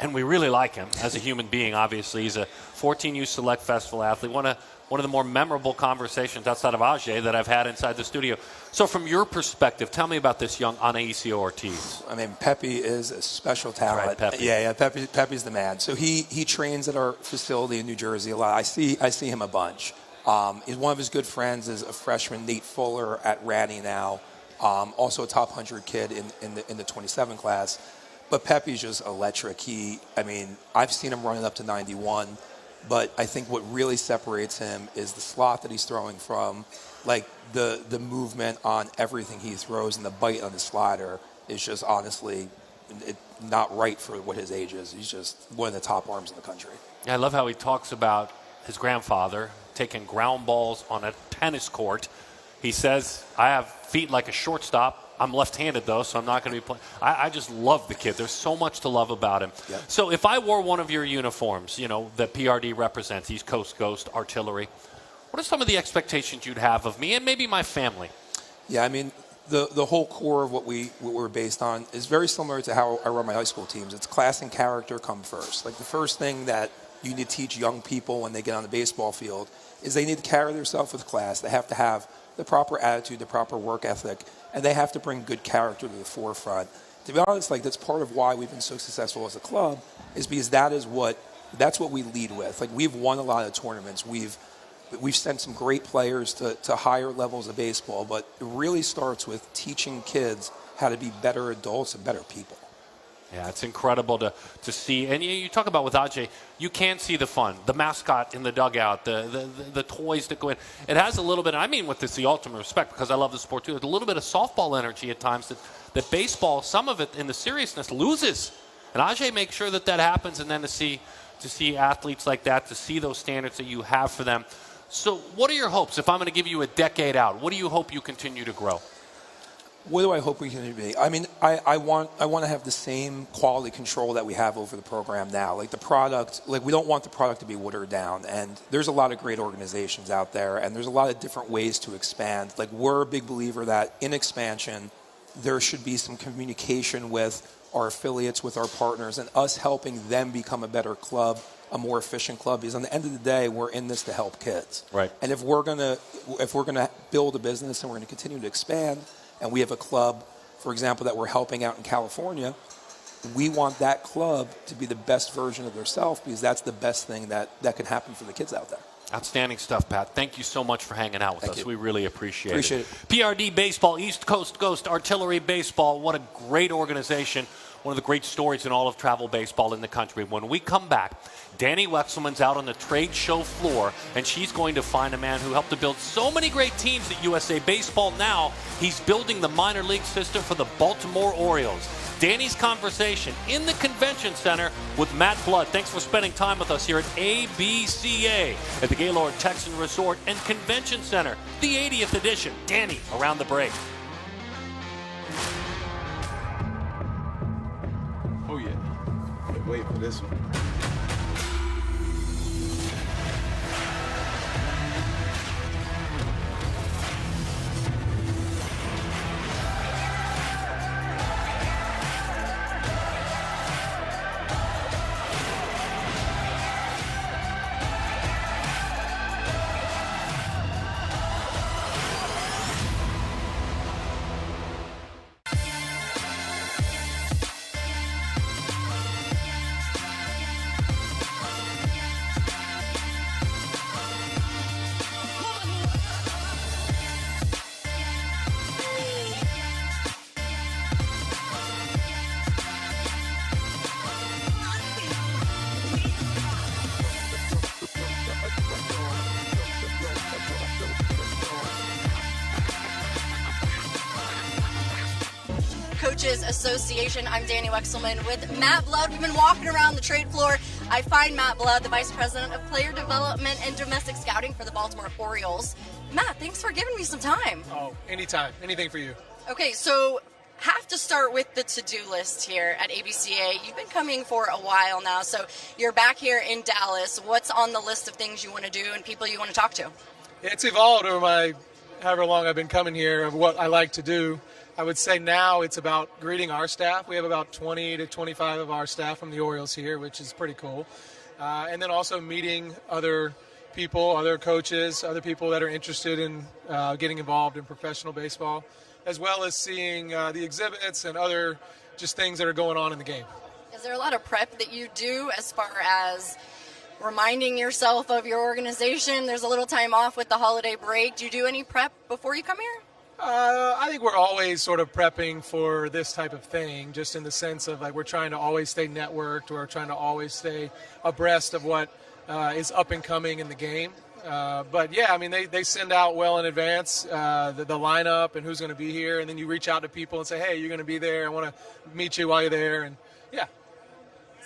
and we really like him as a human being, obviously. He's a 14U Select Festival athlete, one of the more memorable conversations outside of Ajay that I've had inside the studio. So from your perspective, tell me about this young ABCA Ortiz. I mean, Pepe is a special talent. Right, Pepe. Yeah, Pepe's the man. So he trains at our facility in New Jersey a lot. I see him a bunch. One of his good friends is a freshman, Nate Fuller, at Ratty now. Also a top 100 kid in the 27 class. But Pepe's just electric. I've seen him running up to 91. But I think what really separates him is the slot that he's throwing from. Like the movement on everything he throws and the bite on the slider is just honestly not right for what his age is. He's just one of the top arms in the country. Yeah, I love how he talks about his grandfather taking ground balls on a tennis court. He says, I have feet like a shortstop. I'm left-handed, though, so I'm not going to be playing. I just love the kid. There's so much to love about him. Yeah. So if I wore one of your uniforms, that PRD represents, East Coast Ghost Artillery, what are some of the expectations you'd have of me and maybe my family? Yeah, the whole core of what we're based on is very similar to how I run my high school teams. It's class and character come first. Like the first thing that you need to teach young people when they get on the baseball field is they need to carry themselves with class. They have to have the proper attitude, the proper work ethic, and they have to bring good character to the forefront. To be honest, that's part of why we've been so successful as a club, is because that's what we lead with. We've won a lot of tournaments. We've sent some great players to higher levels of baseball, but it really starts with teaching kids how to be better adults and better people. Yeah, it's incredible to see. And you talk about with Ajay, you can see the fun, the mascot in the dugout, the toys that go in. It has a little bit, with this the ultimate respect because I love the sport too, a little bit of softball energy at times that baseball, some of it in the seriousness, loses. And Ajay makes sure that happens, and then to see athletes like that, to see those standards that you have for them. So what are your hopes? If I'm going to give you a decade out, what do you hope you continue to grow? What do I hope we can be? I mean, I want to have the same quality control that we have over the program now. Like the product, like we don't want the product to be watered down. And there's a lot of great organizations out there, and there's a lot of different ways to expand. Like we're a big believer that in expansion, there should be some communication with our affiliates, with our partners, and us helping them become a better club, a more efficient club. Because on the end of the day, we're in this to help kids. Right. And if we're gonna build a business and we're gonna continue to expand, and we have a club, for example, that we're helping out in California, we want that club to be the best version of themselves because that's the best thing that can happen for the kids out there. Outstanding stuff, Pat. Thank you so much for hanging out with Thank us. you. We really appreciate Appreciate it. it. PRD Baseball, East Coast Ghost Artillery Baseball. What a great organization. One of the great stories in all of travel baseball in the country. When we come back, Danny Wexelman's out on the trade show floor, and she's going to find a man who helped to build so many great teams at USA Baseball. Now he's building the minor league system for the Baltimore Orioles. Danny's conversation in the convention center with Matt Blood. Thanks for spending time with us here at ABCA at the Gaylord Texan Resort and Convention Center, the 80th edition. Danny, around the break. Oh, yeah. Wait for this one. Coaches Association. I'm Danny Wexelman with Matt Blood. We've been walking around the trade floor. I find Matt Blood, the Vice President of Player Development and Domestic Scouting for the Baltimore Orioles. Matt, thanks for giving me some time. Oh, anytime. Anything for you. Okay, so have to start with the to-do list here at ABCA. You've been coming for a while now, so you're back here in Dallas. What's on the list of things you want to do and people you want to talk to? It's evolved over my however long I've been coming here of what I like to do. I would say now it's about greeting our staff. We have about 20 to 25 of our staff from the Orioles here, which is pretty cool. And then also meeting other people, other coaches, other people that are interested in getting involved in professional baseball, as well as seeing the exhibits and other just things that are going on in the game. Is there a lot of prep that you do as far as reminding yourself of your organization? There's a little time off with the holiday break. Do you do any prep before you come here? I think we're always sort of prepping for this type of thing, just in the sense of like we're trying to always stay networked. We're trying to always stay abreast of what is up and coming in the game. But yeah, I mean, they send out well in advance the lineup and who's going to be here, and then you reach out to people and say, hey, you're going to be there. I want to meet you while you're there, and yeah.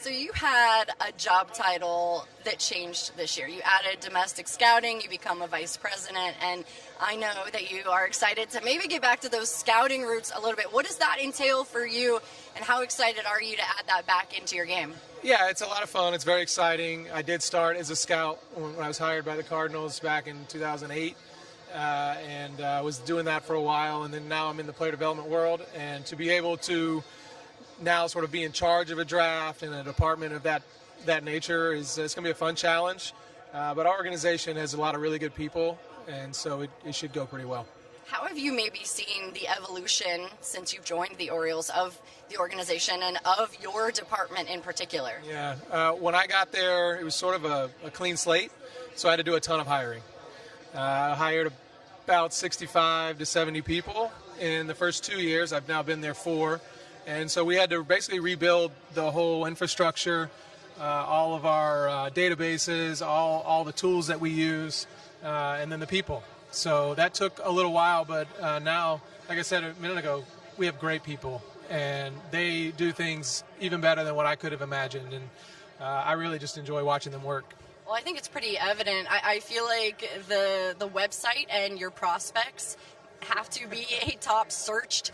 So you had a job title that changed this year. You added domestic scouting, you become a vice president, and I know that you are excited to maybe get back to those scouting roots a little bit. What does that entail for you, and how excited are you to add that back into your game? Yeah, it's a lot of fun. It's very exciting. I did start as a scout when I was hired by the Cardinals back in 2008, and was doing that for a while, and then now I'm in the player development world, and to be able to now sort of be in charge of a draft and a department of that nature is it's going to be a fun challenge. But our organization has a lot of really good people, and so it should go pretty well. How have you maybe seen the evolution since you've joined the Orioles of the organization and of your department in particular? Yeah, when I got there, it was sort of a clean slate, so I had to do a ton of hiring. I hired about 65 to 70 people in the first 2 years. I've now been there 4. And so we had to basically rebuild the whole infrastructure, all of our databases, all the tools that we use, and then the people. So that took a little while, but now, like I said a minute ago, we have great people, and they do things even better than what I could have imagined. And I really just enjoy watching them work. Well, I think it's pretty evident. I feel like the website and your prospects have to be a top searched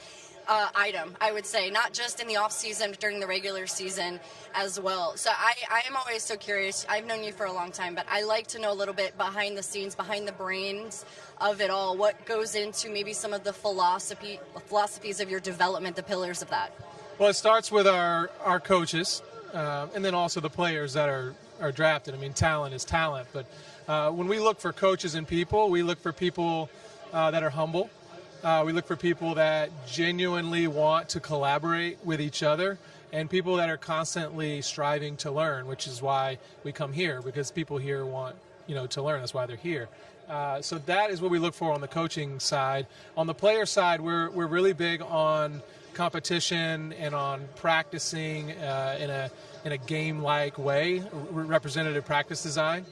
item, I would say, not just in the off season, but during the regular season as well. So I am always so curious. I've known you for a long time, but I like to know a little bit behind the scenes, behind the brains of it all. What goes into maybe some of the philosophies of your development, the pillars of that? Well, it starts with our coaches, and then also the players that are drafted. I mean, talent is talent, but when we look for coaches and people, we look for people that are humble. We look for people that genuinely want to collaborate with each other, and people that are constantly striving to learn, which is why we come here, because people here want, to learn. That's why they're here. So that is what we look for on the coaching side. On the player side, we're really big on competition and on practicing in a game-like way, representative practice design.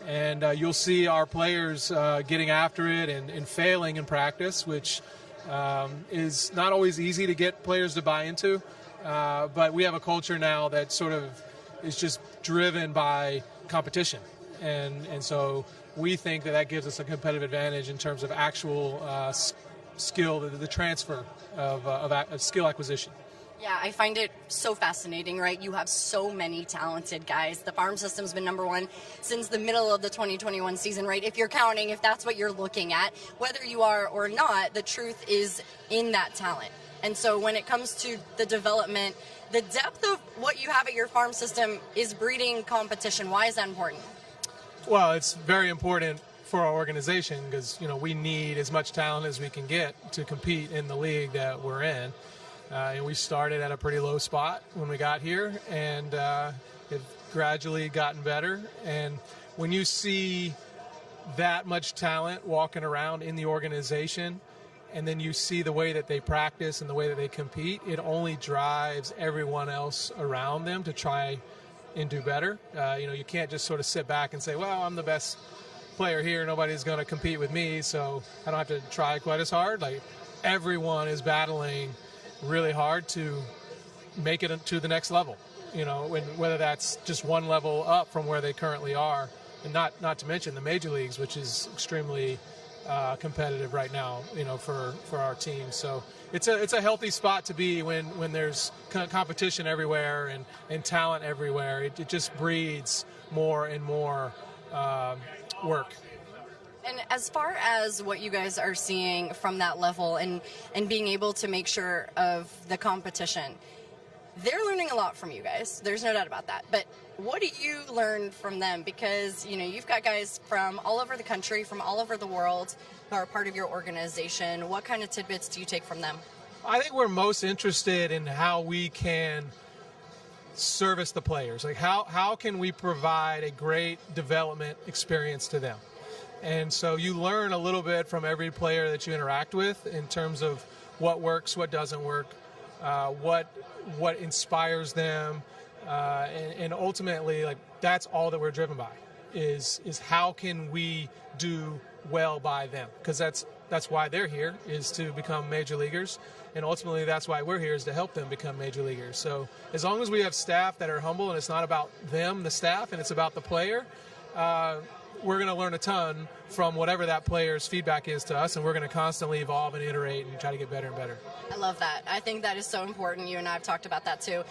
And you'll see our players getting after it and failing in practice, which is not always easy to get players to buy into. But we have a culture now that sort of is just driven by competition. And so we think that gives us a competitive advantage in terms of actual skill, the transfer of skill acquisition. Yeah, I find it so fascinating, right? You have so many talented guys. The farm system's been number one since the middle of the 2021 season, right? If you're counting, if that's what you're looking at, whether you are or not, the truth is in that talent. And so when it comes to the development, the depth of what you have at your farm system is breeding competition. Why is that important? Well, it's very important for our organization because, we need as much talent as we can get to compete in the league that we're in. And we started at a pretty low spot when we got here, and have gradually gotten better. And when you see that much talent walking around in the organization, and then you see the way that they practice and the way that they compete, it only drives everyone else around them to try and do better. You can't just sort of sit back and say, well, I'm the best player here, nobody's going to compete with me, so I don't have to try quite as hard. Like, everyone is battling really hard to make it to the next level, whether that's just one level up from where they currently are, and not to mention the major leagues, which is extremely competitive right now, for our team. So it's a healthy spot to be when there's competition everywhere and talent everywhere. It just breeds more and more work. And as far as what you guys are seeing from that level and being able to make sure of the competition, they're learning a lot from you guys. There's no doubt about that. But what do you learn from them? Because, you've got guys from all over the country, from all over the world who are part of your organization. What kind of tidbits do you take from them? I think we're most interested in how we can service the players. Like, how can we provide a great development experience to them? And so you learn a little bit from every player that you interact with in terms of what works, what doesn't work, what inspires them, and ultimately, like, that's all that we're driven by is how can we do well by them, because that's why they're here, is to become major leaguers, and ultimately that's why we're here, is to help them become major leaguers. So as long as we have staff that are humble and it's not about them, the staff, and it's about the player, we're going to learn a ton from whatever that player's feedback is to us, and we're going to constantly evolve and iterate and try to get better and better. I love that. I think that is so important. You and I have talked about that too.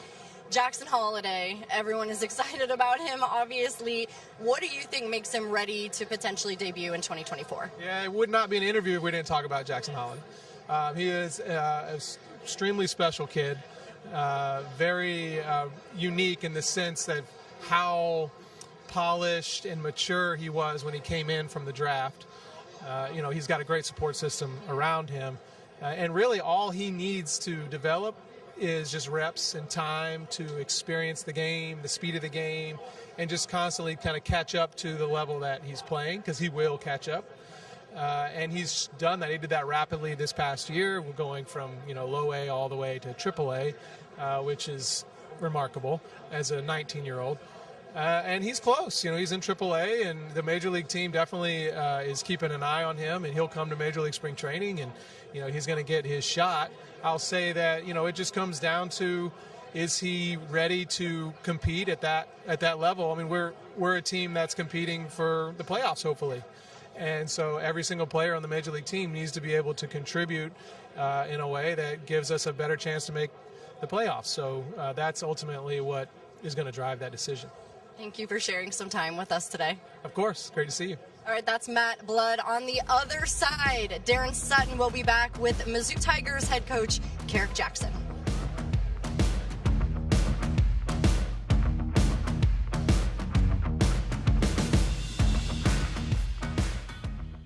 Jackson Holliday, everyone is excited about him, obviously. What do you think makes him ready to potentially debut in 2024? Yeah, it would not be an interview if we didn't talk about Jackson Holliday. He is an extremely special kid, very unique in the sense that how polished and mature he was when he came in from the draft. He's got a great support system around him. And really all he needs to develop is just reps and time to experience the game, the speed of the game, and just constantly kind of catch up to the level that he's playing, because he will catch up. And he's done that. He did that rapidly this past year. We're going from, low A all the way to triple A, which is remarkable as a 19-year-old. And he's close. He's in AAA, and the Major League team definitely is keeping an eye on him, and he'll come to Major League spring training, and, he's going to get his shot. I'll say that, it just comes down to, is he ready to compete at that level? I mean, we're a team that's competing for the playoffs, hopefully. And so every single player on the Major League team needs to be able to contribute in a way that gives us a better chance to make the playoffs. So that's ultimately what is going to drive that decision. Thank you for sharing some time with us today. Of course. Great to see you. All right, that's Matt Blood. On the other side, Darren Sutton will be back with Mizzou Tigers head coach Kerrick Jackson.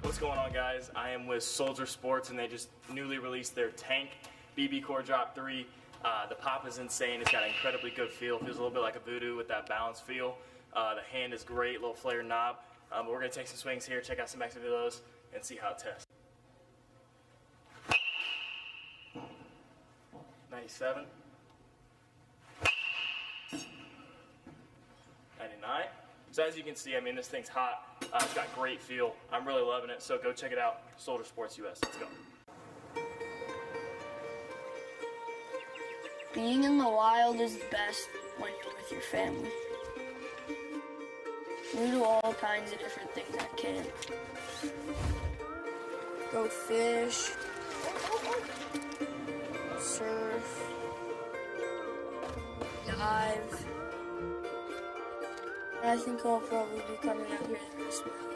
What's going on, guys? I am with Soldier Sports, and they just newly released their Tank BB Core Drop 3. The pop is insane. It's got an incredibly good feel. Feels a little bit like a voodoo with that balance feel. The hand is great, little flare knob. But we're going to take some swings here, check out some exit videos, and see how it tests. 97. 99. So as you can see, I mean, this thing's hot. It's got great feel. I'm really loving it. So go check it out. Soldier Sports US. Let's go. Being in the wild is the best when you're with your family. We do all kinds of different things at camp. Go fish, surf, dive. I think I'll probably be coming out here the rest of my life.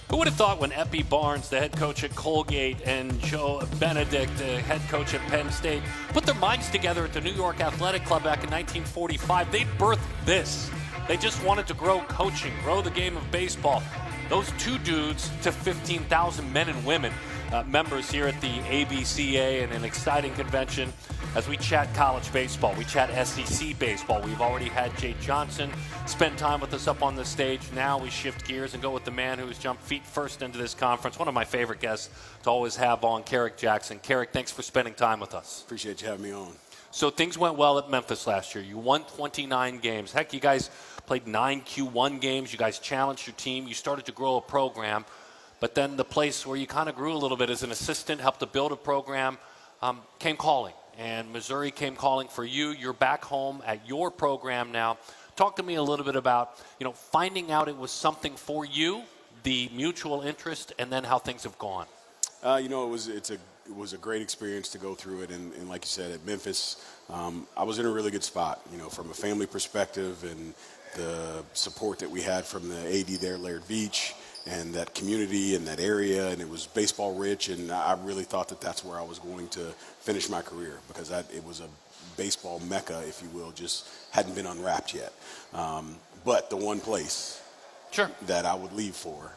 Who would have thought when Epi Barnes, the head coach at Colgate, and Joe Benedict, the head coach at Penn State, put their minds together at the New York Athletic Club back in 1945, they birthed this. They just wanted to grow coaching, grow the game of baseball. Those two dudes to 15,000 men and women, members here at the ABCA, and an exciting convention as we chat college baseball. We chat SEC baseball. We've already had Jay Johnson spend time with us up on the stage. Now we shift gears and go with the man who has jumped feet first into this conference. One of my favorite guests to always have on, Kerrick Jackson. Kerrick, thanks for spending time with us. Appreciate you having me on. So things went well at Memphis last year. You won 29 games. Heck, you guys played 9 Q1 games. You guys challenged your team. You started to grow a program. But then the place where you kind of grew a little bit as an assistant, helped to build a program, came calling. And Missouri came calling for you. You're back home at your program now. Talk to me a little bit about, finding out it was something for you, the mutual interest, and then how things have gone. It was a great experience to go through it. And like you said, at Memphis, I was in a really good spot, from a family perspective and the support that we had from the AD there, Laird Veach, and that community and that area, and it was baseball rich, and I really thought that that's where I was going to finish my career, because it was a baseball mecca, if you will, just hadn't been unwrapped yet. But the one place that I would leave for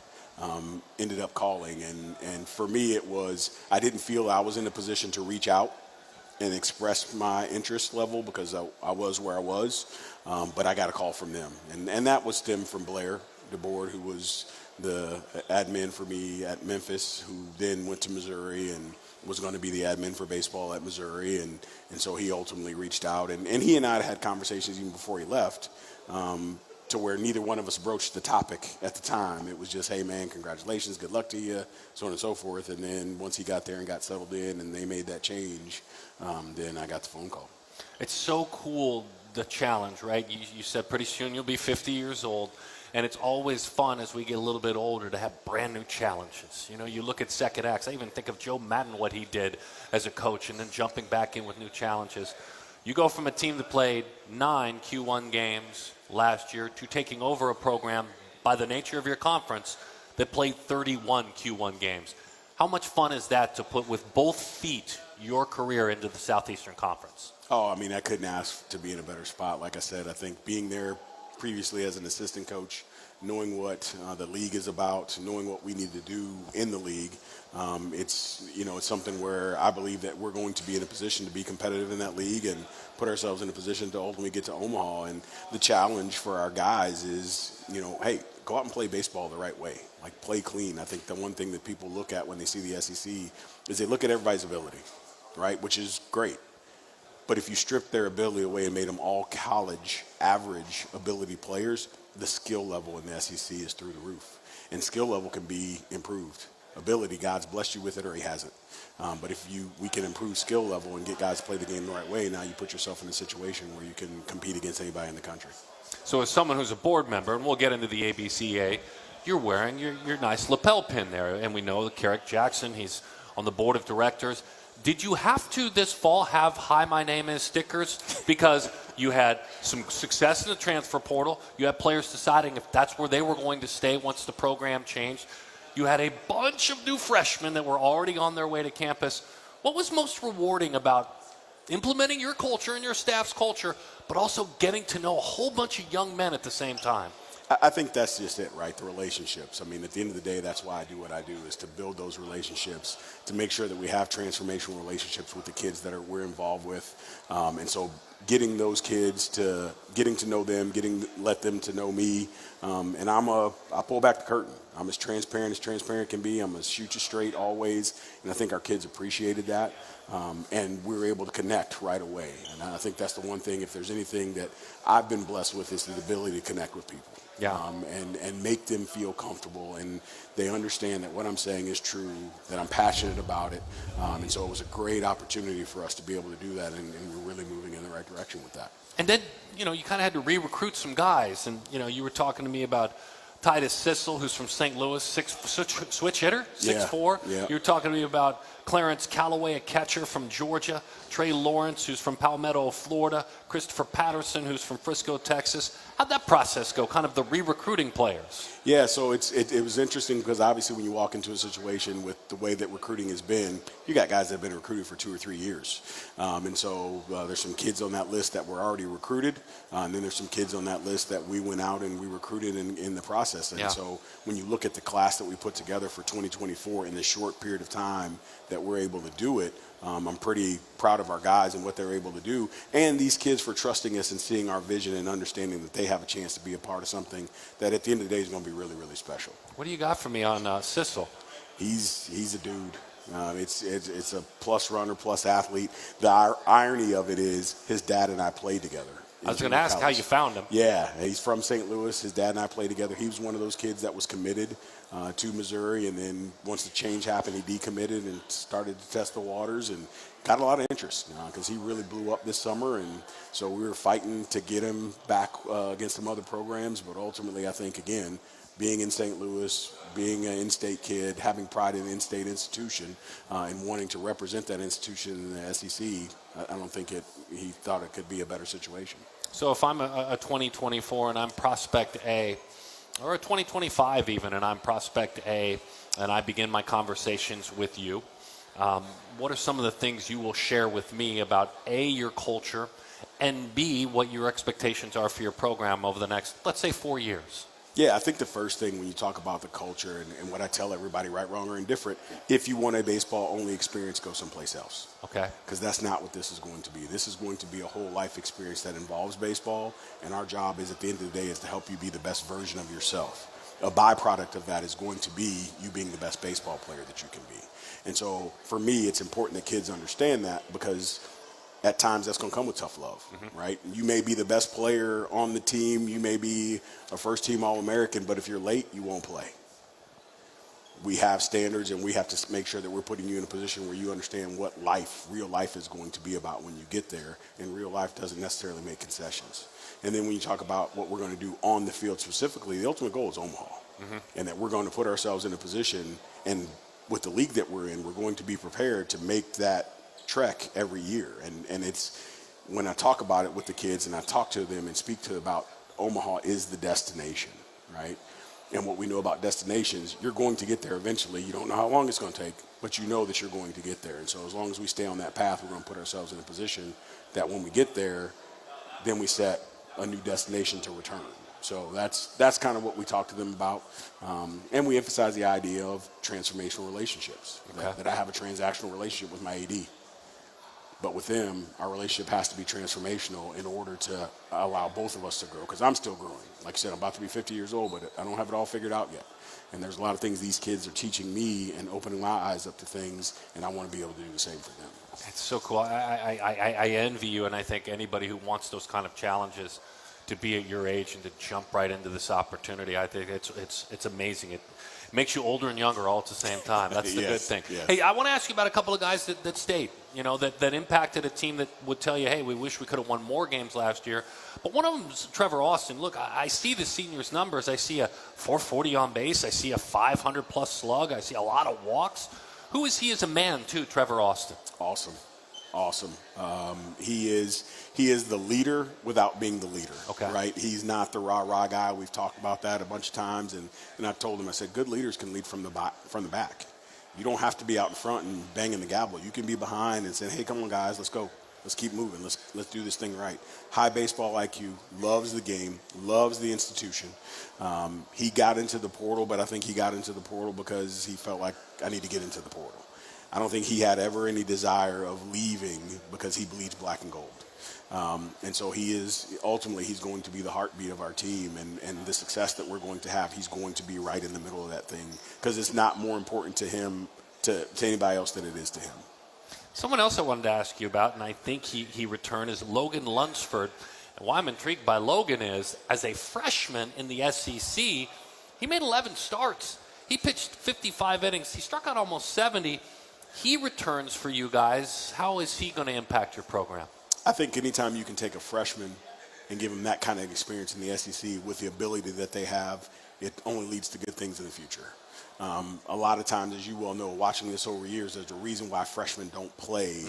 ended up calling, and for me it was, I didn't feel I was in a position to reach out and express my interest level because I was where I was, but I got a call from them, and that was stemmed from Blair DeBoard, who was the admin for me at Memphis, who then went to Missouri and was going to be the admin for baseball at Missouri. And so he ultimately reached out. And he and I had conversations even before he left, to where neither one of us broached the topic at the time. It was just, hey, man, congratulations, good luck to you, so on and so forth. And then once he got there and got settled in and they made that change, then I got the phone call. It's so cool, the challenge, right? You said pretty soon you'll be 50 years old, and it's always fun as we get a little bit older to have brand new challenges. You know, you look at second acts. I even think of Joe Madden, what he did as a coach, and then jumping back in with new challenges. You go from a team that played 9 Q1 games last year to taking over a program by the nature of your conference that played 31 Q1 games. How much fun is that to put with both feet your career into the Southeastern Conference? Oh, I mean, I couldn't ask to be in a better spot. Like I said, I think being there previously as an assistant coach, knowing what the league is about, knowing what we need to do in the league, it's something where I believe that we're going to be in a position to be competitive in that league and put ourselves in a position to ultimately get to Omaha. And the challenge for our guys is, hey, go out and play baseball the right way, like play clean. I think the one thing that people look at when they see the SEC is they look at everybody's ability, right, which is great. But if you strip their ability away and made them all college average ability players, the skill level in the SEC is through the roof. And skill level can be improved. Ability, God's blessed you with it or he hasn't. But if we can improve skill level and get guys to play the game the right way, now you put yourself in a situation where you can compete against anybody in the country. So as someone who's a board member, and we'll get into the ABCA, you're wearing your nice lapel pin there. And we know that Kerrick Jackson, he's on the board of directors. Did you have to this fall have "Hi, my name is" stickers? Because you had some success in the transfer portal. You had players deciding if that's where they were going to stay once the program changed. You had a bunch of new freshmen that were already on their way to campus. What was most rewarding about implementing your culture and your staff's culture, but also getting to know a whole bunch of young men at the same time? I think that's just it, right? The relationships. I mean, at the end of the day, that's why I do what I do, is to build those relationships, to make sure that we have transformational relationships with the kids that we're involved with. And so getting those kids to, getting to know them, let them to know me. And I pull back the curtain. I'm as transparent can be. I'm as shoot you straight always. And I think our kids appreciated that. And we were able to connect right away. And I think that's the one thing, if there's anything that I've been blessed with, is the ability to connect with people. Yeah. And make them feel comfortable, and they understand that what I'm saying is true, that I'm passionate about it. And so it was a great opportunity for us to be able to do that, and we're really moving in the right direction with that. And then, you kind of had to re-recruit some guys. And, you were talking to me about Titus Sissel, who's from St. Louis, switch hitter, 6'4". Yeah. You were talking to me about Clarence Calloway, a catcher from Georgia, Trey Lawrence, who's from Palmetto, Florida, Christopher Patterson, who's from Frisco, Texas. How'd that process go, kind of the re-recruiting players? Yeah, so it was interesting because obviously when you walk into a situation with the way that recruiting has been, you got guys that have been recruited for 2 or 3 years. And so there's some kids on that list that were already recruited, and then there's some kids on that list that we went out and we recruited in the process. And so when you look at the class that we put together for 2024 in this short period of time that we're able to do it, I'm pretty proud of our guys and what they're able to do, and these kids for trusting us and seeing our vision and understanding that they have a chance to be a part of something that at the end of the day is going to be really, really special. What do you got for me on Sissel? He's a dude. It's a plus runner, plus athlete. The irony of it is his dad and I played together. I was going to ask how you found him. Yeah, he's from St. Louis. His dad and I played together. He was one of those kids that was committed to Missouri, and then once the change happened, he decommitted and started to test the waters and got a lot of interest because he really blew up this summer. And so we were fighting to get him back against some other programs, but ultimately I think, again, being in St. Louis, being an in-state kid, having pride in an in-state institution, and wanting to represent that institution in the SEC, I don't think he thought it could be a better situation. So if I'm a 2024 and I'm prospect A, or a 2025 even, and I'm prospect A, and I begin my conversations with you, what are some of the things you will share with me about A, your culture, and B, what your expectations are for your program over the next, let's say, 4 years? Yeah, I think the first thing when you talk about the culture and what I tell everybody, right, wrong, or indifferent, if you want a baseball-only experience, go someplace else. Okay. Because that's not what this is going to be. This is going to be a whole life experience that involves baseball, and our job is, at the end of the day, is to help you be the best version of yourself. a byproduct of that is going to be you being the best baseball player that you can be. And so for me, it's important that kids understand that, because at times that's going to come with tough love, right? You may be the best player on the team. You may be a first-team All-American, but if you're late, you won't play. We have standards, and we have to make sure that we're putting you in a position where you understand what real life is going to be about when you get there, and real life doesn't necessarily make concessions. And then when you talk about what we're going to do on the field specifically, the ultimate goal is Omaha, and that we're going to put ourselves in a position, and with the league that we're in, we're going to be prepared to make that trek every year. And it's, when I talk about it with the kids and I talk to them and speak to about Omaha is the destination, right? And what we know about destinations, you're going to get there eventually. You don't know how long it's going to take, but you know that you're going to get there. And so as long as we stay on that path, we're going to put ourselves in a position that when we get there, then we set a new destination to return. So that's kind of what we talk to them about. And we emphasize the idea of transformational relationships, that I have a transactional relationship with my AD. But with them, our relationship has to be transformational in order to allow both of us to grow, because I'm still growing. Like I said, I'm about to be 50 years old, but I don't have it all figured out yet. And there's a lot of things these kids are teaching me and opening my eyes up to things, and I want to be able to do the same for them. It's so cool. I envy you, and I think anybody who wants those kind of challenges to be at your age and to jump right into this opportunity, I think it's amazing. It makes you older and younger all at the same time. That's the good thing. Yes. Hey, I want to ask you about a couple of guys that stayed, that impacted a team that would tell you, hey, we wish we could have won more games last year. But one of them is Trevor Austin. Look, I see the seniors' numbers. I see a 440 on base. I see a 500-plus slug. I see a lot of walks. Who is he as a man, too, Trevor Austin? Awesome. He is the leader without being the leader, right? He's not the rah-rah guy. We've talked about that a bunch of times, and I told him, I said, good leaders can lead from the back. You don't have to be out in front and banging the gavel. You can be behind and say, hey, come on, guys, let's go. Let's keep moving. Let's do this thing right. High baseball IQ, loves the game, loves the institution. He got into the portal, but I think he got into the portal because he felt like, I need to get into the portal. I don't think he had ever any desire of leaving because he bleeds black and gold. And so ultimately he's going to be the heartbeat of our team, and the success that we're going to have, he's going to be right in the middle of that thing, because it's not more important to him, to anybody else, than it is to him. Someone else I wanted to ask you about, and I think he returned, is Logan Lunsford. And why I'm intrigued by Logan is, as a freshman in the SEC, he made 11 starts. He pitched 55 innings. He struck out almost 70. He returns for you guys. How is he going to impact your program? I think anytime you can take a freshman and give him that kind of experience in the SEC with the ability that they have, it only leads to good things in the future. A lot of times, as you well know, watching this over years, there's a reason why freshmen don't play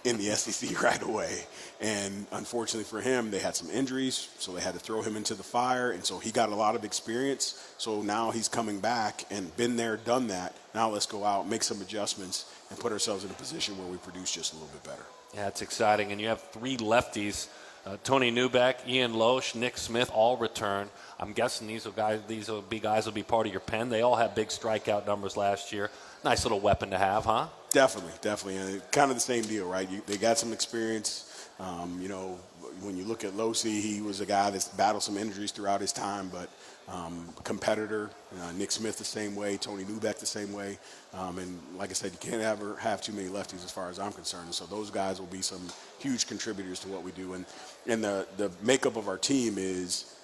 in the SEC right away. And unfortunately for him, they had some injuries, so they had to throw him into the fire. And so he got a lot of experience. So now he's coming back and been there, done that. Now let's go out, make some adjustments, and put ourselves in a position where we produce just a little bit better. Yeah, it's exciting. And you have three lefties. Tony Newbeck, Ian Loesch, Nick Smith all return. I'm guessing these will be guys will be part of your pen. They all had big strikeout numbers last year. Nice little weapon to have, huh? Definitely. And kind of the same deal, right? They got some experience. When you look at Loesch, he was a guy that's battled some injuries throughout his time, but competitor. Nick Smith the same way, Tony Newbeck the same way. And like I said, you can't ever have too many lefties as far as I'm concerned. And so those guys will be some huge contributors to what we do. And the makeup of our team is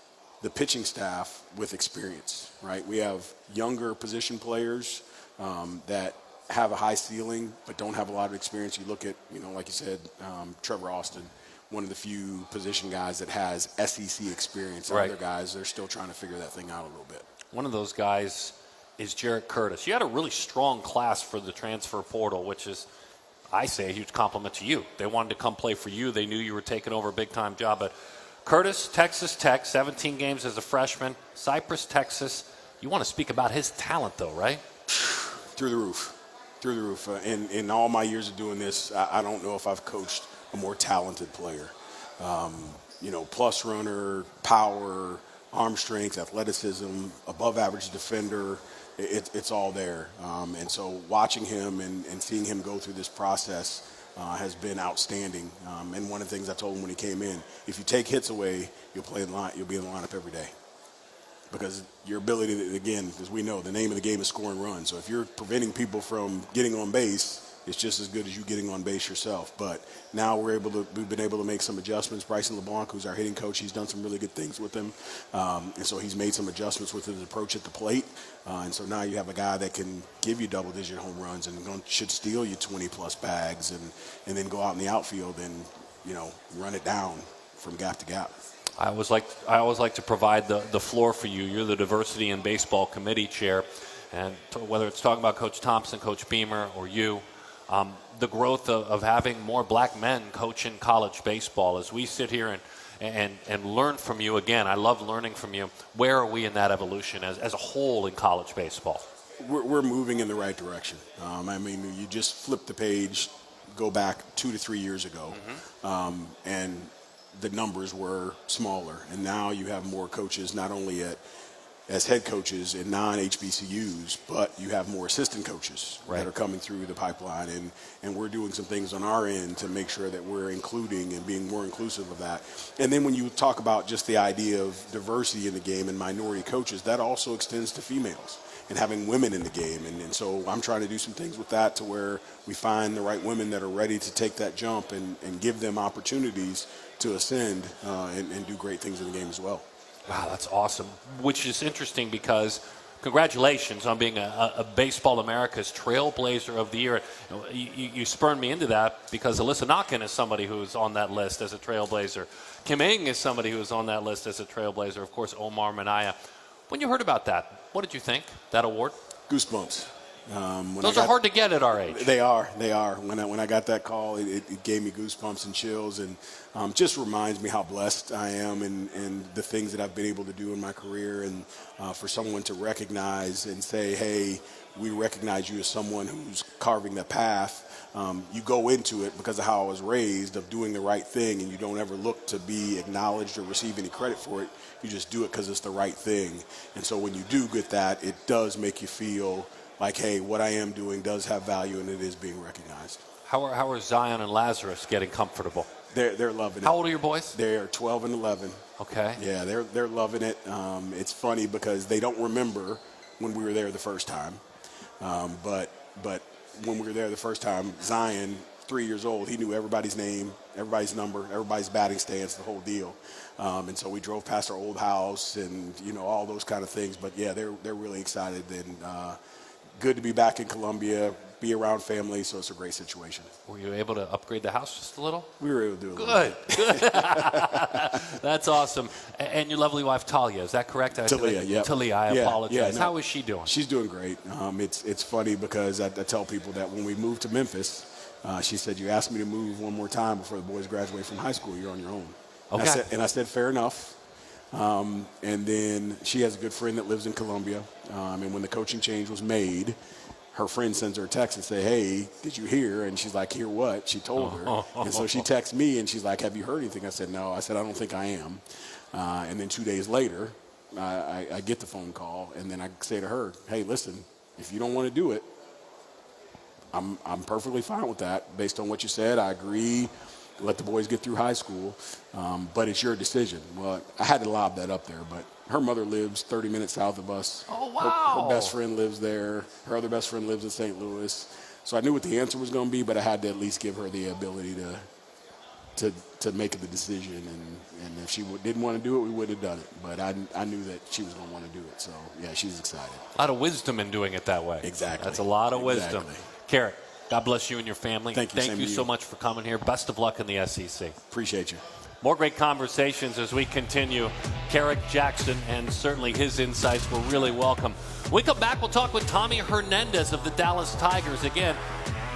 the pitching staff with experience, right? We have younger position players that have a high ceiling but don't have a lot of experience. You look at, like you said, Trevor Austin, one of the few position guys that has SEC experience. Right. Other guys, they're still trying to figure that thing out a little bit. One of those guys is Jarrett Curtis. You had a really strong class for the transfer portal, which is, I say, a huge compliment to you. They wanted to come play for you. They knew you were taking over a big-time job. But Curtis, Texas Tech, 17 games as a freshman. Cypress, Texas. You want to speak about his talent, though, right? Through the roof. In all my years of doing this, I don't know if I've coached a more talented player. Plus runner, power, arm strength, athleticism, above average defender, it's all there. And so watching him and seeing him go through this process has been outstanding. And one of the things I told him when he came in, if you take hits away, you'll be in the lineup every day. because your ability to, again, as we know, the name of the game is scoring runs. So if you're preventing people from getting on base, it's just as good as you getting on base yourself. But now we've been able to make some adjustments. Bryson LeBlanc, who's our hitting coach, he's done some really good things with him. And so he's made some adjustments with his approach at the plate. And so now you have a guy that can give you double-digit home runs and should steal you 20-plus bags and then go out in the outfield and, run it down from gap to gap. I always like to provide the floor for you. You're the Diversity in Baseball Committee Chair. And whether it's talking about Coach Thompson, Coach Beamer, or you, the growth of having more black men coaching college baseball. As we sit here and learn from you again, I love learning from you. Where are we in that evolution as a whole in college baseball? We're moving in the right direction. You just flip the page, go back 2 to 3 years ago, and the numbers were smaller. And now you have more coaches, not only as head coaches in non-HBCUs, but you have more assistant coaches that are coming through the pipeline, and we're doing some things on our end to make sure that we're including and being more inclusive of that. And then when you talk about just the idea of diversity in the game and minority coaches, that also extends to females and having women in the game. And so I'm trying to do some things with that to where we find the right women that are ready to take that jump and give them opportunities to ascend and do great things in the game as well. Wow, that's awesome. Which is interesting because congratulations on being a Baseball America's Trailblazer of the Year. You spurned me into that because Alyssa Knockin is somebody who's on that list as a Trailblazer. Kim Ng is somebody who's on that list as a Trailblazer. Of course, Omar Minaya. When you heard about that, what did you think, that award? Goosebumps. Those are hard to get at our age. They are. When I got that call, it gave me goosebumps and chills, and just reminds me how blessed I am and the things that I've been able to do in my career. And for someone to recognize and say, hey, we recognize you as someone who's carving the path. You go into it because of how I was raised, of doing the right thing, and you don't ever look to be acknowledged or receive any credit for it. You just do it because it's the right thing. And so when you do get that, it does make you feel like, hey, what I am doing does have value and it is being recognized. How are Zion and Lazarus getting comfortable? They're loving it. How old are your boys? They are 12 and 11. Okay. Yeah, they're loving it. It's funny because they don't remember when we were there the first time. But when we were there the first time, Zion, 3 years old, he knew everybody's name, everybody's number, everybody's batting stance, the whole deal. And so we drove past our old house and, all those kind of things. But, yeah, they're really excited and good to be back in Columbia, be around family, so it's a great situation. Were you able to upgrade the house just a little? We were able to do a little bit. Good. That's awesome. And your lovely wife, Talia, is that correct? Talia, yeah. Talia, I apologize. Yeah, no, how is she doing? She's doing great. It's funny because I tell people that when we moved to Memphis, she said, you asked me to move one more time before the boys graduate from high school. You're on your own. Okay. And I said, fair enough. And then she has a good friend that lives in Columbia. And when the coaching change was made, her friend sends her a text and say, hey, did you hear? And she's like, hear what? She told her. And so she texts me and she's like, have you heard anything? I said, no. I said, I don't think I am. And then 2 days later, I get the phone call and then I say to her, hey, listen, if you don't want to do it, I'm perfectly fine with that. Based on what you said, I agree. Let the boys get through high school, but it's your decision. Well, I had to lob that up there, but her mother lives 30 minutes south of us. Oh, wow. Her best friend lives there. Her other best friend lives in St. Louis. So I knew what the answer was going to be, but I had to at least give her the ability to make the decision. And if she didn't want to do it, we would have done it. But I knew that she was going to want to do it. So, yeah, she's excited. A lot of wisdom in doing it that way. Exactly. That's a lot of wisdom. Exactly. Kerrick, God bless you and your family. Thank you. Thank you so much for coming here. Best of luck in the SEC. Appreciate you. More great conversations as we continue. Kerrick Jackson and certainly his insights were really welcome. When we come back, we'll talk with Tommy Hernandez of the Dallas Tigers. Again,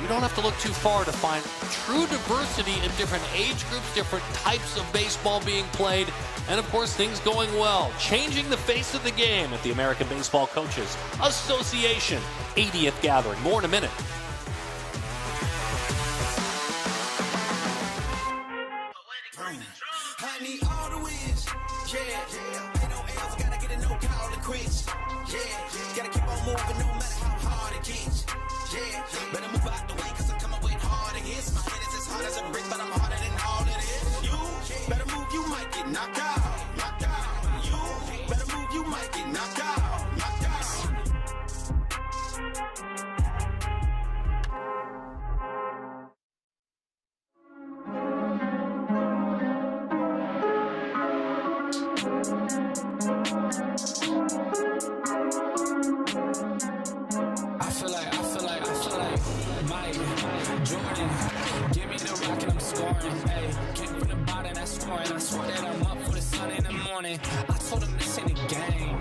you don't have to look too far to find true diversity in different age groups, different types of baseball being played, and of course things going well. Changing the face of the game at the American Baseball Coaches Association 80th Gathering. More in a minute. I need all the wins, yeah. Ain't no else, gotta get a no call to quits, yeah. Gotta keep on moving no matter how hard it gets, yeah. Better move out the way, cause I'm coming with hard hits. My head is as hard as a brick, but I'm harder than all it is. You better move, you might get knocked out. You better move, you might get Mike, Jordan, give me the rock and I'm scoring. Hey, came from the bottom, that's scoring. I swear that I'm up for the sun in the morning. I told him this ain't a game.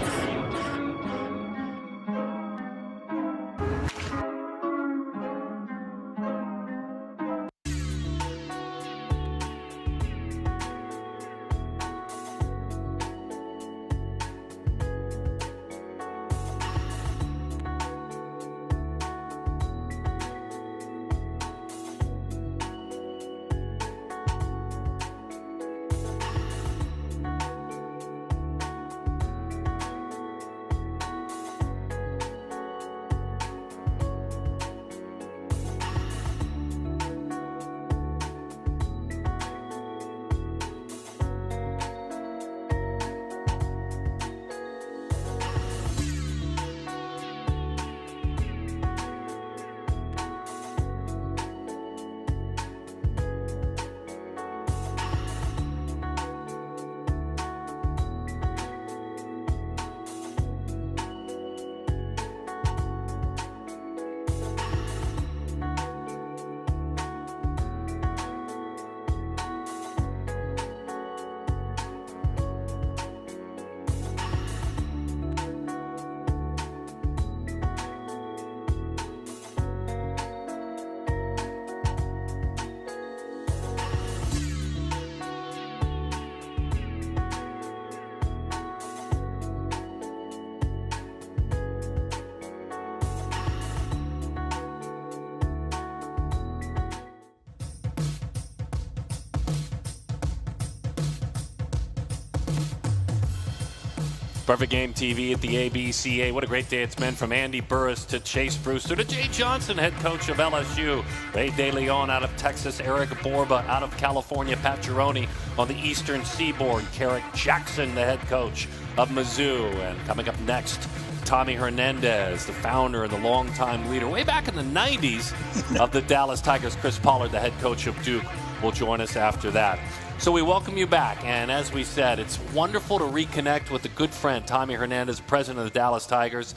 Perfect Game TV at the ABCA. What a great day it's been, from Andy Burris to Chase Brewster to Jay Johnson, head coach of LSU, Ray DeLeon out of Texas, Eric Borba out of California, Pat Gironi on the Eastern Seaboard, Kerrick Jackson, the head coach of Mizzou. And coming up next, Tommy Hernandez, the founder and the longtime leader, way back in the 90s, of the Dallas Tigers. Chris Pollard, the head coach of Duke, will join us after that. So we welcome you back, and as we said, it's wonderful to reconnect with a good friend, Tommy Hernandez, president of the Dallas Tigers,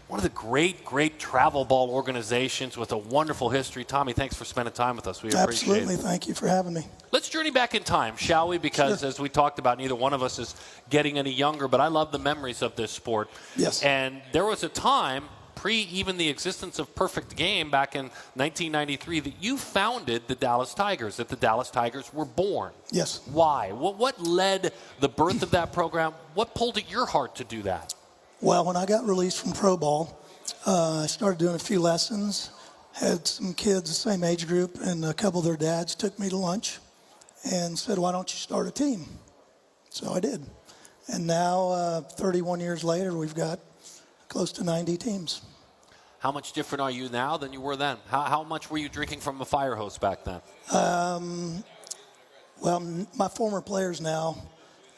one of the great travel ball organizations with a wonderful history. Tommy, thanks for spending time with us. We appreciate it. Absolutely. Thank you for having me. Let's journey back in time, shall we? Because as we talked about, neither one of us is getting any younger, but I love the memories of this sport. Yes. And there was a time, pre-even the existence of Perfect Game back in 1993, that you founded the Dallas Tigers, that the Dallas Tigers were born. Yes. Why? What led the birth of that program? What pulled at your heart to do that? Well, when I got released from pro ball, I started doing a few lessons, had some kids the same age group, and a couple of their dads took me to lunch and said, why don't you start a team? So I did. And now, 31 years later, we've got close to 90 teams. How much different are you now than you were then? How much were you drinking from a fire hose back then? Well, my former players now,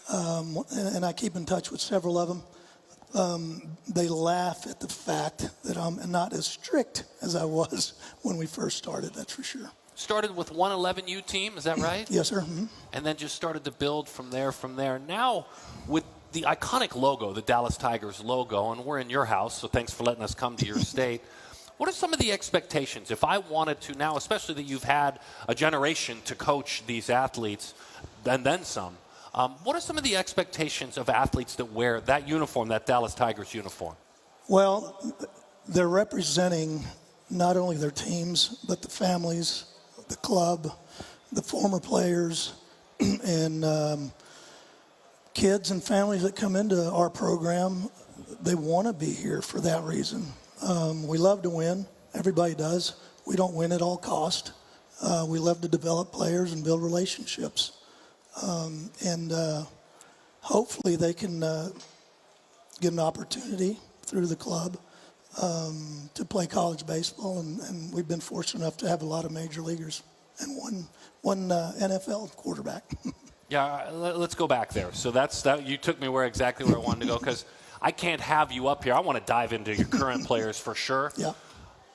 and I keep in touch with several of them, they laugh at the fact that I'm not as strict as I was when we first started, that's for sure. Started with 111U team, is that right? Yes, sir. Mm-hmm. And then just started to build from there. Now, with the iconic logo, the Dallas Tigers logo, and we're in your house, so thanks for letting us come to your state. What are some of the expectations? If I wanted to now, especially that you've had a generation to coach these athletes, and then some, what are some of the expectations of athletes that wear that uniform, that Dallas Tigers uniform? Well, they're representing not only their teams, but the families, the club, the former players, and kids and families that come into our program. They want to be here for that reason. We love to win. Everybody does. We don't win at all cost. We love to develop players and build relationships. And hopefully they can get an opportunity through the club to play college baseball. And we've been fortunate enough to have a lot of major leaguers and one NFL quarterback. Yeah, let's go back there. So that you took me exactly where I wanted to go, because I can't have you up here. I want to dive into your current players for sure. Yeah.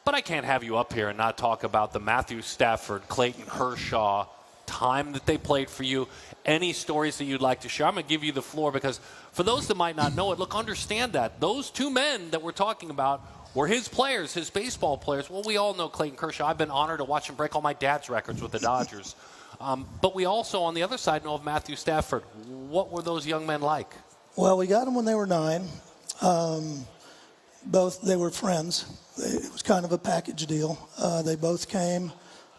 But I can't have you up here and not talk about the Matthew Stafford, Clayton Kershaw time that they played for you, any stories that you'd like to share. I'm going to give you the floor because for those that might not know it, look, understand that. Those two men that we're talking about were his players, his baseball players. Well, we all know Clayton Kershaw. I've been honored to watch him break all my dad's records with the Dodgers. But we also, on the other side, know of Matthew Stafford. What were those young men like? Well, we got them when they were 9. They were friends. It was kind of a package deal. They both came.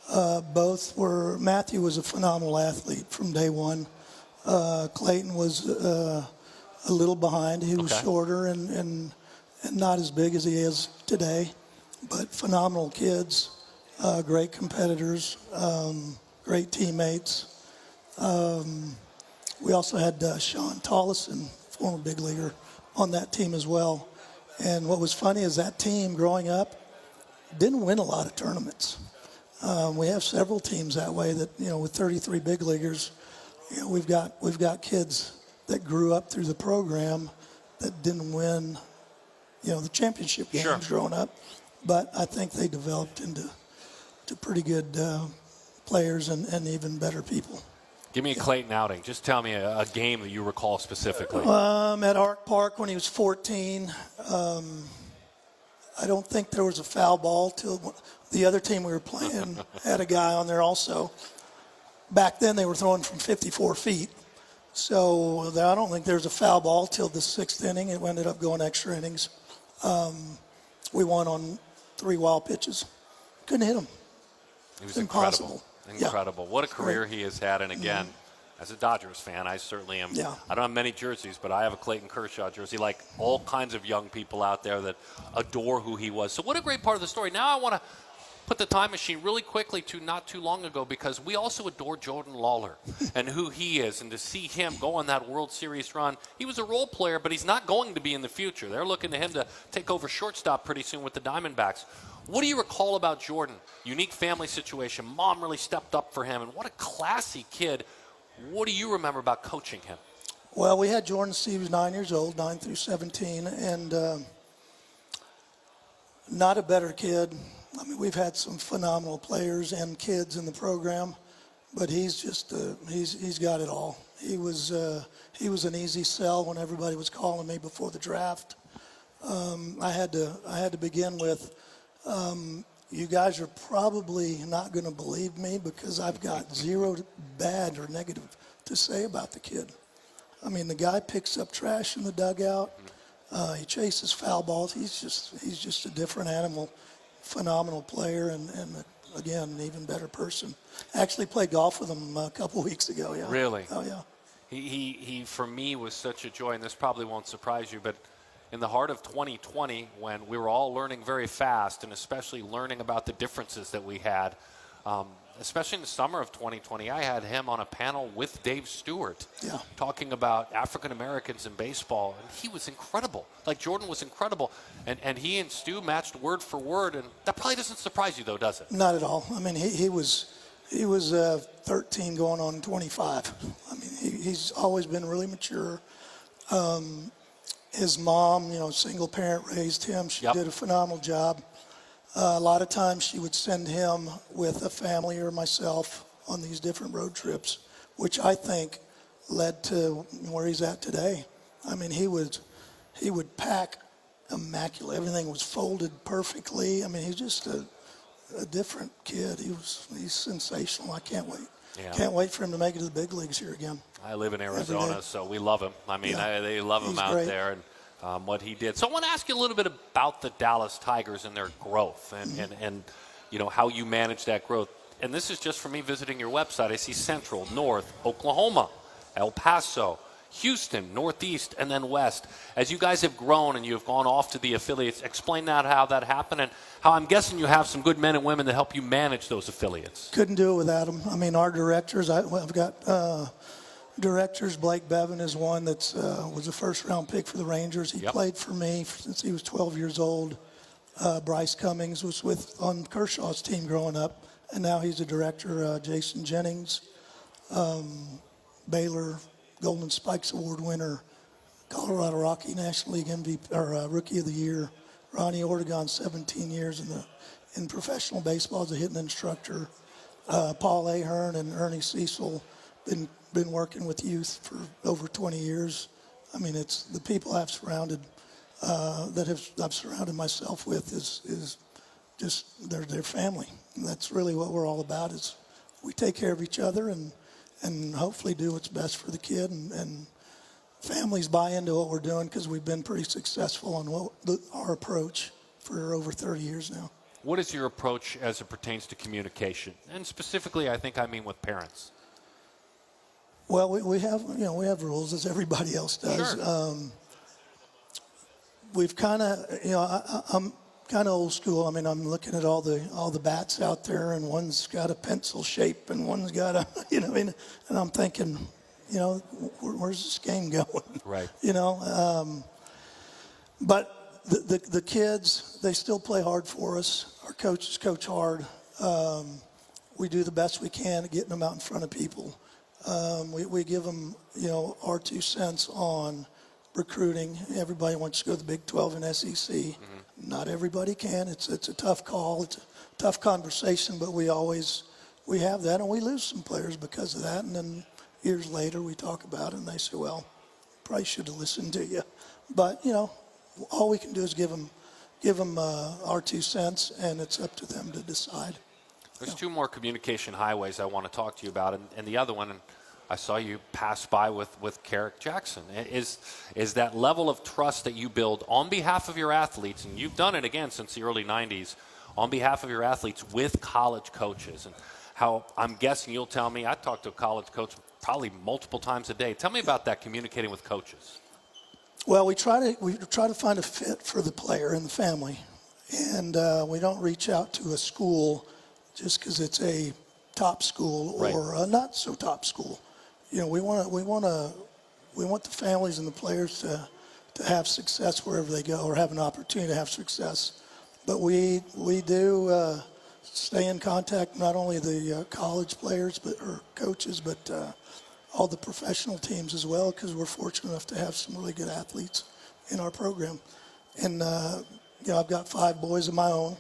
Matthew was a phenomenal athlete from day one. Clayton was a little behind. He was shorter and not as big as he is today, but phenomenal kids, great competitors, great teammates. We also had Sean Tollison, former big leaguer, on that team as well. And what was funny is that team growing up didn't win a lot of tournaments. We have several teams that way that, with 33 big leaguers, we've got kids that grew up through the program that didn't win, the championship games growing up. But I think they developed into pretty good players and even better people. Give me a Clayton outing. Just tell me a game that you recall specifically. At Ark Park when he was 14. I don't think there was a foul ball till the other team we were playing had a guy on there also. Back then they were throwing from 54 feet. So I don't think there was a foul ball till the 6th inning. It ended up going extra innings. We won on 3 wild pitches. Couldn't hit him. He was impossible. Incredible. What a career he has had. And again, as a Dodgers fan, I certainly am. Yeah. I don't have many jerseys, but I have a Clayton Kershaw jersey, like all kinds of young people out there that adore who he was. So what a great part of the story. Now I want to put the time machine really quickly to not too long ago, because we also adore Jordan Lawler and who he is, and to see him go on that World Series run. He was a role player, but he's not going to be in the future. They're looking to him to take over shortstop pretty soon with the Diamondbacks. What do you recall about Jordan? Unique family situation. Mom really stepped up for him, and what a classy kid. What do you remember about coaching him? Well, we had Jordan since he was 9 years old, 9 through 17, and not a better kid. I mean, we've had some phenomenal players and kids in the program, but he's just he's got it all. He was an easy sell when everybody was calling me before the draft. I had to begin with, you guys are probably not going to believe me because I've got zero bad or negative to say about the kid. I mean, the guy picks up trash in the dugout. He chases foul balls. He's just a different animal. Phenomenal player and again, an even better person. Actually played golf with him a couple weeks ago. Yeah. Really? Oh yeah. He for me was such a joy, and this probably won't surprise you, but in the heart of 2020, when we were all learning very fast, and especially learning about the differences that we had, especially in the summer of 2020, I had him on a panel with Dave Stewart talking about African Americans in baseball, and he was incredible. Like, Jordan was incredible, and he and Stu matched word for word, and that probably doesn't surprise you, though, does it? Not at all. I mean, he was 13 going on 25. I mean, he's always been really mature. His mom, single parent, raised him. She did a phenomenal job. A lot of times she would send him with a family or myself on these different road trips, which I think led to where he's at today. I mean, he would pack immaculate. Everything was folded perfectly. I mean, he's just a different kid. He's sensational. I can't wait. Yeah. Can't wait for him to make it to the big leagues here again. I live in Arizona, so we love him. I mean, they love him out there. And what he did. So I want to ask you a little bit about the Dallas Tigers and their growth and how you manage that growth. And this is just for me visiting your website. I see Central, North, Oklahoma, El Paso, Houston, Northeast, and then West. As you guys have grown and you have gone off to the affiliates, explain how that happened and how I'm guessing you have some good men and women that help you manage those affiliates. Couldn't do it without them. I mean, our directors, I've got directors. Blake Bevan is one that was a first-round pick for the Rangers. He played for me since he was 12 years old. Bryce Cummings was on Kershaw's team growing up, and now he's a director. Jason Jennings, Baylor Golden Spikes Award winner, Colorado Rocky National League MVP or Rookie of the Year. Ronnie Ortegon, 17 years in professional baseball as a hitting instructor. Paul Ahern and Ernie Cecil been working with youth for over 20 years. I mean, it's the people I've surrounded I've surrounded myself with is just their family. And that's really what we're all about. Is we take care of each other and hopefully do what's best for the kid, and families buy into what we're doing because we've been pretty successful on our approach for over 30 years now. What is your approach as it pertains to communication? And specifically, I mean with parents. Well, we have rules as everybody else does. Sure. We've kind of, I'm kind of old school. I mean, I'm looking at all the bats out there, and one's got a pencil shape, and one's got a, and I'm thinking, where's this game going? Right. But the kids, they still play hard for us. Our coaches coach hard. We do the best we can at getting them out in front of people. We give them, our 2 cents on recruiting. Everybody wants to go to the Big 12 and SEC. Mm-hmm. Not everybody can. It's a tough call. It's a tough conversation, but we have that, and we lose some players because of that. And then years later, we talk about it, and they say, well, probably should have listened to you. But, all we can do is give them our 2 cents, and it's up to them to decide. There's 2 more communication highways I want to talk to you about, and the other one, and I saw you pass by with Kerrick Jackson, is that level of trust that you build on behalf of your athletes, and you've done it again since the early 90s, on behalf of your athletes with college coaches, and how I'm guessing you'll tell me, I talk to a college coach probably multiple times a day. Tell me about that, communicating with coaches. Well, we try to find a fit for the player and the family, and we don't reach out to a school just because it's a top school or a not so top school. We want the families and the players to have success wherever they go, or have an opportunity to have success. But we do stay in contact, not only the college players or coaches, but all the professional teams as well, because we're fortunate enough to have some really good athletes in our program. And I've got 5 boys of my own,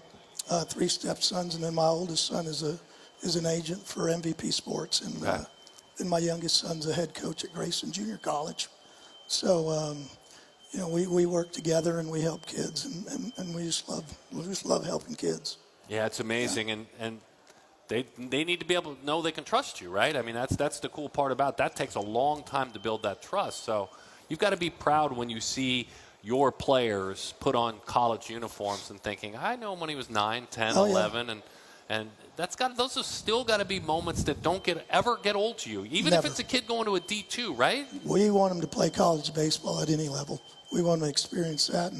3 stepsons, and then my oldest son is an agent for MVP Sports, and my youngest son's a head coach at Grayson Junior College. So we work together and we help kids, and we just love helping kids. Yeah, it's amazing, and they need to be able to know they can trust you, right? I mean, that's the cool part about it. That takes a long time to build that trust. So you've got to be proud when you see your players put on college uniforms and thinking, I know him when he was 9, 10, 11, and those have still got to be moments that don't ever get old to you, even Never. if it's a kid going to a D2, right? We want them to play college baseball at any level. We want them to experience that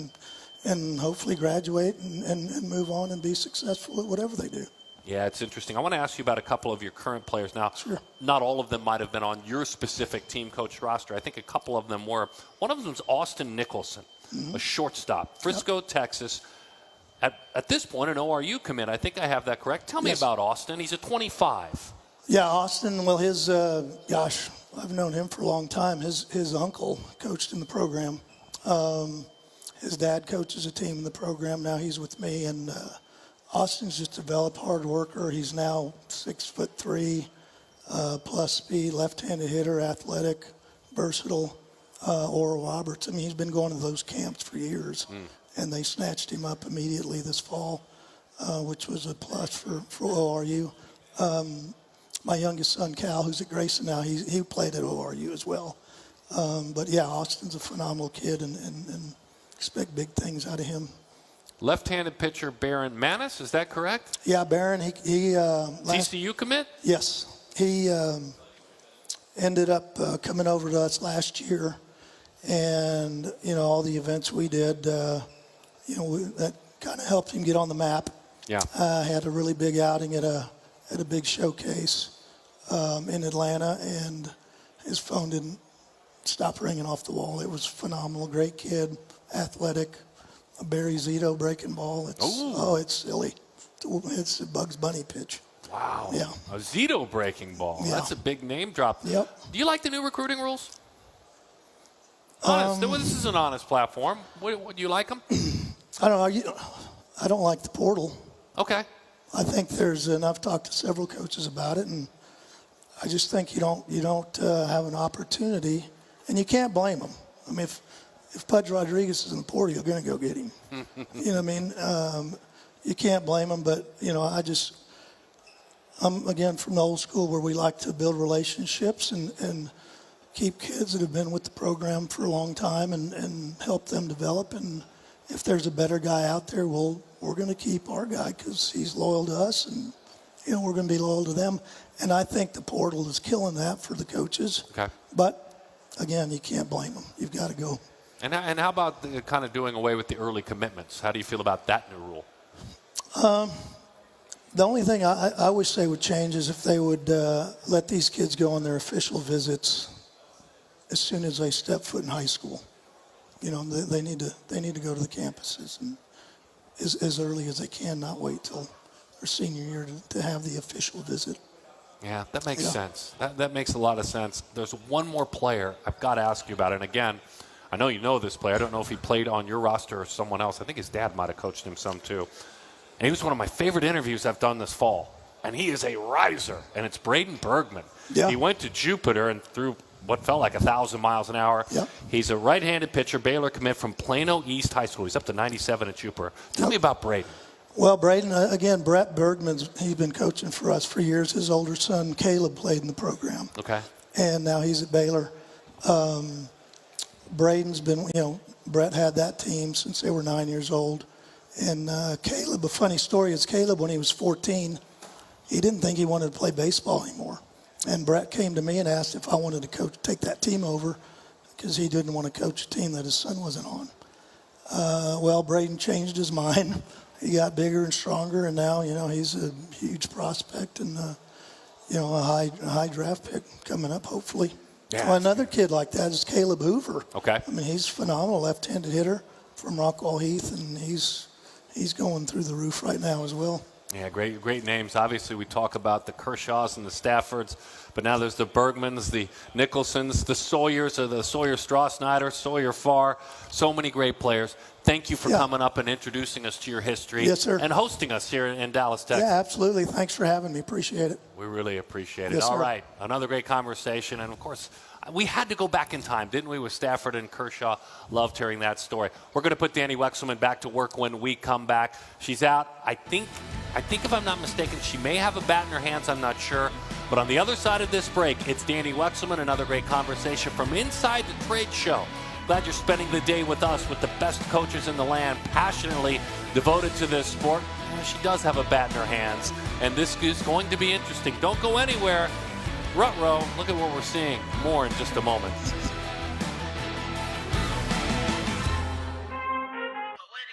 and hopefully graduate and move on and be successful at whatever they do. Yeah, it's interesting. I want to ask you about a couple of your current players. Now, Not all of them might have been on your specific team coach roster. I think a couple of them were. One of them was Austin Nicholson, a shortstop, Frisco, Texas. At this point, an ORU commit. I think I have that correct. Tell me about Austin. He's a 25. Yeah, Austin, well, I've known him for a long time. His uncle coached in the program. His dad coaches a team in the program. Now he's with me, and Austin's just developed, hard worker. He's now 6'3", plus speed, left-handed hitter, athletic, versatile. Oral Roberts. I mean, he's been going to those camps for years, and they snatched him up immediately this fall, which was a plus for ORU. My youngest son, Cal, who's at Grayson now, he played at ORU as well. But yeah, Austin's a phenomenal kid, and expect big things out of him. Left-handed pitcher Baron Manis, is that correct? Yeah, Baron, he TCU commit? Yes, he ended up coming over to us last year, and all the events we did, that kind of helped him get on the map. Yeah, had a really big outing at a big showcase in Atlanta, and his phone didn't stop ringing off the wall. It was phenomenal. Great kid, athletic, a Barry Zito breaking ball. It's silly. It's a Bugs Bunny pitch. Wow. Yeah. A Zito breaking ball. Yeah. That's a big name drop. Yep. Do you like the new recruiting rules? Honest. This is an honest platform. Do you like them? I don't know. I don't like the portal. Okay. I think there's enough. Talked to several coaches about it, and I just think you don't have an opportunity, and you can't blame them. I mean, if Pudge Rodriguez is in the portal, you're going to go get him. You know what I mean? You can't blame them, but I'm again from the old school where we like to build relationships and keep kids that have been with the program for a long time and help them develop. And if there's a better guy out there, we're going to keep our guy because he's loyal to us, and we're going to be loyal to them. And I think the portal is killing that for the coaches. Okay. But again, you can't blame them. You've got to go. And how about kind of doing away with the early commitments? How do you feel about that new rule? The only thing I wish they would change is if they would let these kids go on their official visits as soon as they step foot in high school. They need to go to the campuses and as early as they can, not wait till their senior year to have the official visit. Yeah, that makes sense. That makes a lot of sense. There's one more player I've got to ask you about. And again, I know you know this player. I don't know if he played on your roster or someone else. I think his dad might have coached him some too. And he was one of my favorite interviews I've done this fall. And he is a riser. And it's Braden Bergman. Yeah. He went to Jupiter and threw what felt like 1,000 miles an hour. Yep. He's a right-handed pitcher, Baylor commit from Plano East High School. He's up to 97 at Jupiter. Tell me about Braden. Well, Braden, again, Brett Bergman's, he's been coaching for us for years. His older son, Caleb, played in the program. Okay. And now he's at Baylor. Braden's been, Brett had that team since they were 9 years old. And Caleb, a funny story is Caleb, when he was 14, he didn't think he wanted to play baseball anymore. And Brett came to me and asked if I wanted to take that team over because he didn't want to coach a team that his son wasn't on. Well, Braden changed his mind. He got bigger and stronger, and now, he's a huge prospect and, a high draft pick coming up, hopefully. Yeah. Well, another kid like that is Caleb Hoover. Okay. I mean, he's a phenomenal left-handed hitter from Rockwall Heath, and he's going through the roof right now as well. Yeah, great names. Obviously, we talk about the Kershaws and the Staffords, but now there's the Bergmans, the Nicholsons, the Sawyers, or the Sawyer Straw-Snyder, Sawyer Farr. So many great players. Thank you for coming up and introducing us to your history. Yes, sir. And hosting us here in Dallas, Texas. Yeah, absolutely. Thanks for having me. Appreciate it. We really appreciate it. Yes, All sir. right, another great conversation. And, of course, we had to go back in time, didn't we, with Stafford and Kershaw? Loved hearing that story. We're going to put Danny Wexelman back to work when we come back. She's out. I think if I'm not mistaken, she may have a bat in her hands. I'm not sure. But on the other side of this break, it's Danny Wexelman, another great conversation from inside the trade show. Glad you're spending the day with us with the best coaches in the land, passionately devoted to this sport. Yeah, she does have a bat in her hands, and this is going to be interesting. Don't go anywhere. Ruh-roh, look at what we're seeing. More in just a moment.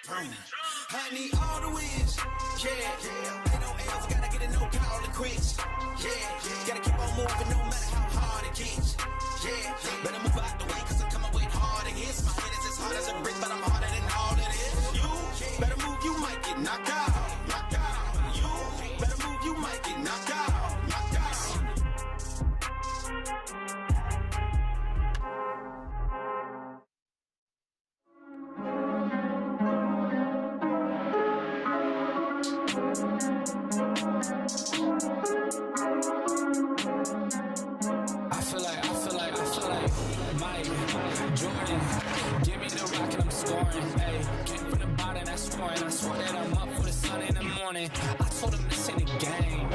I need all the wins, ain't no else, gotta get it, no call it quits, gotta keep on moving no matter how hard it gets, better move out the way cause I'm coming with hard hits, my head is as hard as a brick but I'm harder than all it is, you better move, you might get knocked out, you better move, you might get knocked out. Mike, Jordan, give me the rock and I'm scoring. Hey, came from the bottom, that's scoring. I swore that I'm up for the sun in the morning. I told him this ain't a game.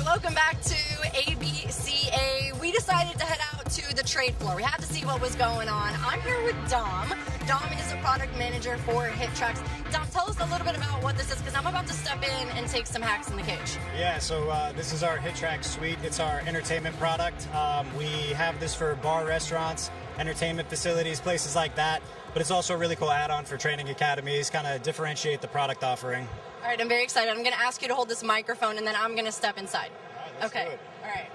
right, welcome back to ABCA. We decided to head out to the trade floor. We had to see what was going on. I'm here with Dom. Dom is a product manager for Hit Tracks. Dom, tell us a little bit about what this is, because I'm about to step in and take some hacks in the cage. Yeah, so this is our Hit Tracks suite. It's our entertainment product. We have this for bar, restaurants, entertainment facilities, places like that. But it's also a really cool add-on for training academies, kind of differentiate the product offering. All right, I'm very excited. I'm going to ask you to hold this microphone, and then I'm going to step inside. All right, let's do it. All right.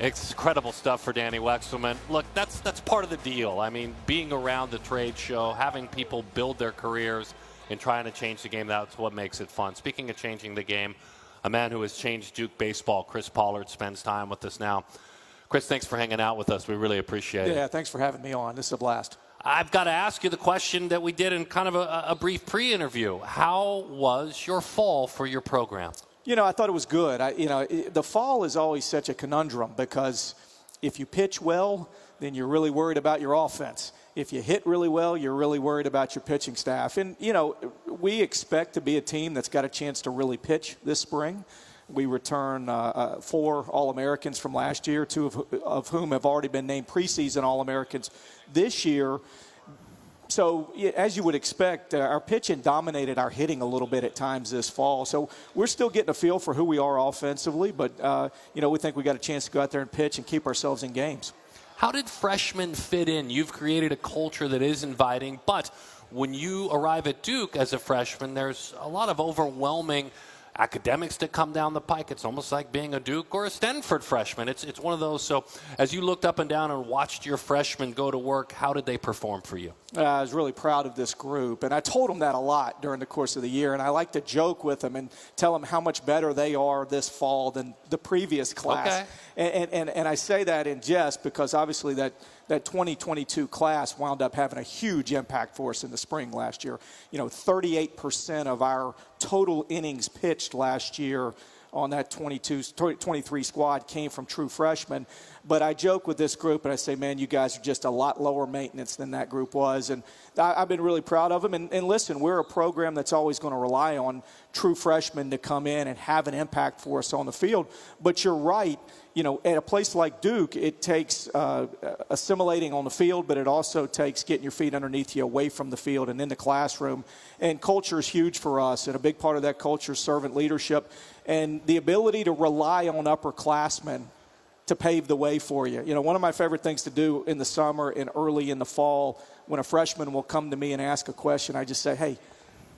It's incredible stuff for Danny Wexelman. Look, that's part of the deal. I mean, being around the trade show, having people build their careers and trying to change the game, that's what makes it fun. Speaking of changing the game, a man who has changed Duke baseball, Chris Pollard, spends time with us now. Chris, thanks for hanging out with us. We really appreciate it. Yeah, thanks for having me on. This is a blast. I've got to ask you the question that we did in kind of a brief pre-interview. How was your fall for your program? You know, I thought it was good. The fall is always such a conundrum because if you pitch well, then you're really worried about your offense. If you hit really well, you're really worried about your pitching staff. And, you know, we expect to be a team that's got a chance to really pitch this spring. We return 4 All-Americans from last year, 2 of whom have already been named preseason All-Americans this year. So, as you would expect, our pitching dominated our hitting a little bit at times this fall. So, we're still getting a feel for who we are offensively, but, we think we got a chance to go out there and pitch and keep ourselves in games. How did freshmen fit in? You've created a culture that is inviting, but when you arrive at Duke as a freshman, there's a lot of overwhelming academics that come down the pike. It's almost like being a Duke or a Stanford freshman. It's one of those. So as you looked up and down and watched your freshmen go to work, how did they perform for you? I was really proud of this group, and I told them that a lot during the course of the year, and I like to joke with them and tell them how much better they are this fall than the previous class. Okay. And I say that in jest because obviously that 2022 class wound up having a huge impact for us in the spring last year. 38% of our total innings pitched last year on that 23 squad came from true freshmen. But I joke with this group and I say, man, you guys are just a lot lower maintenance than that group was. And I've been really proud of them. And listen, we're a program that's always going to rely on true freshmen to come in and have an impact for us on the field. But you're right. At a place like Duke, it takes assimilating on the field, but it also takes getting your feet underneath you away from the field and in the classroom. And culture is huge for us, and a big part of that culture is servant leadership and the ability to rely on upperclassmen to pave the way for you. One of my favorite things to do in the summer and early in the fall, when a freshman will come to me and ask a question, I just say, hey,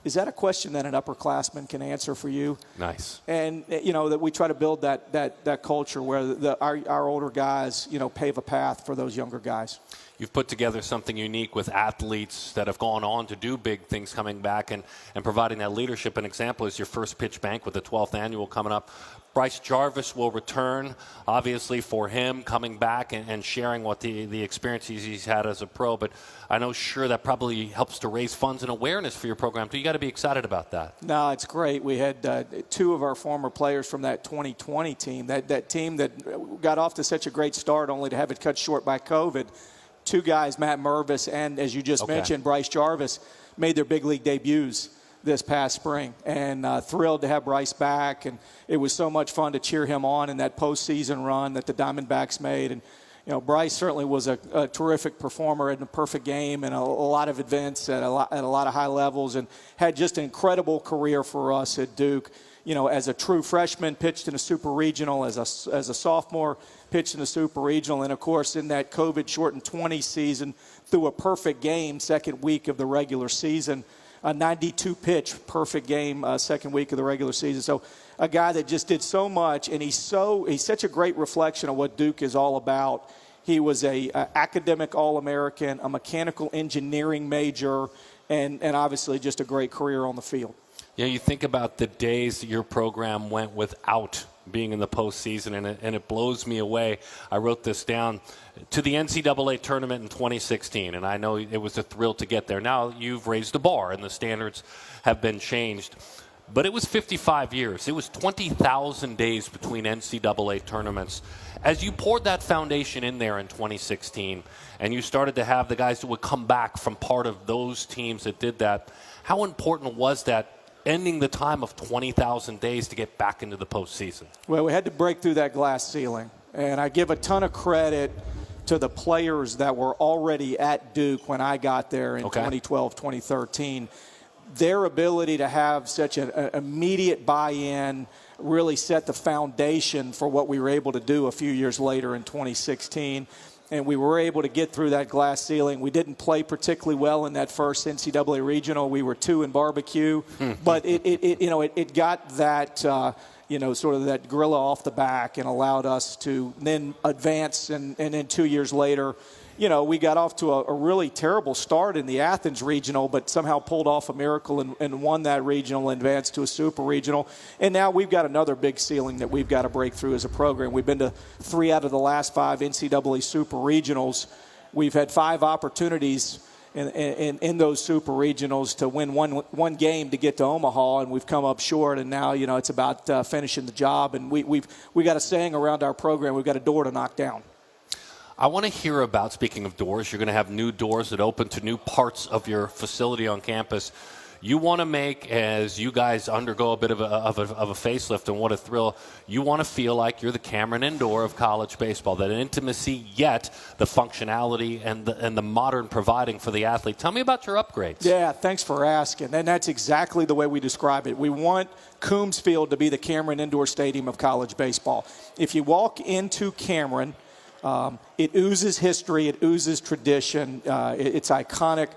is that a question that an upperclassman can answer for you? Nice. And, that we try to build that culture where our older guys, pave a path for those younger guys. You've put together something unique with athletes that have gone on to do big things coming back and providing that leadership. An example is your first pitch bank with the 12th annual coming up. Bryce Jarvis will return, obviously, for him coming back and sharing what the experiences he's had as a pro. But I know, sure, that probably helps to raise funds and awareness for your program, too. You got to be excited about that. No, it's great. We had 2 of our former players from that 2020 team, that team that got off to such a great start only to have it cut short by COVID. 2 guys, Matt Mervis and, as you just mentioned, Bryce Jarvis, made their big league debuts this past spring, and thrilled to have Bryce back. And it was so much fun to cheer him on in that postseason run that the Diamondbacks made. And Bryce certainly was a terrific performer in a perfect game and a lot of events at a lot of high levels, and had just an incredible career for us at Duke. As a true freshman, pitched in a super regional, as a sophomore, pitched in a super regional, and of course in that COVID-shortened 20 season, threw a perfect game second week of the regular season. A 92-pitch perfect game second week of the regular season. So a guy that just did so much, and he's such a great reflection of what Duke is all about. He was a academic All-American, a mechanical engineering major, and obviously just a great career on the field. You know, you think about the days that your program went without being in the postseason, and it blows me away. I wrote this down. To the NCAA tournament in 2016, and I know it was a thrill to get there. Now you've raised the bar, and the standards have been changed. But it was 55 years. It was 20,000 days between NCAA tournaments. As you poured that foundation in there in 2016, and you started to have the guys that would come back from part of those teams that did that, how important was that ending the time of 20,000 days to get back into the postseason? Well, we had to break through that glass ceiling. And I give a ton of credit to the players that were already at Duke when I got there in 2012, 2013. Their ability to have such an immediate buy-in really set the foundation for what we were able to do a few years later in 2016. And we were able to get through that glass ceiling. We didn't play particularly well in that first NCAA regional. We were 2 in barbecue. But it got that, sort of that gorilla off the back and allowed us to then advance. And then 2 years later, we got off to a really terrible start in the Athens regional, but somehow pulled off a miracle and won that regional and advanced to a super regional. And now we've got another big ceiling that we've got to break through as a program. We've been to 3 out of the last 5 NCAA super regionals. We've had 5 opportunities in those super regionals to win one game to get to Omaha, and we've come up short. And now, it's about finishing the job. And we got a saying around our program: we've got a door to knock down. I want to hear about, speaking of doors, you're going to have new doors that open to new parts of your facility on campus. You want to make, as you guys undergo a bit of a facelift, and what a thrill, you want to feel like you're the Cameron Indoor of college baseball, that intimacy, yet the functionality and the modern providing for the athlete. Tell me about your upgrades. Yeah, thanks for asking. And that's exactly the way we describe it. We want Coombs Field to be the Cameron Indoor Stadium of college baseball. If you walk into Cameron, it oozes history, it oozes tradition, it's iconic,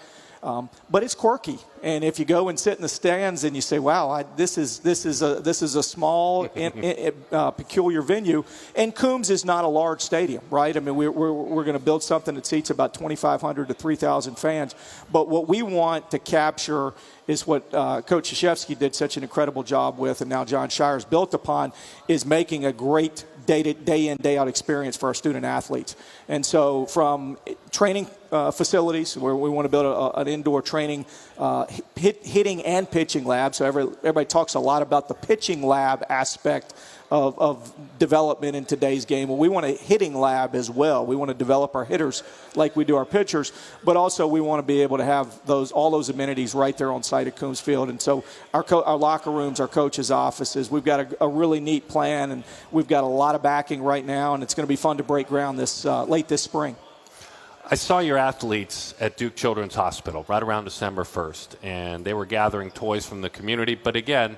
but it's quirky. And if you go and sit in the stands and you say, "Wow, this is a small, peculiar venue," and Coombs is not a large stadium, right? I mean, we're going to build something that seats about 2,500 to 3,000 fans. But what we want to capture is what Coach Krzyzewski did such an incredible job with, and now John Shire's built upon, is making a great day in, day out experience for our student athletes. And so from training facilities, where we want to build an indoor training hitting and pitching lab. So everybody talks a lot about the pitching lab aspect of development in today's game. Well, we want a hitting lab as well. We want to develop our hitters like we do our pitchers, but also we want to be able to have all those amenities right there on site at Coombs Field. And so our locker rooms, our coaches' offices, we've got a really neat plan, and we've got a lot of backing right now, and it's going to be fun to break ground late this spring. I saw your athletes at Duke Children's Hospital right around December 1st, and they were gathering toys from the community, but again,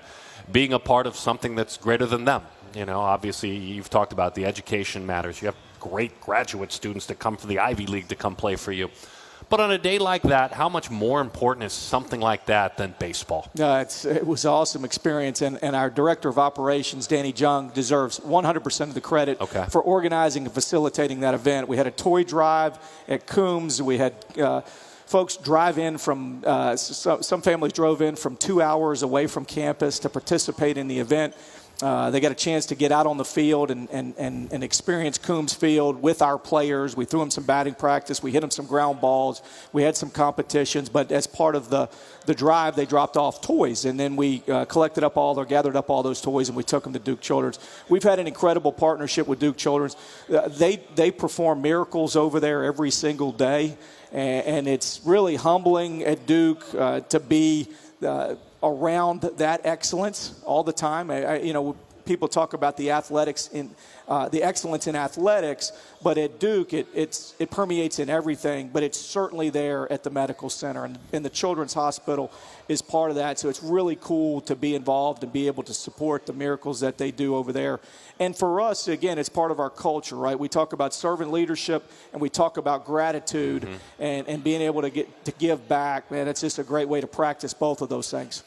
being a part of something that's greater than them. Obviously, you've talked about the education matters. You have great graduate students that come from the Ivy League to come play for you. But on a day like that, how much more important is something like that than baseball? It was an awesome experience, and our director of operations, Danny Jung, deserves 100% of the credit for organizing and facilitating that event. We had a toy drive at Coombs. We had folks drive in from, some families drove in from 2 hours away from campus to participate in the event. They got a chance to get out on the field and experience Coombs Field with our players. We threw them some batting practice. We hit them some ground balls. We had some competitions. But as part of the drive, they dropped off toys. And then we gathered up all those toys, and we took them to Duke Children's. We've had an incredible partnership with Duke Children's. They perform miracles over there every single day. And it's really humbling at Duke to be around that excellence all the time. People talk about the athletics the excellence in athletics, but at Duke it permeates in everything. But it's certainly there at the medical center, and the Children's Hospital is part of that. So it's really cool to be involved and be able to support the miracles that they do over there. And for us, again, it's part of our culture, right? We talk about servant leadership, and we talk about gratitude and being able to give back. Man, it's just a great way to practice both of those things.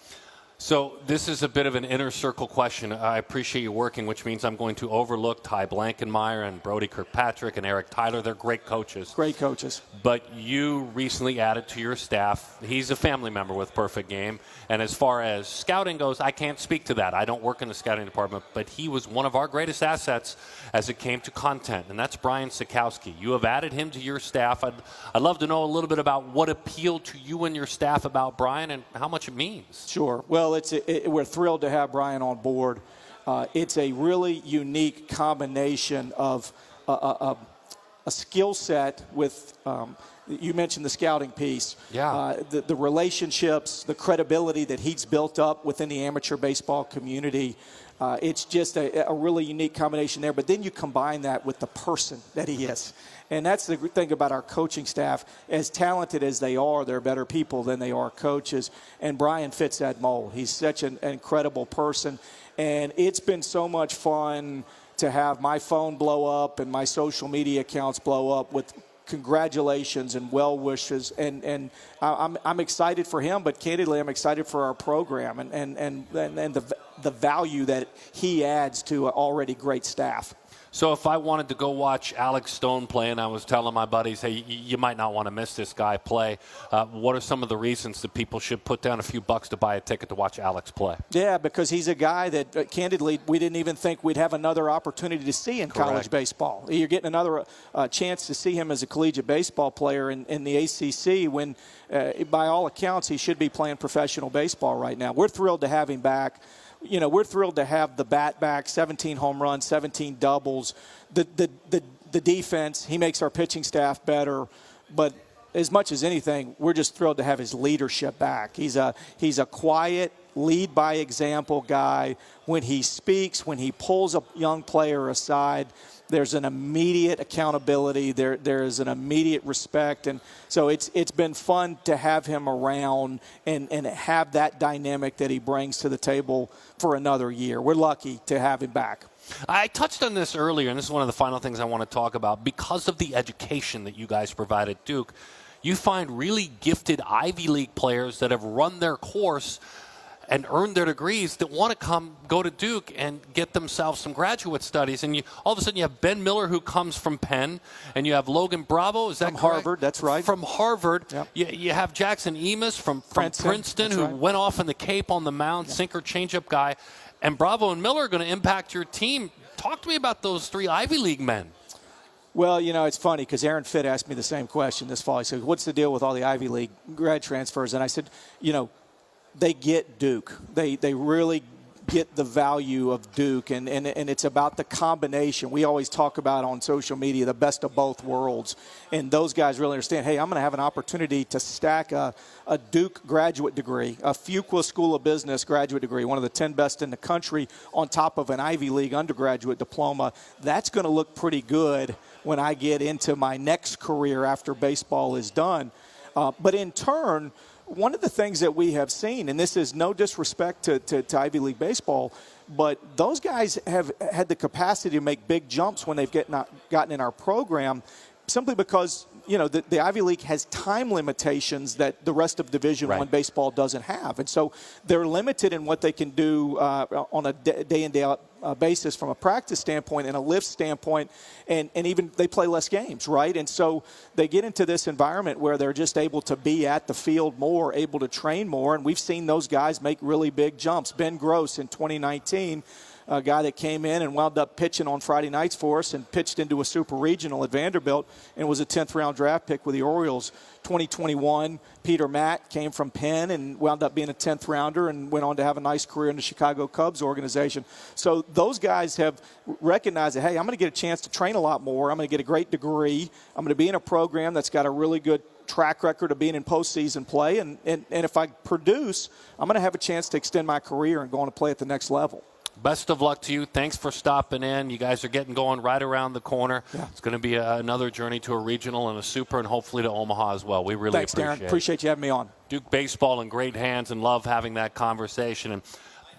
So this is a bit of an inner circle question. I appreciate you working, which means I'm going to overlook Ty Blankenmeyer and Brody Kirkpatrick and Eric Tyler. They're great coaches. Great coaches. But you recently added to your staff. He's a family member with Perfect Game. And as far as scouting goes, I can't speak to that. I don't work in the scouting department. But he was one of our greatest assets as it came to content, and that's Brian Sikowski. You have added him to your staff. I'd love to know a little bit about what appealed to you and your staff about Brian and how much it means. Sure. Well, we're thrilled to have Brian on board. It's a really unique combination of a skill set with, you mentioned the scouting piece. Yeah. The relationships, the credibility that he's built up within the amateur baseball community. It's just a really unique combination there. But then you combine that with the person that he is. And that's the thing about our coaching staff. As talented as they are, they're better people than they are coaches. And Brian fits that mold. He's such an incredible person. And it's been so much fun to have my phone blow up and my social media accounts blow up with congratulations and well wishes. And I'm excited for him, but candidly, I'm excited for our program and the value that he adds to an already great staff. So if I wanted to go watch Alex Stone play, and I was telling my buddies, hey, you might not want to miss this guy play, what are some of the reasons that people should put down a few bucks to buy a ticket to watch Alex play? Yeah, because he's a guy that, candidly, we didn't even think we'd have another opportunity to see in college baseball. You're getting another chance to see him as a collegiate baseball player in the ACC when, by all accounts, he should be playing professional baseball right now. We're thrilled to have him back. You know, we're thrilled to have the bat back, 17 home runs, 17 doubles. The defense, he makes our pitching staff better. But as much as anything, we're just thrilled to have his leadership back. He's a quiet, lead by example guy. When he speaks, when he pulls a young player aside, there's an immediate accountability. There is an immediate respect. And so it's been fun to have him around and have that dynamic that he brings to the table for another year. We're lucky to have him back. I touched on this earlier, and this is one of the final things I want to talk about. Because of the education that you guys provide at Duke, you find really gifted Ivy League players that have run their course and earned their degrees that want to go to Duke and get themselves some graduate studies. And all of a sudden you have Ben Miller, who comes from Penn, and you have Logan Bravo, is that correct? From Harvard, that's right. From Harvard. Yep. You have Jackson Emus from Princeton who went off in the Cape on the mound, sinker, changeup guy. And Bravo and Miller are going to impact your team. Talk to me about those three Ivy League men. Well, you know, it's funny because Aaron Fitt asked me the same question this fall. He said, what's the deal with all the Ivy League grad transfers? And I said, you know, they get Duke. They really get the value of Duke, and it's about the combination. We always talk about on social media the best of both worlds, and those guys really understand, hey, I'm going to have an opportunity to stack a Duke graduate degree, a Fuqua School of Business graduate degree, one of the 10 best in the country, on top of an Ivy League undergraduate diploma. That's going to look pretty good when I get into my next career after baseball is done. But in turn, one of the things that we have seen, and this is no disrespect to Ivy League baseball, but those guys have had the capacity to make big jumps when they've gotten in our program, simply because, you know, the Ivy League has time limitations that the rest of Division I baseball doesn't have. And so they're limited in what they can do on a day-in, day-out basis from a practice standpoint and a lift standpoint, and even they play less games, right? And so they get into this environment where they're just able to be at the field more, able to train more, and we've seen those guys make really big jumps. Ben Gross in 2019, a guy that came in and wound up pitching on Friday nights for us and pitched into a super regional at Vanderbilt and was a 10th round draft pick with the Orioles. 2021, Peter Matt came from Penn and wound up being a 10th rounder and went on to have a nice career in the Chicago Cubs organization. So those guys have recognized that, hey, I'm going to get a chance to train a lot more. I'm going to get a great degree. I'm going to be in a program that's got a really good track record of being in postseason play. And if I produce, I'm going to have a chance to extend my career and go on to play at the next level. Best of luck to you. Thanks for stopping in. You guys are getting going right around the corner. Yeah. It's going to be another journey to a regional and a super, and hopefully to Omaha as well. We really appreciate it. Thanks, Darren. Appreciate you having me on. Duke baseball in great hands, and love having that conversation. And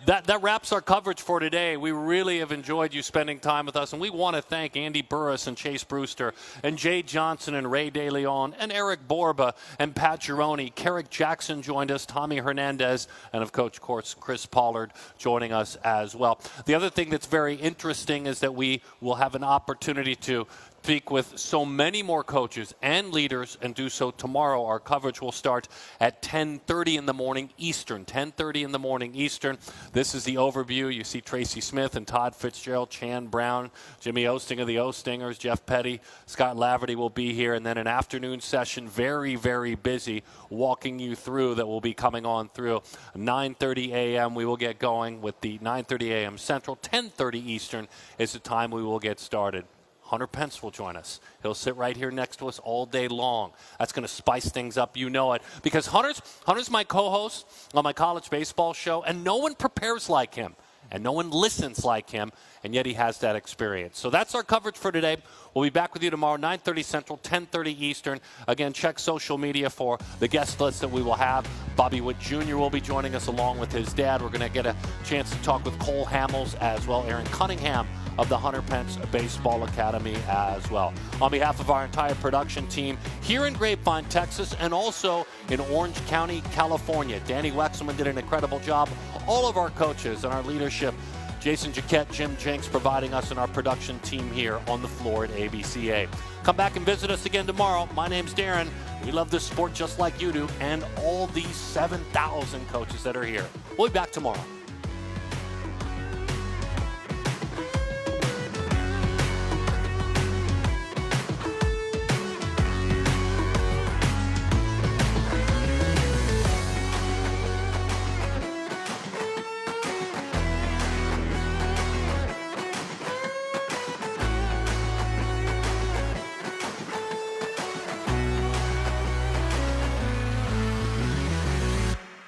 That wraps our coverage for today. We really have enjoyed you spending time with us, and we want to thank Andy Burris and Chase Brewster and Jay Johnson and Ray DeLeon and Eric Borba and Pat Gironi. Kerrick Jackson joined us, Tommy Hernandez, and of course, Chris Pollard joining us as well. The other thing that's very interesting is that we will have an opportunity to speak with so many more coaches and leaders, and do so tomorrow. Our coverage will start at 10:30 in the morning Eastern. 10:30 in the morning Eastern. This is the overview. You see Tracy Smith and Todd Fitzgerald, Chan Brown, Jimmy Osting of the Ostingers, Jeff Petty, Scott Laverty will be here, and then an afternoon session, very, very busy, walking you through, that will be coming on through 9:30 a.m. We will get going with the 9:30 a.m. Central. 10:30 Eastern is the time we will get started. Hunter Pence will join us. He'll sit right here next to us all day long. That's going to spice things up, you know it. Because Hunter's my co-host on my college baseball show, and no one prepares like him, and no one listens like him, and yet he has that experience. So that's our coverage for today. We'll be back with you tomorrow, 9:30 Central, 10:30 Eastern. Again, check social media for the guest list that we will have. Bobby Witt Jr. will be joining us along with his dad. We're going to get a chance to talk with Cole Hamels as well, Aaron Cunningham of the Hunter Pence Baseball Academy as well. On behalf of our entire production team here in Grapevine, Texas, and also in Orange County, California, Danny Wexelman did an incredible job. All of our coaches and our leadership, Jason Jaquette, Jim Jenks, providing us and our production team here on the floor at ABCA. Come back and visit us again tomorrow. My name's Darren. We love this sport just like you do, and all these 7,000 coaches that are here. We'll be back tomorrow.